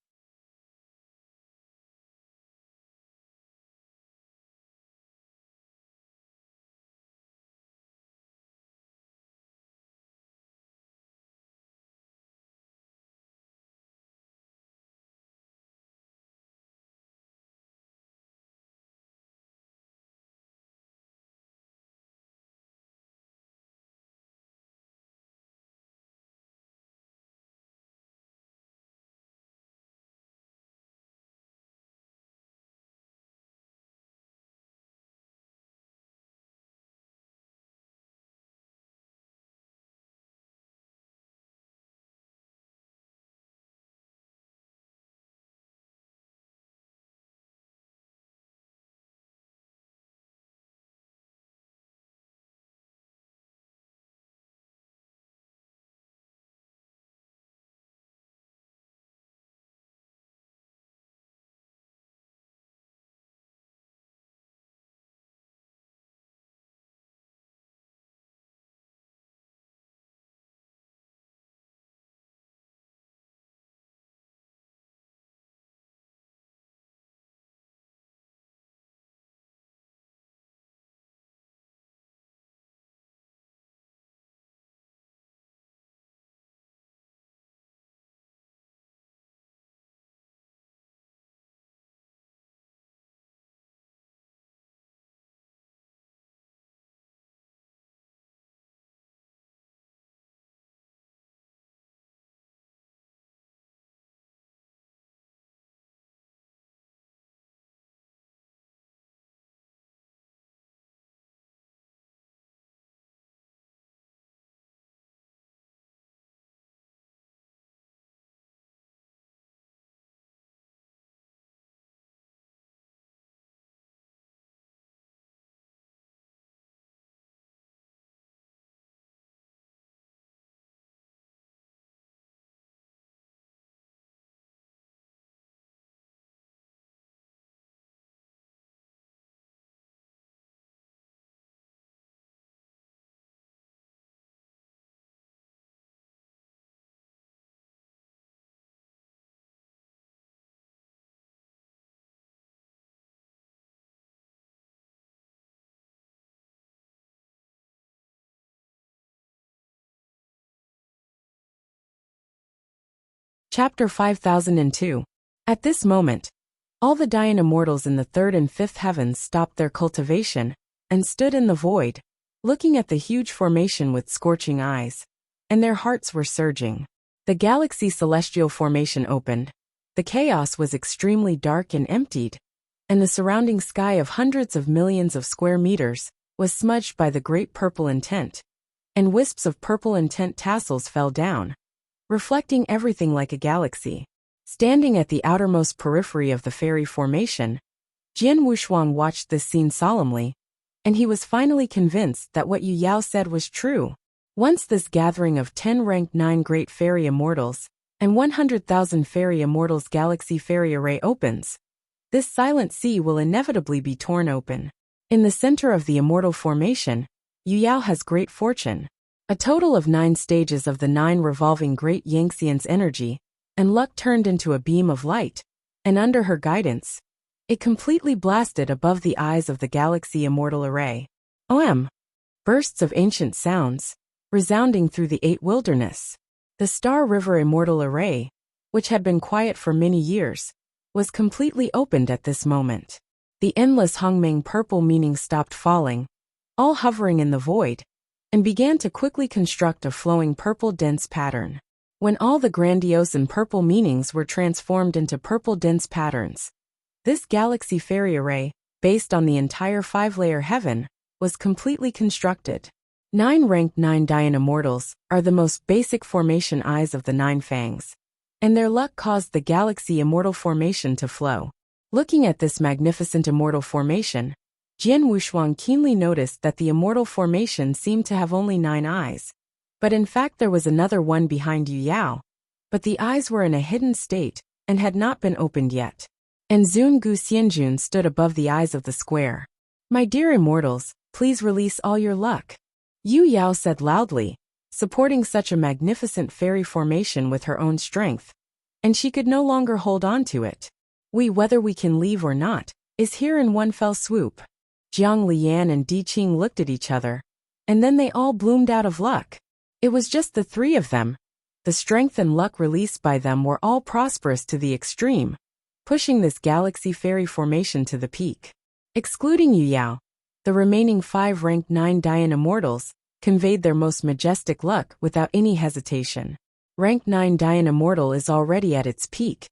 Chapter 5002. At this moment, all the Dayan immortals in the third and fifth heavens stopped their cultivation and stood in the void, looking at the huge formation with scorching eyes, and their hearts were surging. The galaxy celestial formation opened. The chaos was extremely dark and emptied, and the surrounding sky of hundreds of millions of square meters was smudged by the great purple intent, and wisps of purple intent tassels fell down, reflecting everything like a galaxy. Standing at the outermost periphery of the fairy formation, Jian Wushuang watched this scene solemnly, and he was finally convinced that what Yu Yao said was true. Once this gathering of 10 ranked 9 great fairy immortals and 100,000 fairy immortals galaxy fairy array opens, this silent sea will inevitably be torn open. In the center of the immortal formation, Yu Yao has great fortune. A total of 9 stages of the 9 revolving great Yangxian's energy and luck turned into a beam of light, and under her guidance, it completely blasted above the eyes of the galaxy immortal array. OM. Bursts of ancient sounds, resounding through the 8 wilderness. The Star River immortal array, which had been quiet for many years, was completely opened at this moment. The endless Hongmeng purple meanings stopped falling, all hovering in the void, and began to quickly construct a flowing purple dense pattern. When all the grandiose and purple meanings were transformed into purple dense patterns, this galaxy fairy array, based on the entire 5-layer heaven, was completely constructed. 9 ranked 9 Dayan immortals are the most basic formation eyes of the 9 fangs, and their luck caused the galaxy immortal formation to flow. Looking at this magnificent immortal formation, Jian Wushuang keenly noticed that the immortal formation seemed to have only 9 eyes. But in fact there was another one behind Yu Yao, but the eyes were in a hidden state and had not been opened yet. And Zun Gu Xianjun stood above the eyes of the square. "My dear immortals, please release all your luck," Yu Yao said loudly, supporting such a magnificent fairy formation with her own strength, and she could no longer hold on to it. Whether we can leave or not, is here in one fell swoop." Jiang Lian and Di Qing looked at each other, and then they all bloomed out of luck. It was just the 3 of them. The strength and luck released by them were all prosperous to the extreme, pushing this galaxy fairy formation to the peak. Excluding Yu Yao, the remaining 5 ranked 9 Dayan immortals conveyed their most majestic luck without any hesitation. Rank 9 Dayan immortal is already at its peak,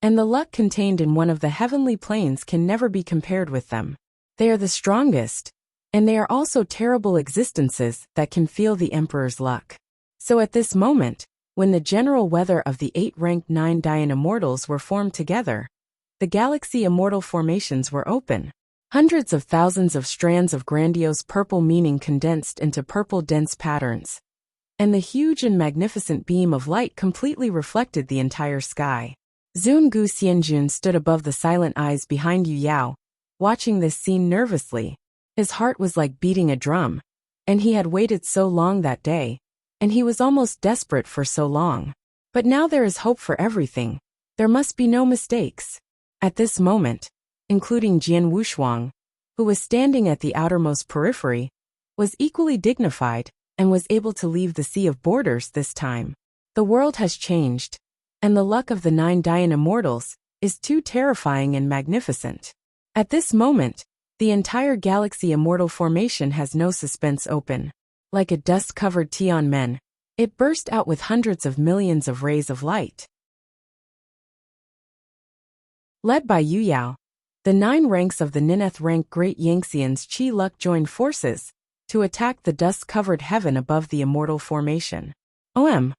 and the luck contained in one of the heavenly planes can never be compared with them. They are the strongest, and they are also terrible existences that can feel the Emperor's luck. So at this moment, when the general weather of the 8 ranked 9 Dayan immortals were formed together, the galaxy immortal formations were open. Hundreds of thousands of strands of grandiose purple meaning condensed into purple dense patterns, and the huge and magnificent beam of light completely reflected the entire sky. Zun Gu Xianjun stood above the silent eyes behind Yu Yao, watching this scene nervously. His heart was like beating a drum, and he had waited so long that day, and he was almost desperate for so long. But now there is hope for everything. There must be no mistakes. At this moment, including Jian Wushuang, who was standing at the outermost periphery, was equally dignified and was able to leave the sea of borders this time. The world has changed, and the luck of the 9 Dayan immortals is too terrifying and magnificent. At this moment, the entire galaxy immortal formation has no suspense open. Like a dust-covered Tianmen, it burst out with hundreds of millions of rays of light. Led by Yu Yao, the 9 ranks of the Nineth rank Great Yangxian's Qi Luck joined forces to attack the dust-covered heaven above the immortal formation. OM.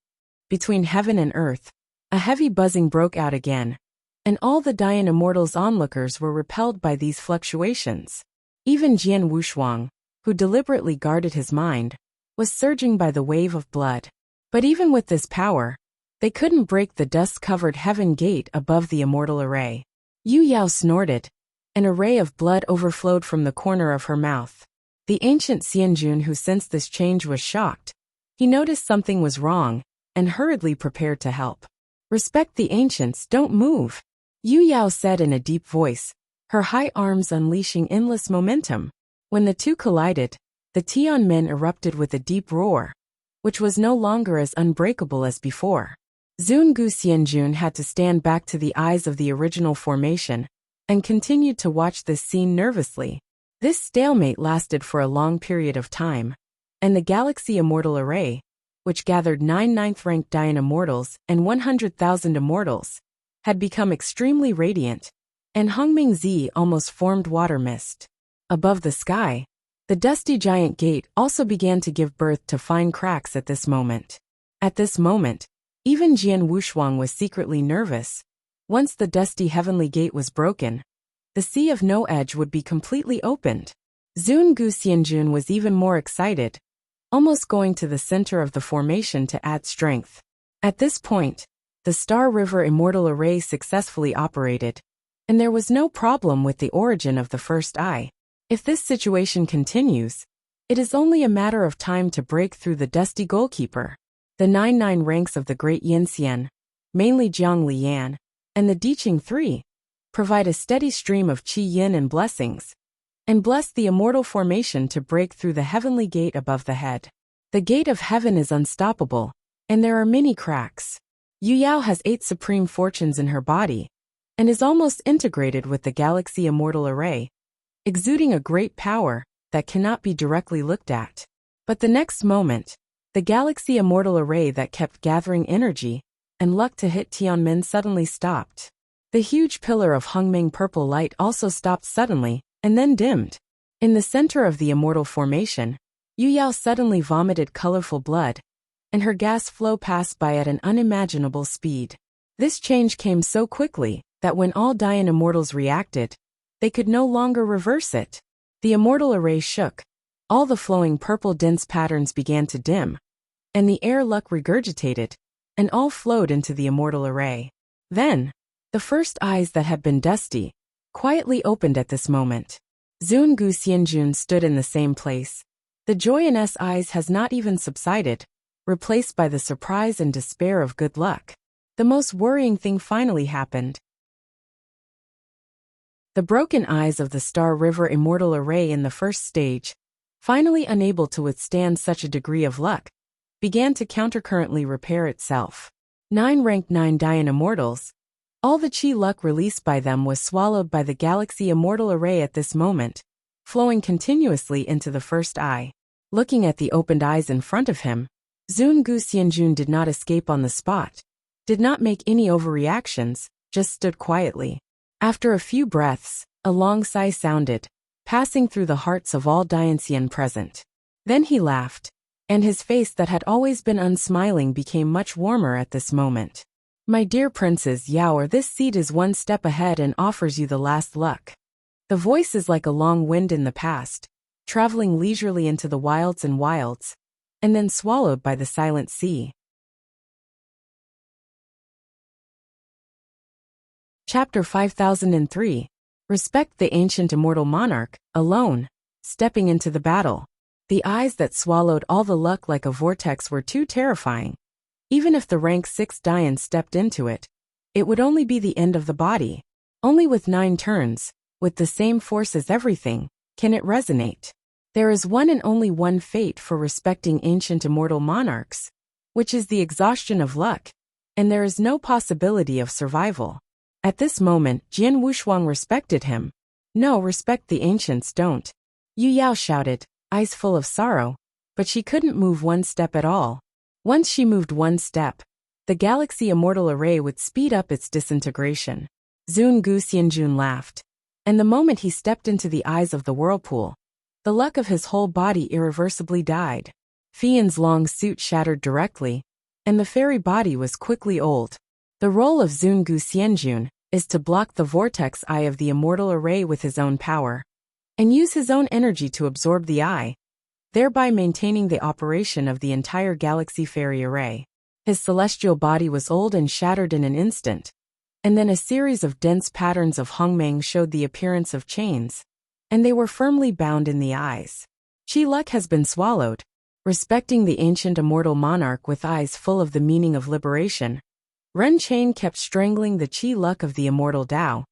Between heaven and earth, a heavy buzzing broke out again, and all the Dayan immortals' onlookers were repelled by these fluctuations. Even Jian Wushuang, who deliberately guarded his mind, was surging by the wave of blood. But even with this power, they couldn't break the dust-covered heaven gate above the immortal array. Yu Yao snorted. An array of blood overflowed from the corner of her mouth. The ancient Xianjun who sensed this change was shocked. He noticed something was wrong, and hurriedly prepared to help. "Respect the ancients, don't move," Yu Yao said in a deep voice, her high arms unleashing endless momentum. When the two collided, the Tianmen erupted with a deep roar, which was no longer as unbreakable as before. Zun Guxianjun had to stand back to the eyes of the original formation and continued to watch this scene nervously. This stalemate lasted for a long period of time, and the Galaxy Immortal Array, which gathered 9 ninth-ranked Dian Immortals and 100,000 Immortals, had become extremely radiant, and Hongming Zi almost formed water mist. Above the sky, the dusty giant gate also began to give birth to fine cracks at this moment. At this moment, even Jian Wushuang was secretly nervous. Once the dusty heavenly gate was broken, the Sea of No Edge would be completely opened. Zun Guxianjun was even more excited, almost going to the center of the formation to add strength. At this point, the Star River Immortal Array successfully operated, and there was no problem with the origin of the first eye. If this situation continues, it is only a matter of time to break through the dusty goalkeeper. The 9 ranks of the Great Yinxian, mainly Jiang Lian, and the Diqing 3, provide a steady stream of qi yin and blessings, and bless the immortal formation to break through the heavenly gate above the head. The gate of heaven is unstoppable, and there are many cracks. Yu Yao has 8 supreme fortunes in her body, and is almost integrated with the Galaxy Immortal Array, exuding a great power that cannot be directly looked at. But the next moment, the Galaxy Immortal Array that kept gathering energy and luck to hit Tianmin suddenly stopped. The huge pillar of Hongming purple light also stopped suddenly, and then dimmed. In the center of the immortal formation, Yu Yao suddenly vomited colorful blood, and her gas flow passed by at an unimaginable speed. This change came so quickly that when all Dian Immortals reacted, they could no longer reverse it. The Immortal Array shook, all the flowing purple dense patterns began to dim, and the air luck regurgitated, and all flowed into the Immortal Array. Then, the first eyes that had been dusty quietly opened at this moment. Zun Guxianjun stood in the same place. The joy in his eyes has not even subsided, replaced by the surprise and despair of good luck. The most worrying thing finally happened. The broken eyes of the Star River Immortal Array in the first stage, finally unable to withstand such a degree of luck, began to countercurrently repair itself. 9 ranked 9 Dian Immortals, all the chi luck released by them was swallowed by the Galaxy Immortal Array at this moment, flowing continuously into the first eye. Looking at the opened eyes in front of him, Zun Guxianjun did not escape on the spot, did not make any overreactions, just stood quietly. After a few breaths, a long sigh sounded, passing through the hearts of all Dianxian present. Then he laughed, and his face that had always been unsmiling became much warmer at this moment. My dear Princes Yao, this seed is one step ahead and offers you the last luck. The voice is like a long wind in the past, traveling leisurely into the wilds, and then swallowed by the silent sea. Chapter 5003. Respect the ancient immortal monarch, alone, stepping into the battle. The eyes that swallowed all the luck like a vortex were too terrifying. Even if the rank 6 Dian stepped into it, it would only be the end of the body. Only with 9 turns, with the same force as everything, can it resonate. There is one and only one fate for respecting ancient immortal monarchs, which is the exhaustion of luck, and there is no possibility of survival. At this moment, Jian Wushuang respected him. No, respect the ancients don't. Yu Yao shouted, eyes full of sorrow, but she couldn't move one step at all. Once she moved one step, the Galaxy Immortal Array would speed up its disintegration. Zun Guxianjun laughed, and the moment he stepped into the eyes of the whirlpool, the luck of his whole body irreversibly died. Fian's long suit shattered directly, and the fairy body was quickly old. The role of Zun Guxianjun is to block the vortex eye of the Immortal Array with his own power, and use his own energy to absorb the eye, thereby maintaining the operation of the entire Galaxy Fairy Array. His celestial body was old and shattered in an instant, and then a series of dense patterns of Hongmeng showed the appearance of chains, and they were firmly bound in the eyes. Qi luck has been swallowed. Respecting the ancient immortal monarch with eyes full of the meaning of liberation, Ren Chain kept strangling the qi luck of the immortal Tao,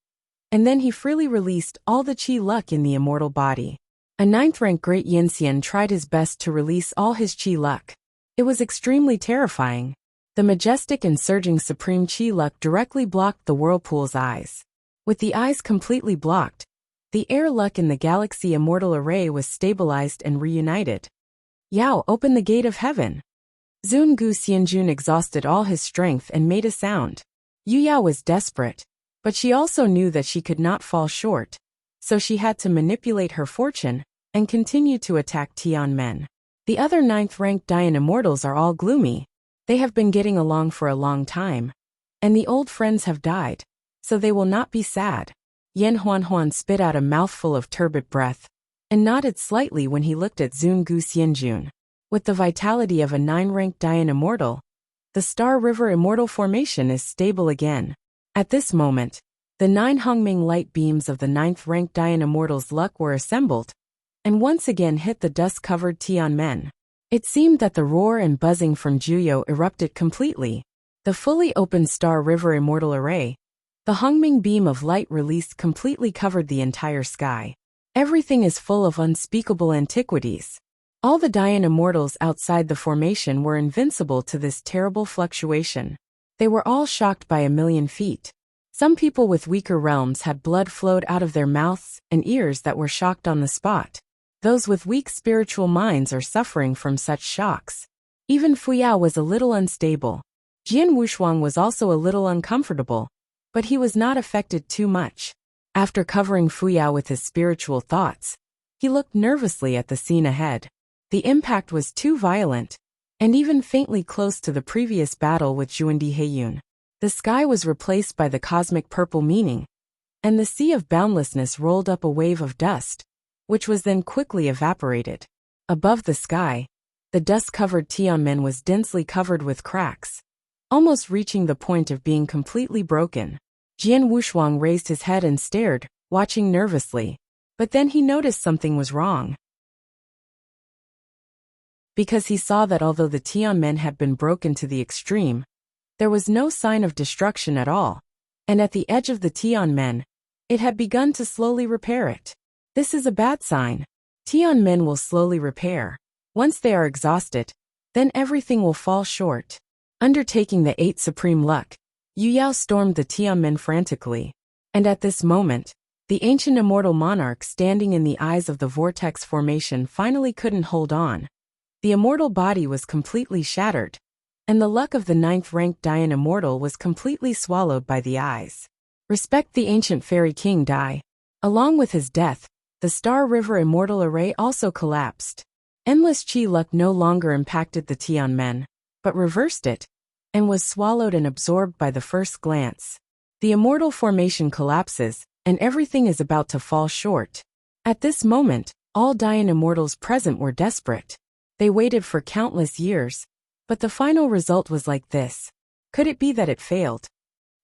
and then he freely released all the qi luck in the immortal body. A 9th-rank Great Yinxian tried his best to release all his qi luck. It was extremely terrifying. The majestic and surging supreme chi luck directly blocked the whirlpool's eyes. With the eyes completely blocked, the air luck in the galaxy immortal array was stabilized and reunited. Yao, open the gate of heaven. Zungu Xianjun exhausted all his strength and made a sound. Yu Yao was desperate, but she also knew that she could not fall short, so she had to manipulate her fortune and continue to attack Tianmen. The other 9th-ranked Dian immortals are all gloomy. They have been getting along for a long time, and the old friends have died, so they will not be sad. Yan Huanhuan spit out a mouthful of turbid breath and nodded slightly when he looked at Zungu Xianjun. With the vitality of a 9th-ranked Dian immortal, the Star River Immortal Formation is stable again. At this moment, the 9 Hongming light beams of the 9th-ranked Dian immortal's luck were assembled, and once again hit the dust-covered Tianmen. It seemed that the roar and buzzing from Juyo erupted completely. The fully opened Star River Immortal Array, the Hongming beam of light released completely covered the entire sky. Everything is full of unspeakable antiquities. All the Dian immortals outside the formation were invincible to this terrible fluctuation. They were all shocked by 1,000,000 feet. Some people with weaker realms had blood flowed out of their mouths and ears that were shocked on the spot. Those with weak spiritual minds are suffering from such shocks. Even Fuyao was a little unstable. Jian Wushuang was also a little uncomfortable, but he was not affected too much. After covering Fuyao with his spiritual thoughts, he looked nervously at the scene ahead. The impact was too violent, and even faintly close to the previous battle with Zhuandi Heiyun. The sky was replaced by the cosmic purple meaning, and the sea of boundlessness rolled up a wave of dust, which was then quickly evaporated. Above the sky, the dust-covered Tianmen was densely covered with cracks, almost reaching the point of being completely broken. Jian Wushuang raised his head and stared, watching nervously, but then he noticed something was wrong. Because he saw that although the Tianmen had been broken to the extreme, there was no sign of destruction at all, and at the edge of the Tianmen, it had begun to slowly repair it. This is a bad sign. Tianmen will slowly repair. Once they are exhausted, then everything will fall short. Undertaking the 8 supreme luck, Yu Yao stormed the Tianmen frantically. And at this moment, the ancient immortal monarch standing in the eyes of the vortex formation finally couldn't hold on. The immortal body was completely shattered, and the luck of the 9th-ranked Dian immortal was completely swallowed by the eyes. Respect the ancient fairy king Dai. Along with his death, the Star River Immortal Array also collapsed. Endless chi luck no longer impacted the Tianmen, but reversed it, and was swallowed and absorbed by the first glance. The immortal formation collapses, and everything is about to fall short. At this moment, all Dian immortals present were desperate. They waited for countless years, but the final result was like this. Could it be that it failed?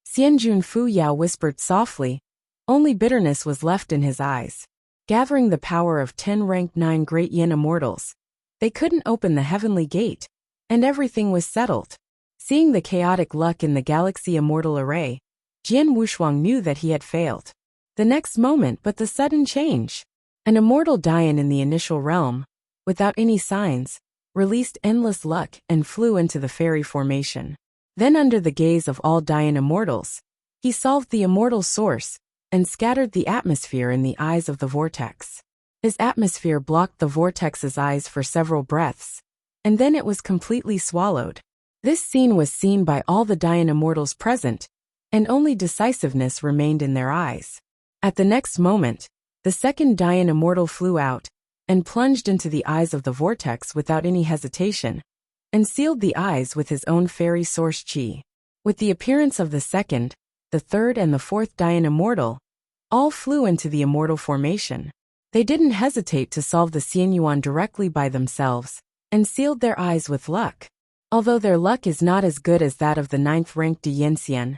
Xianjun Fuyao whispered softly. Only bitterness was left in his eyes. Gathering the power of 10 ranked 9 great yin immortals, they couldn't open the heavenly gate, and everything was settled. Seeing the chaotic luck in the galaxy immortal array, Jian Wushuang knew that he had failed. The next moment but the sudden change. An immortal Dian in the initial realm, without any signs, released endless luck and flew into the fairy formation. Then under the gaze of all Dian immortals, he solved the immortal source, and scattered the atmosphere in the eyes of the vortex. His atmosphere blocked the vortex's eyes for several breaths, and then it was completely swallowed. This scene was seen by all the Dian immortals present, and only decisiveness remained in their eyes. At the next moment, the second Dian immortal flew out, and plunged into the eyes of the vortex without any hesitation, and sealed the eyes with his own fairy source chi. With the appearance of the second, the third and the fourth Dian immortal, all flew into the immortal formation. They didn't hesitate to solve the Xianyuan directly by themselves, and sealed their eyes with luck. Although their luck is not as good as that of the 9th-ranked Dianxian,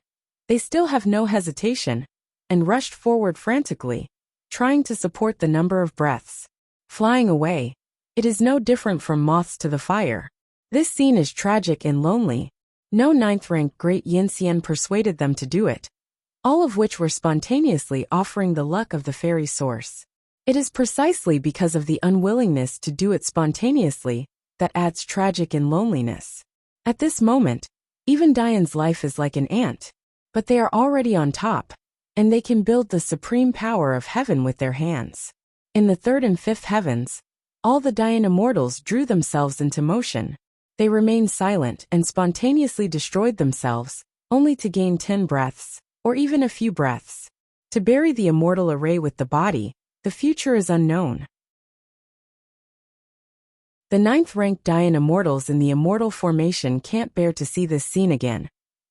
they still have no hesitation, and rushed forward frantically, trying to support the number of breaths. Flying away, it is no different from moths to the fire. This scene is tragic and lonely. No 9th-ranked great Yinxian persuaded them to do it, all of which were spontaneously offering the luck of the fairy source. It is precisely because of the unwillingness to do it spontaneously that adds tragic and loneliness. At this moment, Even Dian's life is like an ant. But they are already on top, and they can build the supreme power of heaven with their hands. In the third and fifth heavens, all the Dian immortals drew themselves into motion. They remained silent and spontaneously destroyed themselves, only to gain 10 breaths, or even a few breaths. To bury the immortal array with the body, the future is unknown. The 9th-ranked Dian immortals in the immortal formation can't bear to see this scene again,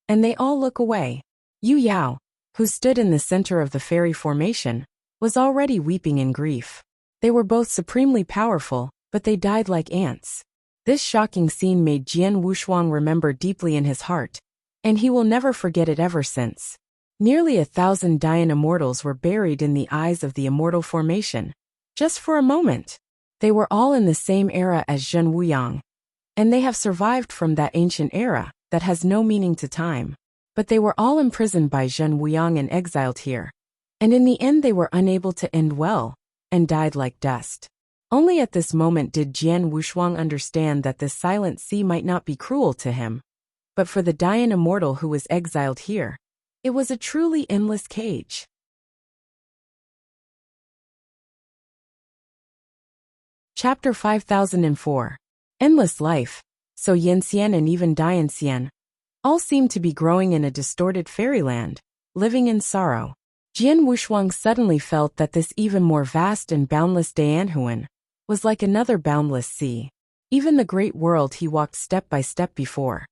and they all look away. Yu Yao, who stood in the center of the fairy formation, was already weeping in grief. They were both supremely powerful, but they died like ants. This shocking scene made Jian Wushuang remember deeply in his heart, and he will never forget it ever since. Nearly 1,000 Dian immortals were buried in the eyes of the immortal formation. Just for a moment. They were all in the same era as Zhen Wuyang, and they have survived from that ancient era that has no meaning to time. But they were all imprisoned by Zhen Wuyang and exiled here. And in the end they were unable to end well, and died like dust. Only at this moment did Jian Wushuang understand that this silent sea might not be cruel to him. But for the Dian immortal who was exiled here, it was a truly endless cage. Chapter 5004. Endless Life. So Yanxian and even Dianxian all seemed to be growing in a distorted fairyland, living in sorrow. Jian Wushuang suddenly felt that this even more vast and boundless Dianhuan was like another boundless sea. Even the great world he walked step by step before,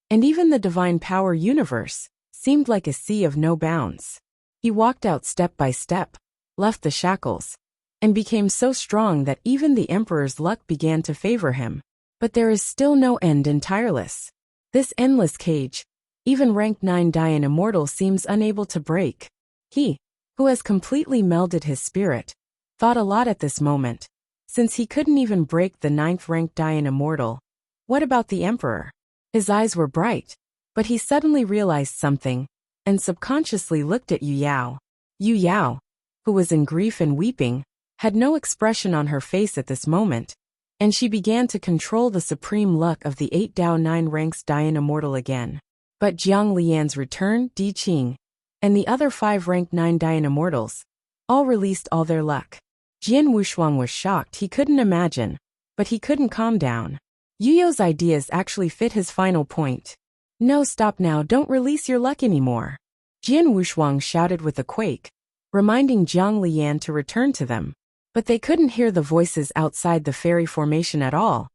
and even the divine power universe, seemed like a sea of no bounds. He walked out step by step, left the shackles, and became so strong that even the emperor's luck began to favor him. But there is still no end in tireless. This endless cage, even rank 9 Dian immortal seems unable to break. He, who has completely melded his spirit, thought a lot at this moment. Since he couldn't even break the 9th-ranked Dian immortal, what about the emperor? His eyes were bright, but he suddenly realized something, and subconsciously looked at Yu Yao. Yu Yao, who was in grief and weeping, had no expression on her face at this moment, and she began to control the supreme luck of the 8 Dao 9 ranks Dian immortal again. But Jiang Lian's return, Di Qing, and the other 5 ranked 9 Dian immortals, all released all their luck. Jian Wushuang was shocked. He couldn't imagine, but he couldn't calm down. Yu Yao's ideas actually fit his final point. No, stop now, don't release your luck anymore. Jian Wushuang shouted with a quake, reminding Jiang Lian to return to them. But they couldn't hear the voices outside the fairy formation at all,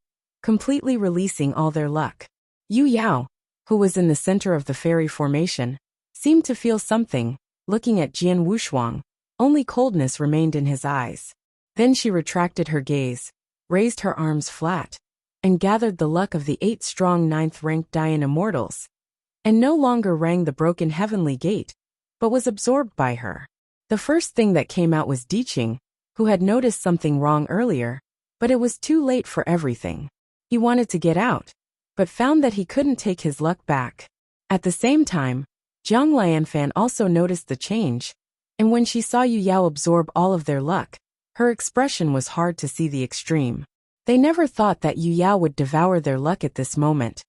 completely releasing all their luck. Yu Yao, who was in the center of the fairy formation, seemed to feel something. Looking at Jian Wushuang, only coldness remained in his eyes. Then she retracted her gaze, raised her arms flat, and gathered the luck of the 8 strong 9th-ranked Dian immortals, and no longer rang the broken heavenly gate, but was absorbed by her. The first thing that came out was Di Qing, who had noticed something wrong earlier, but it was too late for everything. He wanted to get out, but found that he couldn't take his luck back. At the same time, Jiang Lianfan also noticed the change, and when she saw Yu Yao absorb all of their luck, her expression was hard to see the extreme. They never thought that Yu Yao would devour their luck at this moment,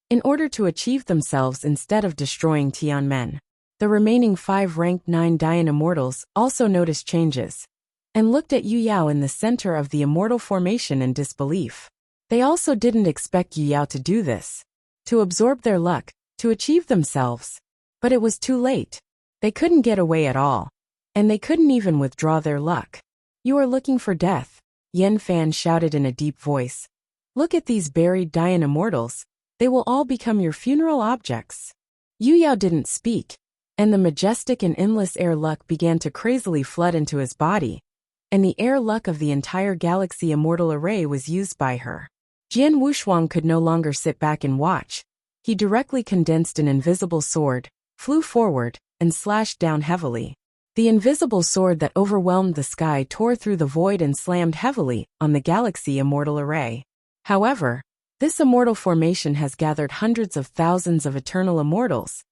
in order to achieve themselves instead of destroying Tianmen. The remaining 5 ranked 9 Dian immortals also noticed changes, and looked at Yu Yao in the center of the immortal formation in disbelief. They also didn't expect Yu Yao to do this, to absorb their luck, to achieve themselves. But it was too late. They couldn't get away at all, and they couldn't even withdraw their luck. You are looking for death, Yan Fan shouted in a deep voice. Look at these buried Dian immortals, they will all become your funeral objects. Yu Yao didn't speak, and the majestic and endless air luck began to crazily flood into his body, and the air luck of the entire galaxy immortal array was used by her. Jian Wushuang could no longer sit back and watch. He directly condensed an invisible sword, flew forward, and slashed down heavily. The invisible sword that overwhelmed the sky tore through the void and slammed heavily on the galaxy immortal array. However, this immortal formation has gathered hundreds of thousands of eternal immortals,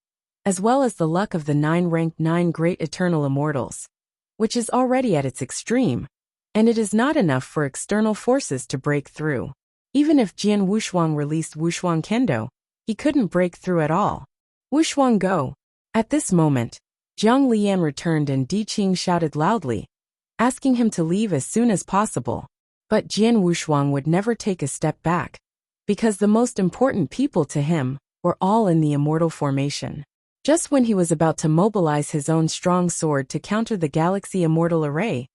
as well as the luck of the 9-ranked 9 great eternal immortals, which is already at its extreme, and it is not enough for external forces to break through. Even if Jian Wushuang released Wushuang Kendo, He couldn't break through at all. Wuxia, go! At this moment, Jiang Lian returned and Di Qing shouted loudly, asking him to leave as soon as possible. But Jian Wuxia would never take a step back, because the most important people to him were all in the immortal formation. Just when he was about to mobilize his own strong sword to counter the galaxy immortal array,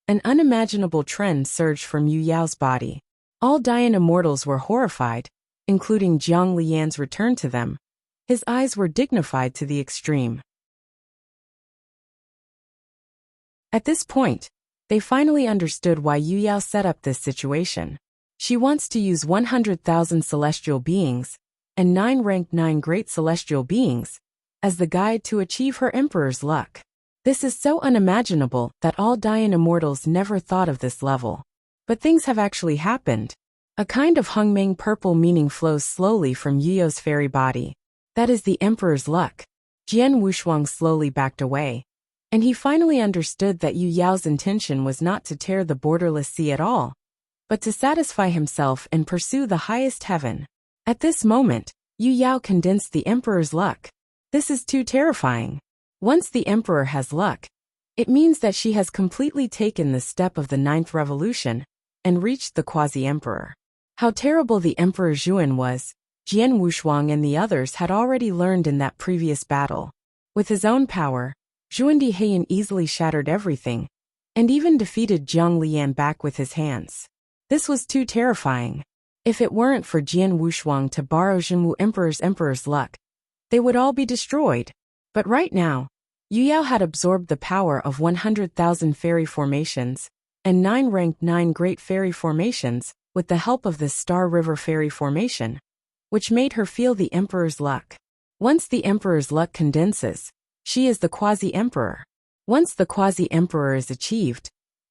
an unimaginable trend surged from Yu Yao's body. All Dian immortals were horrified, including Jiang Lian's return to them. His eyes were dignified to the extreme. At this point, they finally understood why Yu Yao set up this situation. She wants to use 100,000 celestial beings and 9 ranked 9 great celestial beings as the guide to achieve her emperor's luck. This is so unimaginable that all Dian immortals never thought of this level. But things have actually happened. A kind of hungmang purple meaning flows slowly from Yu Yao's fairy body. That is the emperor's luck. Jian Wuxia slowly backed away, and he finally understood that Yu Yao's intention was not to tear the borderless sea at all, but to satisfy himself and pursue the highest heaven. At this moment, Yu Yao condensed the emperor's luck. This is too terrifying. Once the emperor has luck, it means that she has completely taken the step of the 9th revolution and reached the quasi-emperor. How terrible the Emperor Zhuan was, Jian Wuxia and the others had already learned in that previous battle. With his own power, Zhuan Dihayan easily shattered everything, and even defeated Jiang Lian back with his hands. This was too terrifying. If it weren't for Jian Wuxia to borrow Jinwu Emperor's luck, they would all be destroyed. But right now, Yu Yao had absorbed the power of 100,000 fairy formations and 9 ranked 9 great fairy formations with the help of this Star River fairy formation, which made her feel the emperor's luck. Once the emperor's luck condenses, she is the quasi-emperor. Once the quasi-emperor is achieved,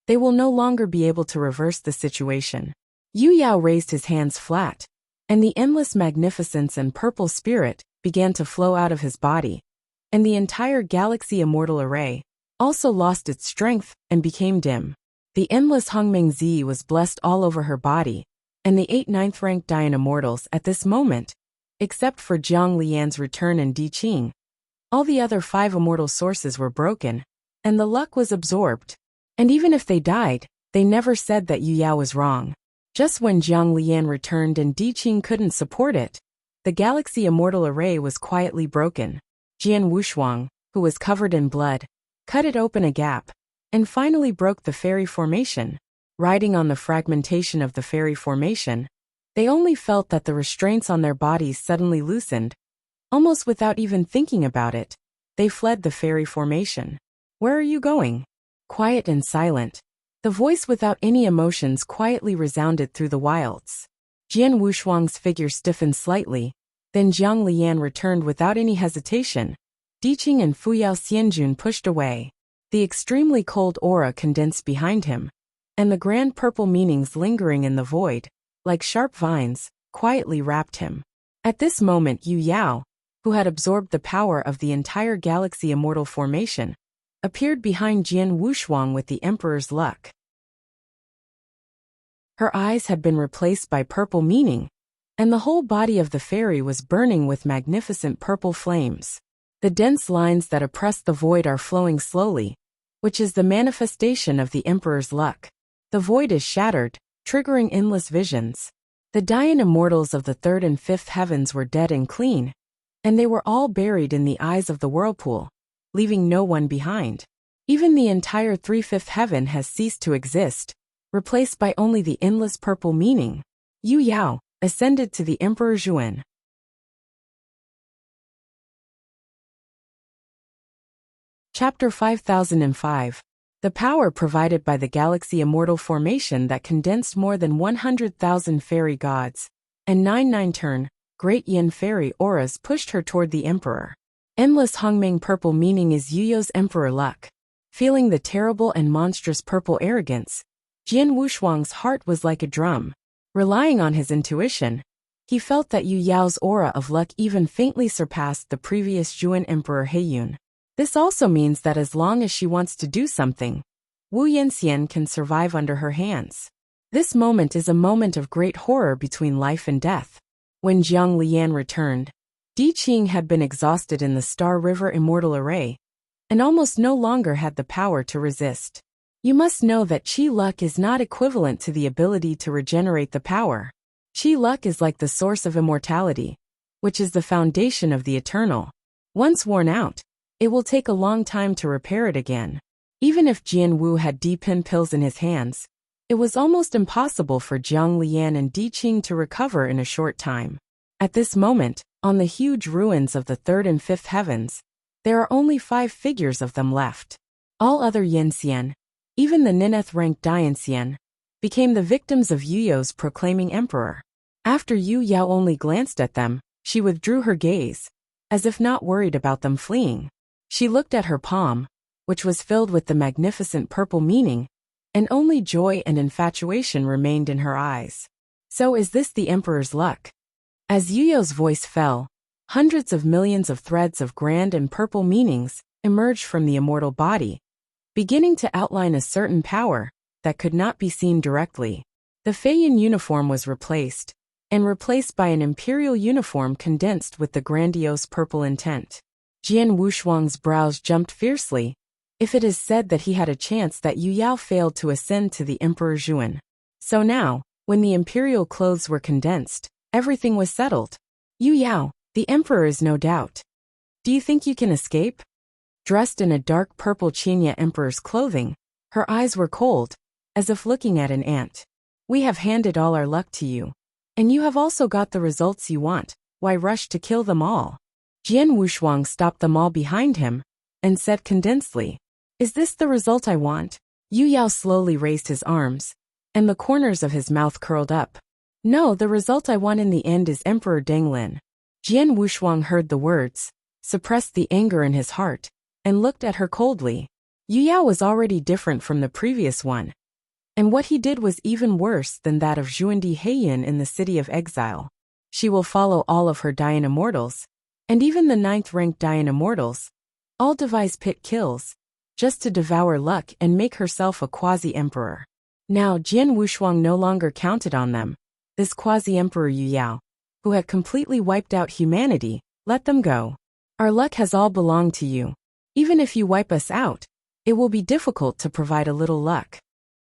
they will no longer be able to reverse the situation. Yu Yao raised his hands flat, and the endless magnificence and purple spirit began to flow out of his body, and the entire galaxy immortal array also lost its strength and became dim. The endless Hongmeng Zi was blessed all over her body, and the 8 9th-ranked Dian immortals at this moment, except for Jiang Lian's return and Di Qing, all the other 5 immortal sources were broken, and the luck was absorbed. And even if they died, they never said that Yu Yao was wrong. Just when Jiang Lian returned and Di Qing couldn't support it, the galaxy immortal array was quietly broken. Jian Wuxia, who was covered in blood, cut it open a gap, and finally broke the fairy formation. Riding on the fragmentation of the fairy formation, they only felt that the restraints on their bodies suddenly loosened. Almost without even thinking about it, they fled the fairy formation. Where are you going? Quiet and silent. The voice without any emotions quietly resounded through the wilds. Jian Wuxia's figure stiffened slightly, then Jiang Lian returned without any hesitation. Di Qing and Fuyao Xianjun pushed away. The extremely cold aura condensed behind him, and the grand purple meanings lingering in the void, like sharp vines, quietly wrapped him. At this moment Yu Yao, who had absorbed the power of the entire galaxy immortal formation, appeared behind Jian Wuxia with the emperor's luck. Her eyes had been replaced by purple meaning, and the whole body of the fairy was burning with magnificent purple flames. The dense lines that oppress the void are flowing slowly, which is the manifestation of the emperor's luck. The void is shattered, triggering endless visions. The Dian immortals of the 3rd and 5th heavens were dead and clean, and they were all buried in the eyes of the whirlpool, leaving no one behind. Even the entire 3/5 heaven has ceased to exist, replaced by only the endless purple meaning. Yu Yao ascended to the Emperor Zhuan. Chapter 5005. The power provided by the galaxy immortal formation that condensed more than 100,000 fairy gods, and 9 turn, great yin fairy auras pushed her toward the emperor. Endless Hongmeng purple meaning is Yu Yao's emperor luck. Feeling the terrible and monstrous purple arrogance, Jian Wuxia's heart was like a drum. Relying on his intuition, he felt that Yu Yao's aura of luck even faintly surpassed the previous Zhuan Emperor Heiyun. This also means that as long as she wants to do something, Wu Yanxian can survive under her hands. This moment is a moment of great horror between life and death. When Jiang Lian returned, Di Qing had been exhausted in the Star River Immortal Array, and almost no longer had the power to resist. You must know that Qi luck is not equivalent to the ability to regenerate the power. Qi luck is like the source of immortality, which is the foundation of the eternal. Once worn out, it will take a long time to repair it again. Even if Jian Wu had D-pin pills in his hands, it was almost impossible for Jiang Lian and Di Qing to recover in a short time. At this moment, on the huge ruins of the third and fifth heavens, there are only 5 figures of them left. All other Yanxian, even the Nineth-ranked Dianxian, became the victims of Yu Yao's proclaiming emperor. After Yu Yao only glanced at them, she withdrew her gaze, as if not worried about them fleeing. She looked at her palm, which was filled with the magnificent purple meaning, and only joy and infatuation remained in her eyes. So is this the emperor's luck? As Yu Yao's voice fell, hundreds of millions of threads of grand and purple meanings emerged from the immortal body, beginning to outline a certain power that could not be seen directly. The Feiyin uniform was replaced by an imperial uniform condensed with the grandiose purple intent. Jian Wushuang's brows jumped fiercely. If it is said that he had a chance that Yu Yao failed to ascend to the Emperor Zhuan. So now, when the imperial clothes were condensed, everything was settled. Yu Yao, the emperor is no doubt. Do you think you can escape? Dressed in a dark purple Qinya emperor's clothing, her eyes were cold, as if looking at an ant. We have handed all our luck to you. And you have also got the results you want. Why rush to kill them all? Jian Wushuang stopped them all behind him, and said condensedly, "Is this the result I want?" Yu Yao slowly raised his arms, and the corners of his mouth curled up. "No, the result I want in the end is Emperor Denglin." Jian Wushuang heard the words, suppressed the anger in his heart, and looked at her coldly. Yu Yao was already different from the previous one, and what he did was even worse than that of Zhuandi Heiyin in the City of Exile. She will follow all of her Dian Immortals, and even the 9th-ranked Dian Immortals, all devise pit kills, just to devour luck and make herself a quasi-emperor. Now Jian Wushuang no longer counted on them. This quasi-emperor Yu Yao, who had completely wiped out humanity, let them go. Our luck has all belonged to you. Even if you wipe us out, it will be difficult to provide a little luck.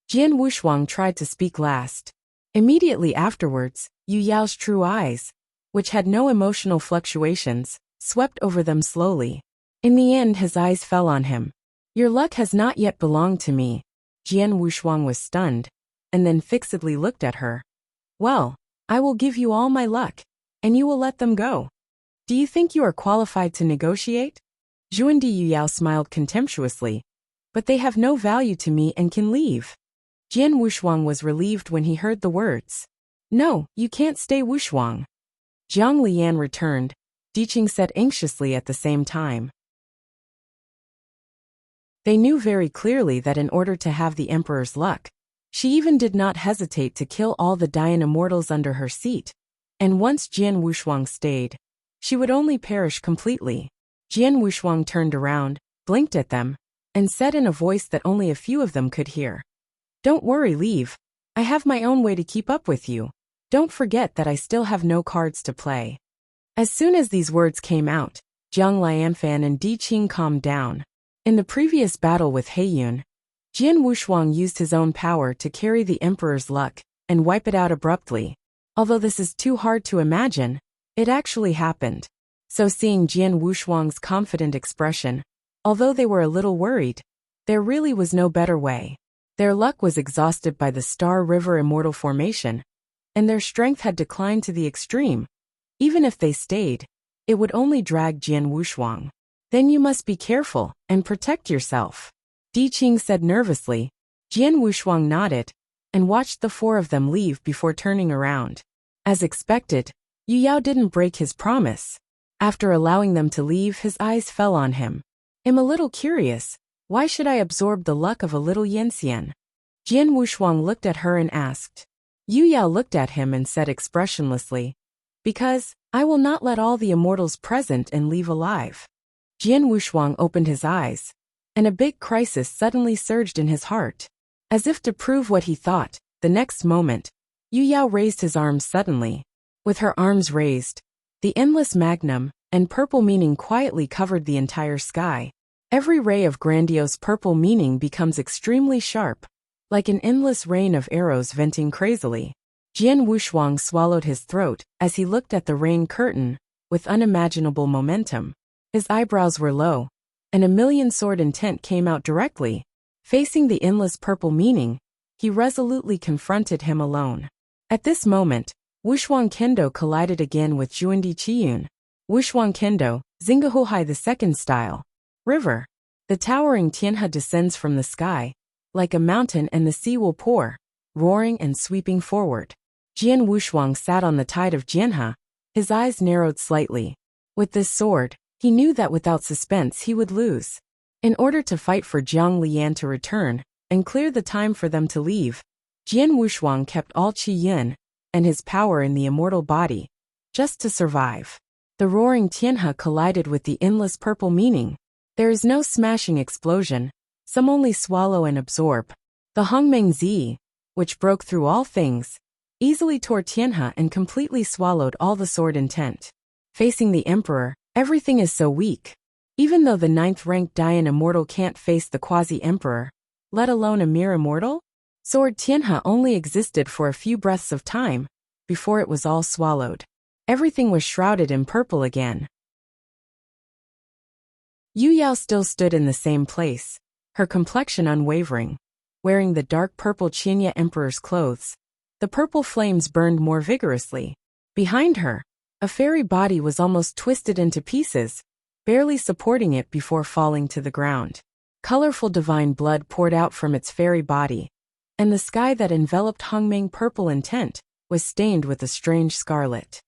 Jian Wushuang tried to speak last. Immediately afterwards, Yu Yao's true eyes, which had no emotional fluctuations, swept over them slowly. In the end his eyes fell on him. Your luck has not yet belonged to me. Jian Wushuang was stunned, and then fixedly looked at her. Well, I will give you all my luck, and you will let them go. Do you think you are qualified to negotiate? Zhuandi Yu Yao smiled contemptuously. But they have no value to me and can leave. Jian Wushuang was relieved when he heard the words. No, you can't stay, Wushuang. Jiang Lian returned, Di Qing said anxiously at the same time. They knew very clearly that in order to have the emperor's luck, she even did not hesitate to kill all the Dian Immortals under her seat, and once Jian Wushuang stayed, she would only perish completely. Jian Wushuang turned around, blinked at them, and said in a voice that only a few of them could hear. Don't worry, leave. I have my own way to keep up with you. Don't forget that I still have no cards to play. As soon as these words came out, Jiang Lianfan and Di Qing calmed down. In the previous battle with Heiyun, Jian Wushuang used his own power to carry the emperor's luck and wipe it out abruptly. Although this is too hard to imagine, it actually happened. So seeing Jian Wushuang's confident expression, although they were a little worried, there really was no better way. Their luck was exhausted by the Star River Immortal Formation, and their strength had declined to the extreme. Even if they stayed, it would only drag Jian Wushuang. Then you must be careful and protect yourself, Di Qing said nervously. Jian Wushuang nodded and watched the 4 of them leave before turning around. As expected, Yu Yao didn't break his promise. After allowing them to leave, his eyes fell on him. I'm a little curious. Why should I absorb the luck of a little Yanxian? Jian Wushuang looked at her and asked. Yu Yao looked at him and said expressionlessly, Because I will not let all the immortals present and leave alive. Jian Wushuang opened his eyes, and a big crisis suddenly surged in his heart. As if to prove what he thought, the next moment, Yu Yao raised his arms suddenly. With her arms raised, the endless magnum and purple meaning quietly covered the entire sky. Every ray of grandiose purple meaning becomes extremely sharp, like an endless rain of arrows venting crazily. Jian Wushuang swallowed his throat as he looked at the rain curtain with unimaginable momentum. His eyebrows were low, and a million sword intent came out directly. Facing the endless purple meaning, he resolutely confronted him alone. At this moment, Wushuang Kendo collided again with Juandi Qiyun. Wushuang Kendo, Xinghuhai II style. River. The towering Tianhe descends from the sky, like a mountain, and the sea will pour, roaring and sweeping forward. Jian Wushuang sat on the tide of Jianhe, his eyes narrowed slightly. With this sword, he knew that without suspense he would lose. In order to fight for Jiang Lian to return, and clear the time for them to leave, Jian Wushuang kept all Qi Yin and his power in the immortal body, just to survive. The roaring Tianhe collided with the endless purple meaning. There is no smashing explosion, some only swallow and absorb. The Hongmeng Zi, which broke through all things, easily tore Tianhe and completely swallowed all the sword intent. Facing the emperor, everything is so weak. Even though the 9th-ranked Dian immortal can't face the quasi-emperor, let alone a mere immortal, sword Tianhe only existed for a few breaths of time, before it was all swallowed. Everything was shrouded in purple again. Yu Yao still stood in the same place, her complexion unwavering, wearing the dark purple Qianye emperor's clothes. The purple flames burned more vigorously. Behind her, a fairy body was almost twisted into pieces, barely supporting it before falling to the ground. Colorful divine blood poured out from its fairy body, and the sky that enveloped Hongmeng purple intent was stained with a strange scarlet.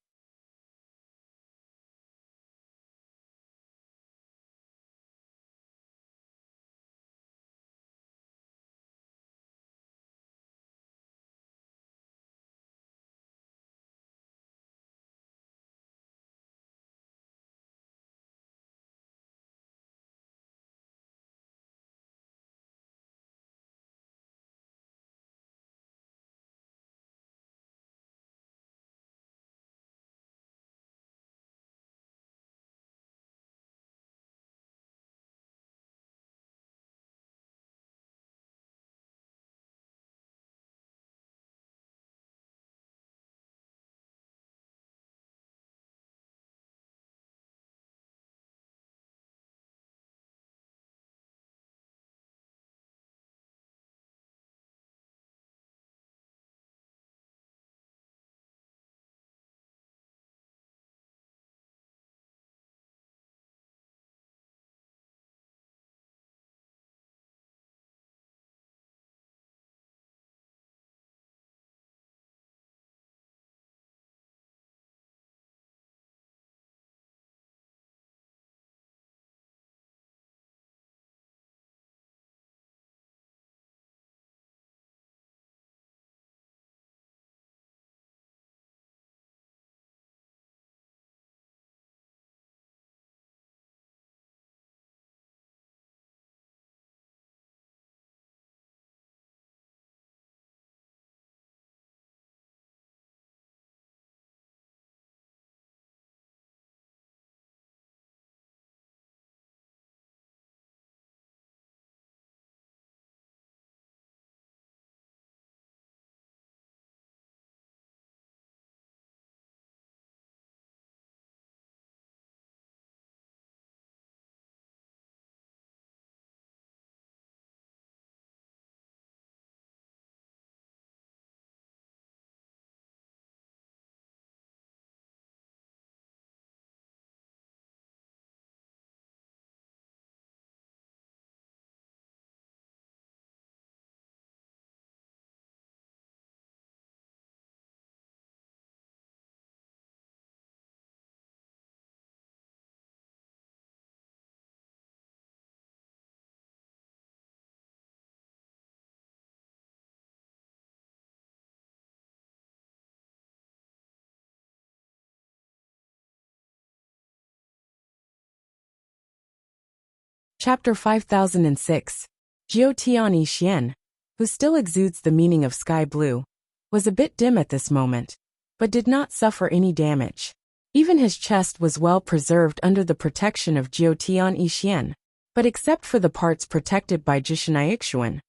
Chapter 5006. Jiu Tianyi Xian, who still exudes the meaning of sky blue, was a bit dim at this moment. but did not suffer any damage. Even his chest was well preserved under the protection of Jiutian Yixian, but except for the parts protected by Jishinaixuan,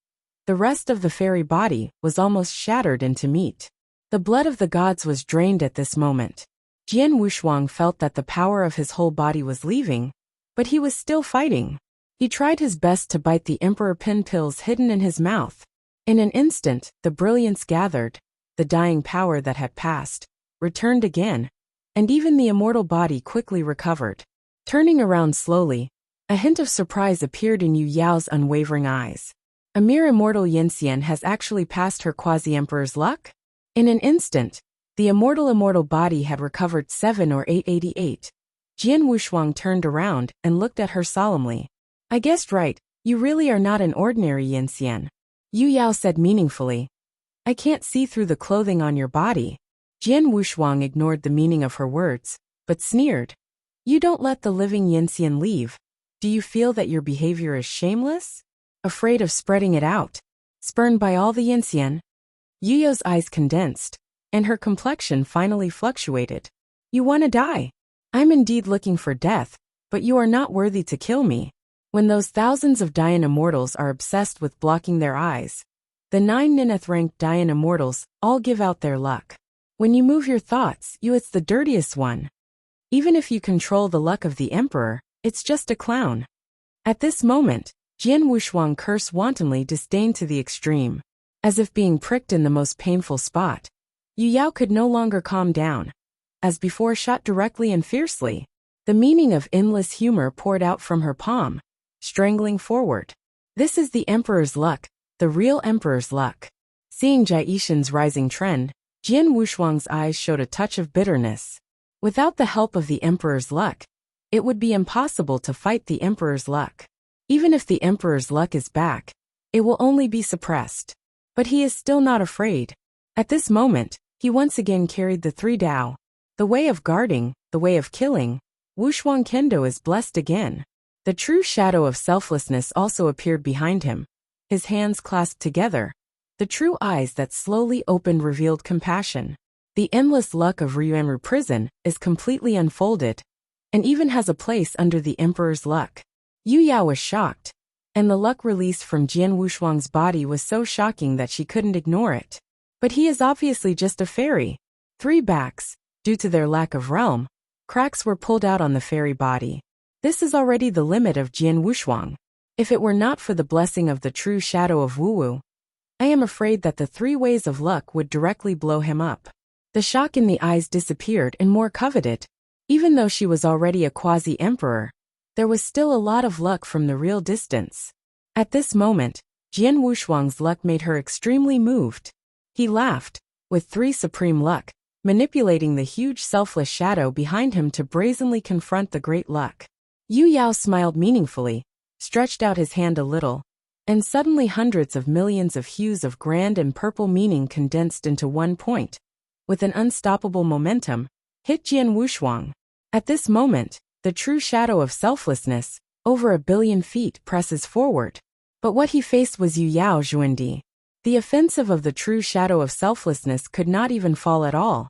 the rest of the fairy body was almost shattered into meat. The blood of the gods was drained at this moment. Jian Wushuang felt that the power of his whole body was leaving, but he was still fighting. He tried his best to bite the emperor pin pills hidden in his mouth. In an instant, the brilliance gathered, the dying power that had passed returned again, and even the immortal body quickly recovered. Turning around slowly, a hint of surprise appeared in Yu Yao's unwavering eyes. A mere immortal Yinxian has actually passed her quasi-emperor's luck? In an instant, the immortal body had recovered 7 or 888. Jian Wushuang turned around and looked at her solemnly. I guessed right, you really are not an ordinary Yinxian. Yu Yao said meaningfully. I can't see through the clothing on your body. Jian Wushuang ignored the meaning of her words, but sneered. You don't let the living Yinxian leave. Do you feel that your behavior is shameless? Afraid of spreading it out? Spurned by all the Yinxian? Yu Yao's eyes condensed, and her complexion finally fluctuated. You want to die? I'm indeed looking for death, but you are not worthy to kill me. When those thousands of Dayan immortals are obsessed with blocking their eyes, the 9 Nineth-ranked Dayan immortals all give out their luck. When you move your thoughts, it's the dirtiest one. Even if you control the luck of the emperor, it's just a clown. At this moment, Jian Wushuang cursed wantonly, disdain to the extreme. As if being pricked in the most painful spot, Yu Yao could no longer calm down. As before, shot directly and fiercely. The meaning of endless humor poured out from her palm, strangling forward. This is the emperor's luck, the real emperor's luck. Seeing Jai Yishan's rising trend, Jian Wushuang's eyes showed a touch of bitterness. Without the help of the emperor's luck, it would be impossible to fight the emperor's luck. Even if the emperor's luck is back, it will only be suppressed. But he is still not afraid. At this moment, he once again carried the 3 Dao. The way of guarding, the way of killing. Wushuang Kendo is blessed again. The true shadow of selflessness also appeared behind him. His hands clasped together. The true eyes that slowly opened revealed compassion. The endless luck of Ryuanru prison is completely unfolded, and even has a place under the emperor's luck. Yu Yao was shocked, and the luck released from Jian Wushuang's body was so shocking that she couldn't ignore it. But he is obviously just a fairy. 3 backs, due to their lack of realm, cracks were pulled out on the fairy body. This is already the limit of Jian Wushuang. If it were not for the blessing of the true shadow of Wu, I am afraid that the 3 ways of luck would directly blow him up. The shock in the eyes disappeared and more coveted. Even though she was already a quasi-emperor, there was still a lot of luck from the real distance. At this moment, Jian Wushuang's luck made her extremely moved. He laughed, with 3 supreme luck, manipulating the huge selfless shadow behind him to brazenly confront the great luck. Yu Yao smiled meaningfully, stretched out his hand a little, and suddenly hundreds of millions of hues of grand and purple meaning condensed into one point. With an unstoppable momentum, hit Jian Wushuang. At this moment, the true shadow of selflessness, over 1 billion feet, presses forward. But what he faced was Yu Yao Xuandi. The offensive of the true shadow of selflessness could not even fall at all,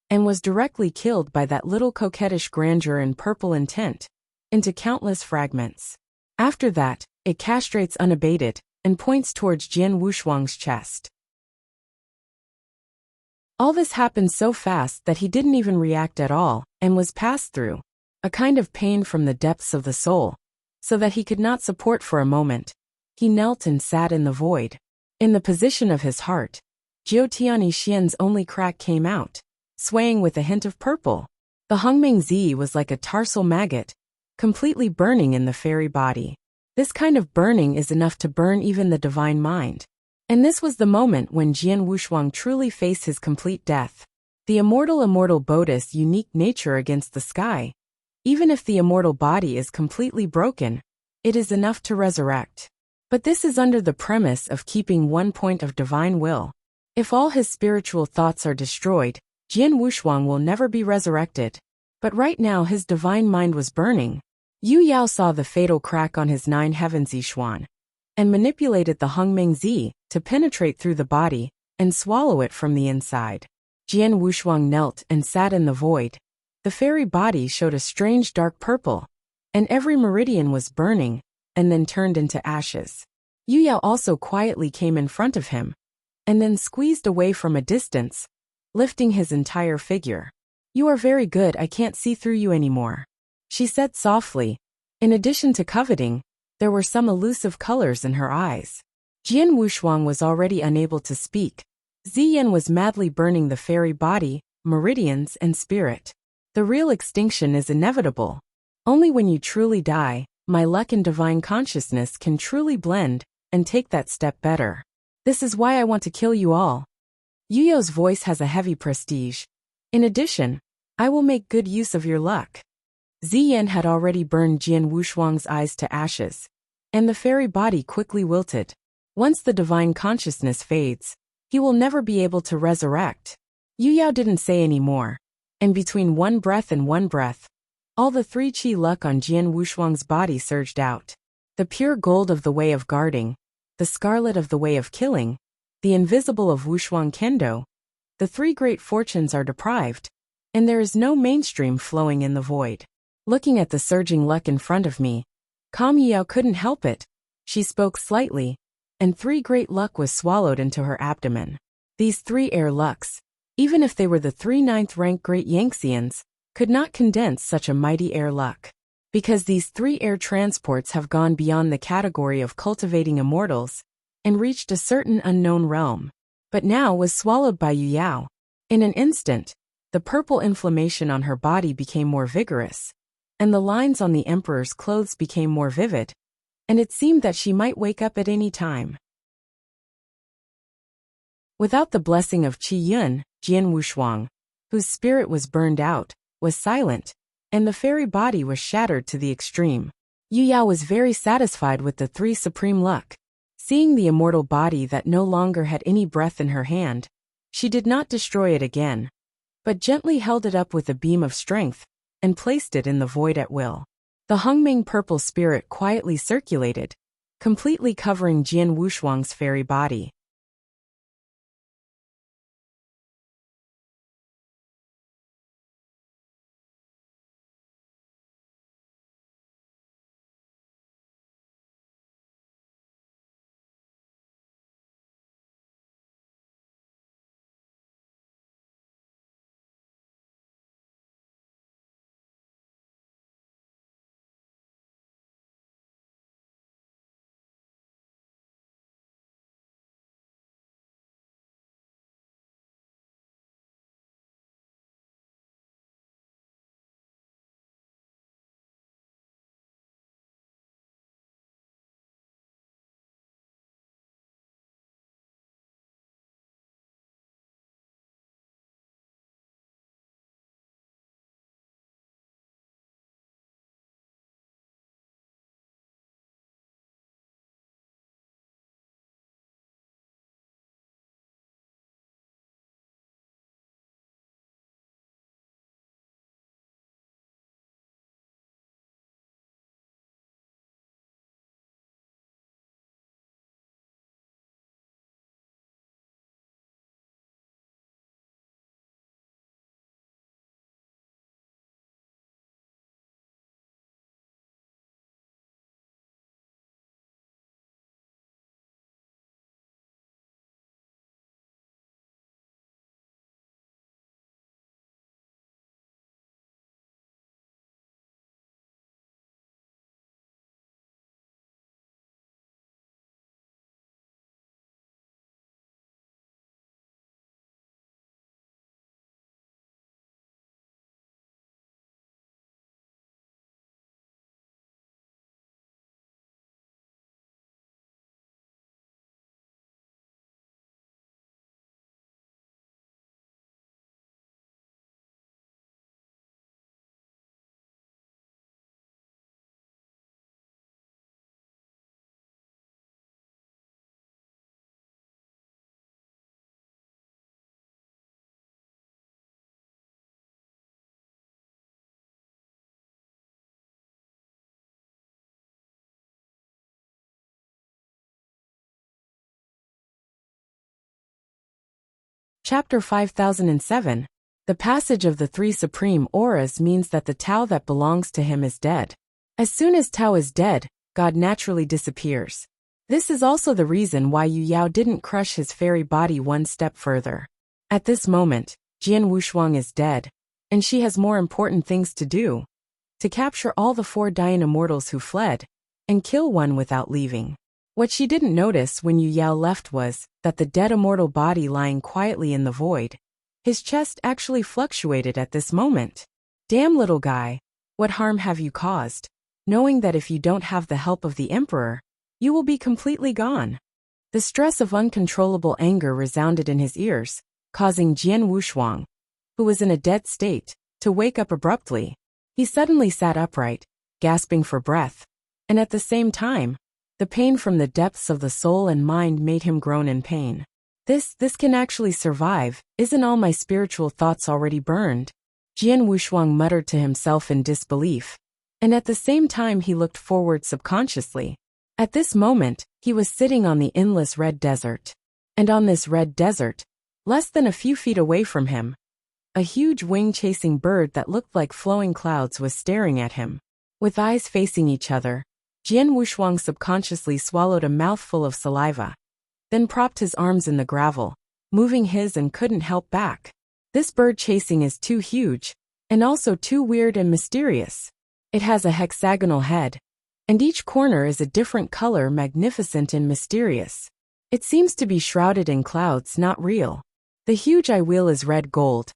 and was directly killed by that little coquettish grandeur and purple intent, into countless fragments. After that, it castrates unabated, and points towards Jian Wushuang's chest. All this happened so fast that he didn't even react at all, and was passed through. A kind of pain from the depths of the soul, so that he could not support for a moment. He knelt and sat in the void. In the position of his heart, Jiutian Yixian's only crack came out, swaying with a hint of purple. The Hongming Zi was like a tarsal maggot, completely burning in the fairy body. This kind of burning is enough to burn even the divine mind. And this was the moment when Jian Wushuang truly faced his complete death. The immortal Bodhi's unique nature against the sky. Even if the immortal body is completely broken, it is enough to resurrect. But this is under the premise of keeping 1 point of divine will. If all his spiritual thoughts are destroyed, Jian Wushuang will never be resurrected. But right now his divine mind was burning. Yu Yao saw the fatal crack on his 9 heavens Yishuan, and manipulated the Hongming Zi to penetrate through the body and swallow it from the inside. Jian Wushuang knelt and sat in the void. The fairy body showed a strange dark purple, and every meridian was burning, and then turned into ashes. Yu Yao also quietly came in front of him, and then squeezed away from a distance, lifting his entire figure. "You are very good, I can't see through you anymore," she said softly. In addition to coveting, there were some elusive colors in her eyes. Jian Wushuang was already unable to speak. Ziyan was madly burning the fairy body, meridians, and spirit. The real extinction is inevitable. Only when you truly die, my luck and divine consciousness can truly blend and take that step better. This is why I want to kill you all. Yu Yao's voice has a heavy prestige. In addition, I will make good use of your luck. Ziyan had already burned Jian Wushuang's eyes to ashes, and the fairy body quickly wilted. Once the divine consciousness fades, he will never be able to resurrect. Yu Yao didn't say any more, and between one breath and one breath, all the 3 qi luck on Jian Wushuang's body surged out. The pure gold of the way of guarding, the scarlet of the way of killing, the invisible of Wushuang Kendo. The 3 great fortunes are deprived, and there is no mainstream flowing in the void. Looking at the surging luck in front of me, Kam Yao couldn't help it. She spoke slightly, and 3 great luck was swallowed into her abdomen. These 3 air lucks, even if they were the 3 ninth-rank great Yangtzeans, could not condense such a mighty air luck. Because these 3 air transports have gone beyond the category of cultivating immortals, and reached a certain unknown realm, but now was swallowed by Yu Yao. In an instant, the purple inflammation on her body became more vigorous, and the lines on the emperor's clothes became more vivid, and it seemed that she might wake up at any time. Without the blessing of Qi Yun, Jian Wushuang, whose spirit was burned out, was silent, and the fairy body was shattered to the extreme. Yu Yao was very satisfied with the 3 supreme luck. Seeing the immortal body that no longer had any breath in her hand, she did not destroy it again, but gently held it up with a beam of strength, and placed it in the void at will. The Hongming purple spirit quietly circulated, completely covering Jian Wushuang's fairy body. Chapter 5007. The passage of the three supreme auras means that the Tao that belongs to him is dead. As soon as Tao is dead, God naturally disappears. This is also the reason why Yu Yao didn't crush his fairy body one step further. At this moment, Jian Wushuang is dead, and she has more important things to do. To capture all the 4 dying immortals who fled, and kill one without leaving. What she didn't notice when Yu Yao left was that the dead immortal body lying quietly in the void. His chest actually fluctuated at this moment. Damn little guy, what harm have you caused? Knowing that if you don't have the help of the emperor, you will be completely gone. The stress of uncontrollable anger resounded in his ears, causing Jian Wushuang, who was in a dead state, to wake up abruptly. He suddenly sat upright, gasping for breath, and at the same time, the pain from the depths of the soul and mind made him groan in pain. This can actually survive, isn't all my spiritual thoughts already burned? Jian Wushuang muttered to himself in disbelief, and at the same time he looked forward subconsciously. At this moment, he was sitting on the endless red desert. And on this red desert, less than a few feet away from him, a huge wing-chasing bird that looked like flowing clouds was staring at him. With eyes facing each other, Jian Wushuang subconsciously swallowed a mouthful of saliva, then propped his arms in the gravel, moving his and couldn't help back. This bird chasing is too huge, and also too weird and mysterious. It has a hexagonal head, and each corner is a different color, magnificent and mysterious. It seems to be shrouded in clouds, not real. The huge eye wheel is red gold,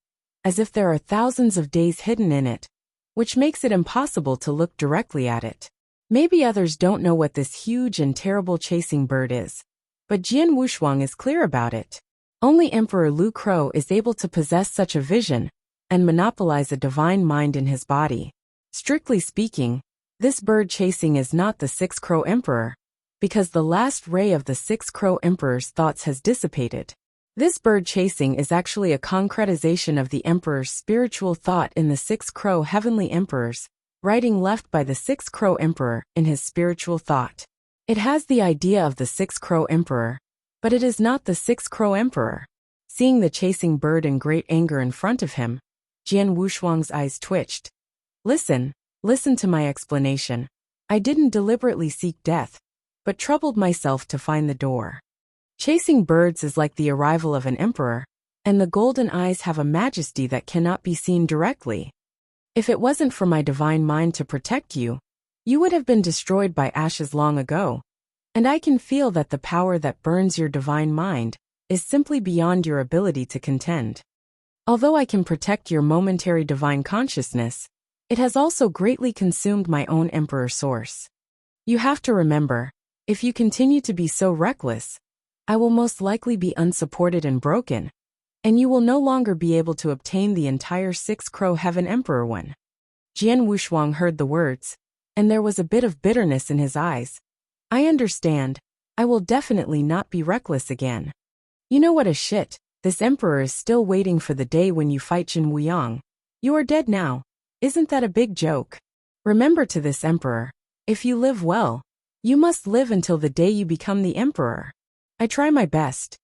as if there are thousands of days hidden in it, which makes it impossible to look directly at it. Maybe others don't know what this huge and terrible chasing bird is, but Jian Wushuang is clear about it. Only Emperor Lu Crow is able to possess such a vision and monopolize a divine mind in his body. Strictly speaking, this bird chasing is not the Six Crow Emperor, because the last ray of the Six Crow Emperor's thoughts has dissipated. This bird chasing is actually a concretization of the Emperor's spiritual thought in the Six Crow Heavenly Emperors, writing left by the Six Crow Emperor in his spiritual thought. It has the idea of the Six Crow Emperor, but it is not the Six Crow Emperor. Seeing the chasing bird in great anger in front of him, Jian Wushuang's eyes twitched. Listen to my explanation. I didn't deliberately seek death, but troubled myself to find the door. Chasing birds is like the arrival of an emperor, and the golden eyes have a majesty that cannot be seen directly. If it wasn't for my divine mind to protect you, you would have been destroyed by ashes long ago. And I can feel that the power that burns your divine mind is simply beyond your ability to contend. Although I can protect your momentary divine consciousness, it has also greatly consumed my own emperor source. You have to remember, if you continue to be so reckless, I will most likely be unsupported and broken, and you will no longer be able to obtain the entire Six Crow Heaven Emperor one. Jian Wushuang heard the words, and there was a bit of bitterness in his eyes. I understand. I will definitely not be reckless again. You know what a shit, this emperor is still waiting for the day when you fight Jin Wuyang. You are dead now. Isn't that a big joke? Remember to this emperor, if you live well, you must live until the day you become the emperor. I try my best.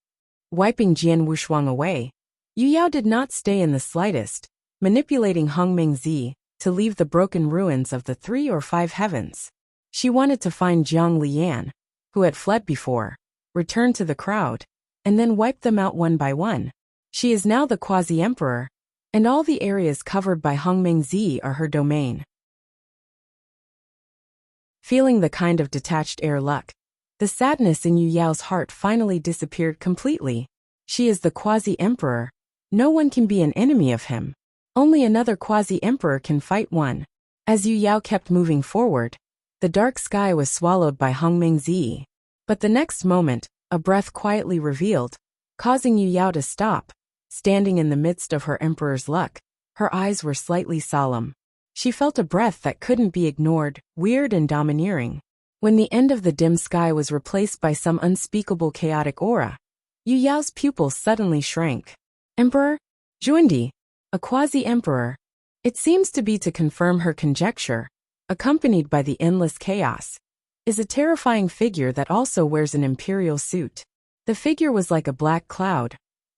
Wiping Jian Wushuang away, Yu Yao did not stay in the slightest, manipulating Hong Mingzi to leave the broken ruins of the 3 or 5 heavens. She wanted to find Jiang Lian, who had fled before, return to the crowd, and then wipe them out one by one. She is now the quasi-emperor, and all the areas covered by Hong Mingzi are her domain. Feeling the kind of detached air luck, the sadness in Yu Yao's heart finally disappeared completely. She is the quasi-emperor. No one can be an enemy of him. Only another quasi-emperor can fight one. As Yu Yao kept moving forward, the dark sky was swallowed by Hong Mingzi. But the next moment, a breath quietly revealed, causing Yu Yao to stop. Standing in the midst of her emperor's luck, her eyes were slightly solemn. She felt a breath that couldn't be ignored, weird and domineering. When the end of the dim sky was replaced by some unspeakable chaotic aura, Yu Yao's pupils suddenly shrank. Emperor? Jundi, a quasi-emperor. It seems to be to confirm her conjecture, accompanied by the endless chaos, is a terrifying figure that also wears an imperial suit. The figure was like a black cloud,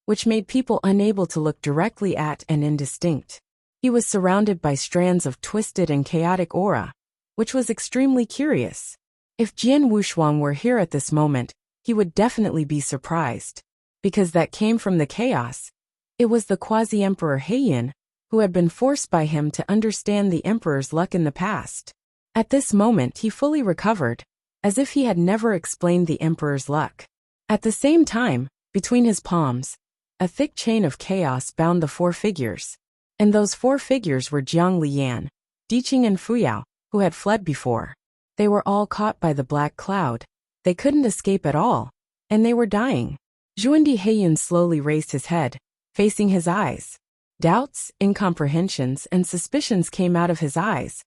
which made people unable to look directly at and indistinct. He was surrounded by strands of twisted and chaotic aura, which was extremely curious. If Jian Wushuang were here at this moment, he would definitely be surprised. Because that came from the chaos. It was the quasi-emperor Heian, who had been forced by him to understand the emperor's luck in the past. At this moment he fully recovered, as if he had never explained the emperor's luck. At the same time, between his palms, a thick chain of chaos bound the 4 figures. And those 4 figures were Jiang Lian, Diqing and Fuyao, who had fled before. They were all caught by the black cloud. They couldn't escape at all, and they were dying. Zhuandi Heian slowly raised his head, facing his eyes. Doubts, incomprehensions, and suspicions came out of his eyes,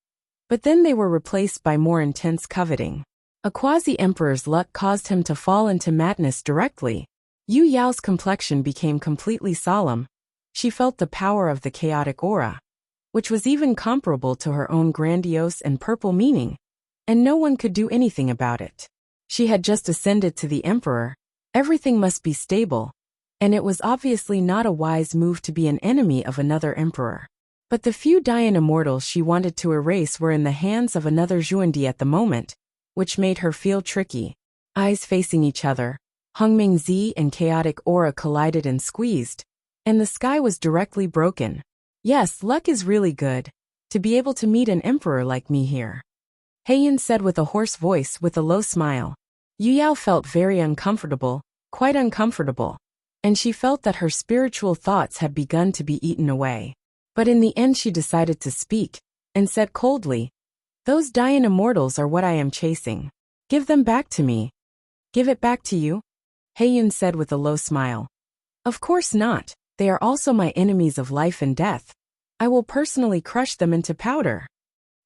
but then they were replaced by more intense coveting. A quasi-emperor's luck caused him to fall into madness directly. Yu Yao's complexion became completely solemn. She felt the power of the chaotic aura, which was even comparable to her own grandiose and purple meaning, and no one could do anything about it. She had just ascended to the emperor. Everything must be stable, and it was obviously not a wise move to be an enemy of another emperor. But the few Dian immortals she wanted to erase were in the hands of another Zhuandi at the moment, which made her feel tricky. Eyes facing each other, Hongming Zi and chaotic aura collided and squeezed, and the sky was directly broken. Yes, luck is really good, to be able to meet an emperor like me here. Heian said with a hoarse voice with a low smile. Yu Yao felt very uncomfortable, quite uncomfortable, and she felt that her spiritual thoughts had begun to be eaten away. But in the end she decided to speak, and said coldly, "Those Dian immortals are what I am chasing. Give them back to me." "Give it back to you?" Heian said with a low smile. "Of course not. They are also my enemies of life and death. I will personally crush them into powder."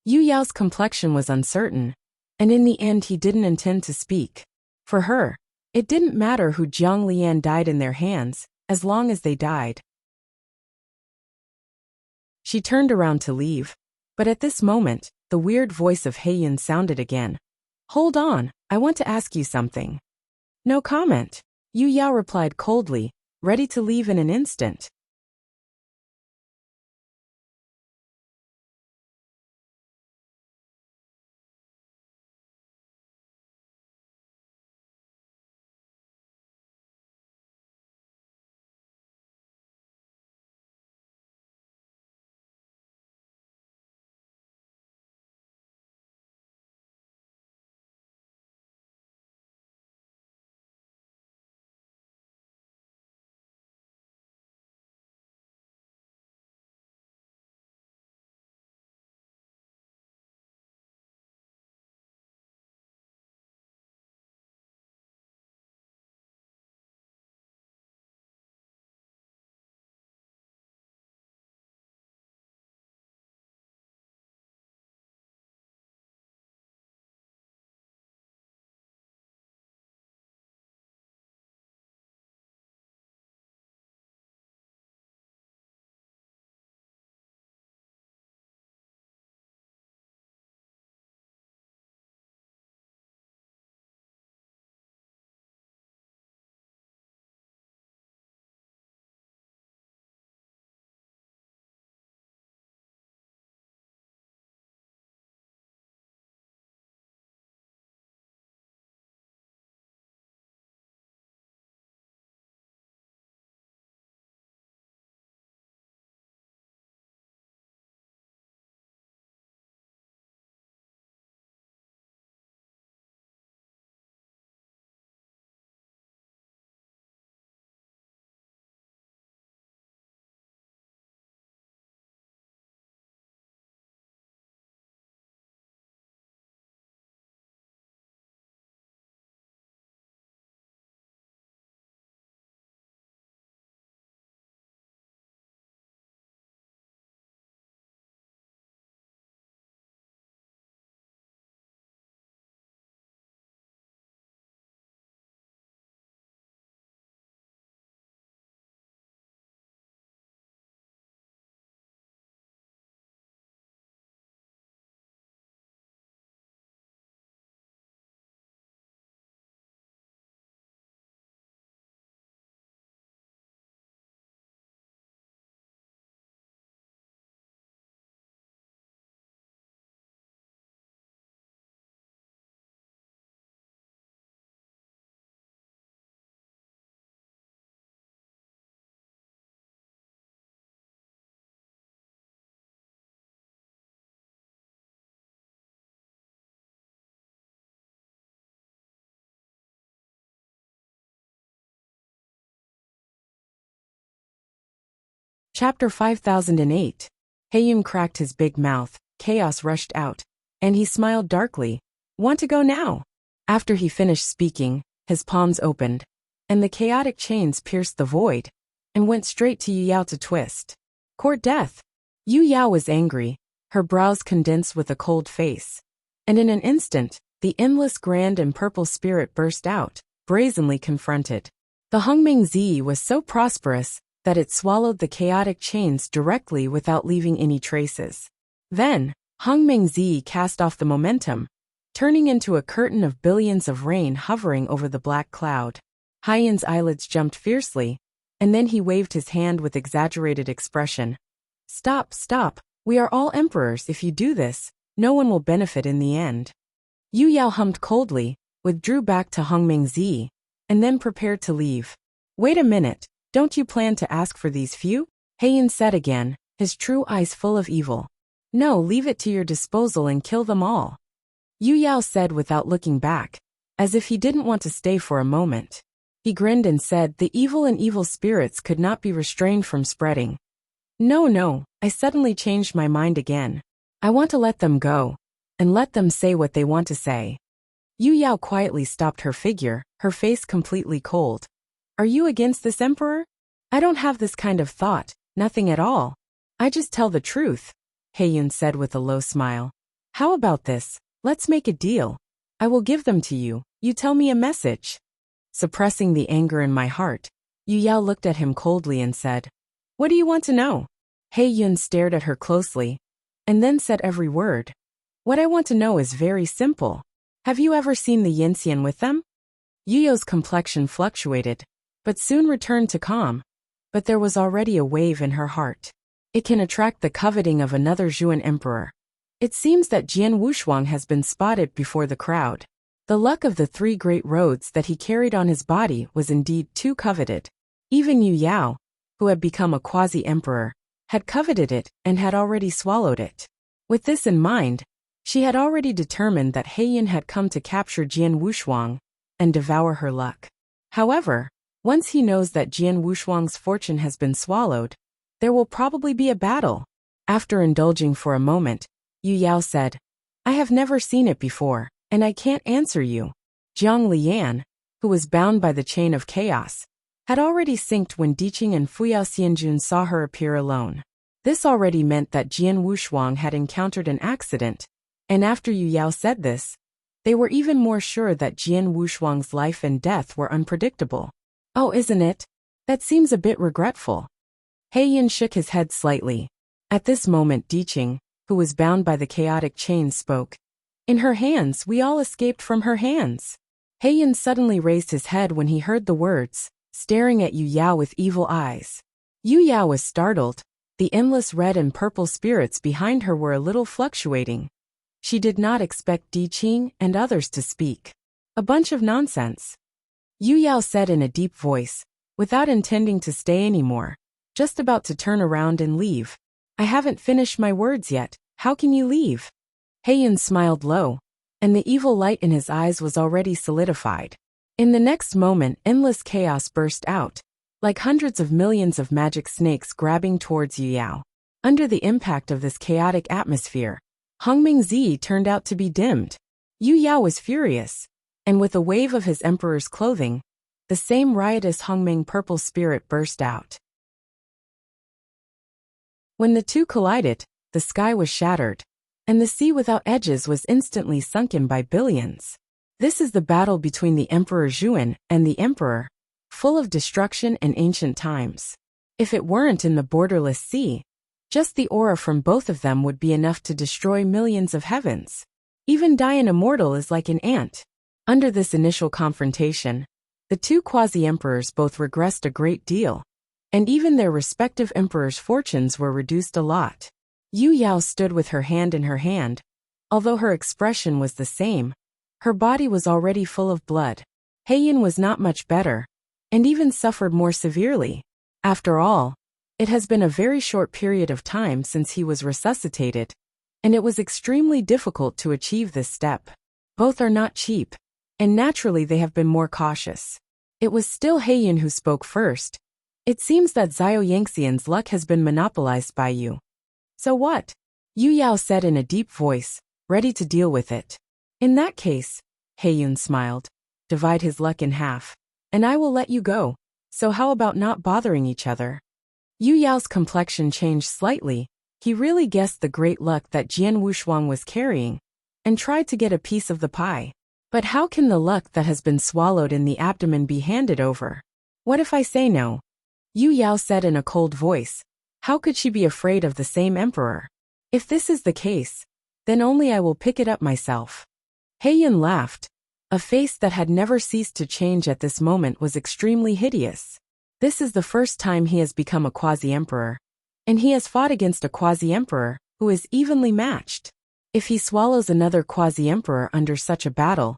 Yu Yao's complexion was uncertain, and in the end he didn't intend to speak. For her, it didn't matter who Jiang Lian died in their hands, as long as they died. She turned around to leave, but at this moment, the weird voice of Heian sounded again. "Hold on, I want to ask you something." "No comment," Yu Yao replied coldly, ready to leave in an instant. Chapter 5008. Heiyun cracked his big mouth, chaos rushed out, and he smiled darkly. Want to go now? After he finished speaking, his palms opened, and the chaotic chains pierced the void, and went straight to Yu Yao to twist. Court death. Yu Yao was angry, her brows condensed with a cold face. And in an instant, the endless grand and purple spirit burst out, brazenly confronted. The Hongming Zi was so prosperous that it swallowed the chaotic chains directly without leaving any traces. Then, Hongming Zi cast off the momentum, turning into a curtain of billions of rain hovering over the black cloud. Heiyun's eyelids jumped fiercely, and then he waved his hand with exaggerated expression. Stop, stop, we are all emperors. If you do this, no one will benefit in the end. Yu Yao hummed coldly, withdrew back to Hongming Zi, and then prepared to leave. Wait a minute, don't you plan to ask for these few? Heiyun said again, his true eyes full of evil. No, leave it to your disposal and kill them all. Yu Yao said without looking back, as if he didn't want to stay for a moment. He grinned and said the evil and evil spirits could not be restrained from spreading. No, I suddenly changed my mind again. I want to let them go, and let them say what they want to say. Yu Yao quietly stopped her figure, her face completely cold. Are you against this emperor? I don't have this kind of thought, nothing at all. I just tell the truth, Heiyun said with a low smile. How about this? Let's make a deal. I will give them to you, you tell me a message. Suppressing the anger in my heart, Yu Yao looked at him coldly and said, What do you want to know? Heiyun stared at her closely, and then said every word. What I want to know is very simple. Have you ever seen the Yinxian with them? Yu Yao's complexion fluctuated, but soon returned to calm. But there was already a wave in her heart. It can attract the coveting of another Zhuan emperor. It seems that Jian Wushuang has been spotted before the crowd. The luck of the 3 great roads that he carried on his body was indeed too coveted. Even Yu Yao, who had become a quasi-emperor, had coveted it and had already swallowed it. With this in mind, she had already determined that Heiyun had come to capture Jian Wushuang and devour her luck. However, once he knows that Jian Wushuang's fortune has been swallowed, there will probably be a battle. After indulging for a moment, Yu Yao said, I have never seen it before, and I can't answer you. Jiang Lian, who was bound by the chain of chaos, had already synced when Diqing and Fuyao Xianjun saw her appear alone. This already meant that Jian Wushuang had encountered an accident, and after Yu Yao said this, they were even more sure that Jian Wushuang's life and death were unpredictable. Oh, isn't it? That seems a bit regretful. Heiyun shook his head slightly. At this moment Diqing, who was bound by the chaotic chains, spoke. In her hands, we all escaped from her hands. Heiyun suddenly raised his head when he heard the words, staring at Yu Yao with evil eyes. Yu Yao was startled. The endless red and purple spirits behind her were a little fluctuating. She did not expect Diqing and others to speak. A bunch of nonsense. Yu Yao said in a deep voice, without intending to stay anymore, just about to turn around and leave. I haven't finished my words yet, how can you leave? Heiyun smiled low, and the evil light in his eyes was already solidified. In the next moment endless chaos burst out, like hundreds of millions of magic snakes grabbing towards Yu Yao. Under the impact of this chaotic atmosphere, Hongming Zi turned out to be dimmed. Yu Yao was furious, and with a wave of his emperor's clothing, the same riotous Hongming purple spirit burst out. When the two collided, the sky was shattered, and the sea without edges was instantly sunken by billions. This is the battle between the Emperor Zhuan and the Emperor, full of destruction and ancient times. If it weren't in the borderless sea, just the aura from both of them would be enough to destroy millions of heavens. Even Dian Immortal is like an ant. Under this initial confrontation, the two quasi-emperors both regressed a great deal, and even their respective emperors' fortunes were reduced a lot. Yu Yao stood with her hand in her hand. Although her expression was the same, her body was already full of blood. Heiyun was not much better, and even suffered more severely. After all, it has been a very short period of time since he was resuscitated, and it was extremely difficult to achieve this step. Both are not cheap, and naturally they have been more cautious. It was still Heiyun who spoke first. It seems that Xiao Yangxian's luck has been monopolized by you. So what? Yu Yao said in a deep voice, ready to deal with it. In that case, Heiyun smiled, divide his luck in half, and I will let you go. So how about not bothering each other? Yu Yao's complexion changed slightly. He really guessed the great luck that Jian Wushuang was carrying, and tried to get a piece of the pie. But how can the luck that has been swallowed in the abdomen be handed over? What if I say no? Yu Yao said in a cold voice. How could she be afraid of the same emperor? If this is the case, then only I will pick it up myself. Heiyun laughed. A face that had never ceased to change at this moment was extremely hideous. This is the first time he has become a quasi-emperor, and he has fought against a quasi-emperor who is evenly matched. If he swallows another quasi-emperor under such a battle,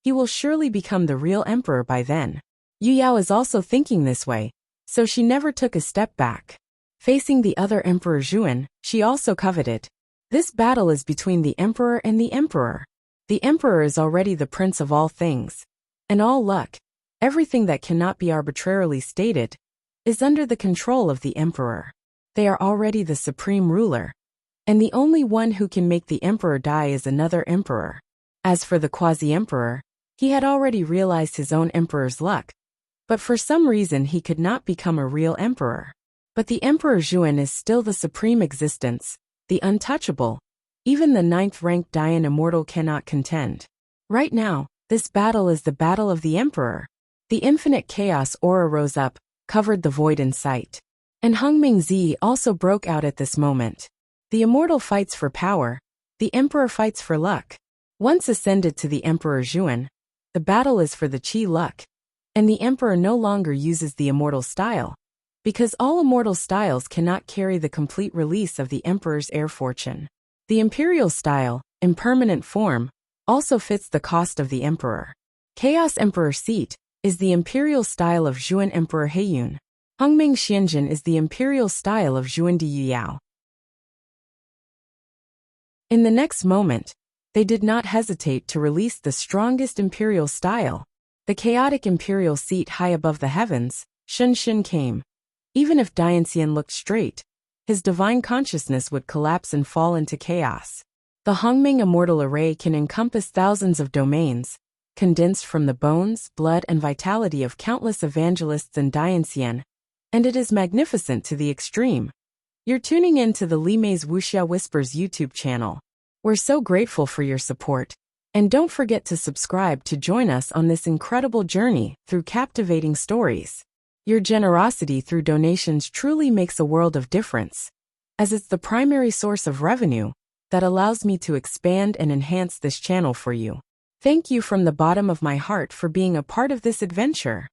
he will surely become the real emperor by then. Yu Yao is also thinking this way, so she never took a step back. Facing the other Emperor Zhuan, she also coveted. This battle is between the emperor and the emperor. The emperor is already the prince of all things, and all luck, everything that cannot be arbitrarily stated, is under the control of the emperor. They are already the supreme ruler, and the only one who can make the emperor die is another emperor. As for the quasi-emperor, he had already realized his own emperor's luck, but for some reason he could not become a real emperor. But the Emperor Zhuan is still the supreme existence, the untouchable. Even the 9th-ranked Dian immortal cannot contend. Right now, this battle is the battle of the emperor. The infinite chaos aura rose up, covered the void in sight. And Hongming Zi also broke out at this moment. The immortal fights for power, the emperor fights for luck. Once ascended to the Emperor Zhuan, the battle is for the Qi luck. And the emperor no longer uses the immortal style, because all immortal styles cannot carry the complete release of the emperor's air fortune. The imperial style, impermanent form, also fits the cost of the emperor. Chaos Emperor Seat is the imperial style of Zhuan Emperor Heiyun. Hongming Xianjin is the imperial style of Zhuan Di Yu Yao. In the next moment, they did not hesitate to release the strongest imperial style. The chaotic imperial seat high above the heavens, Shun Shun came. Even if Dianxian looked straight, his divine consciousness would collapse and fall into chaos. The Hongming immortal array can encompass thousands of domains, condensed from the bones, blood, and vitality of countless evangelists and Dianxian, and it is magnificent to the extreme. You're tuning in to the Li Mei's Wuxia Whispers YouTube channel. We're so grateful for your support. And don't forget to subscribe to join us on this incredible journey through captivating stories. Your generosity through donations truly makes a world of difference, as it's the primary source of revenue that allows me to expand and enhance this channel for you. Thank you from the bottom of my heart for being a part of this adventure.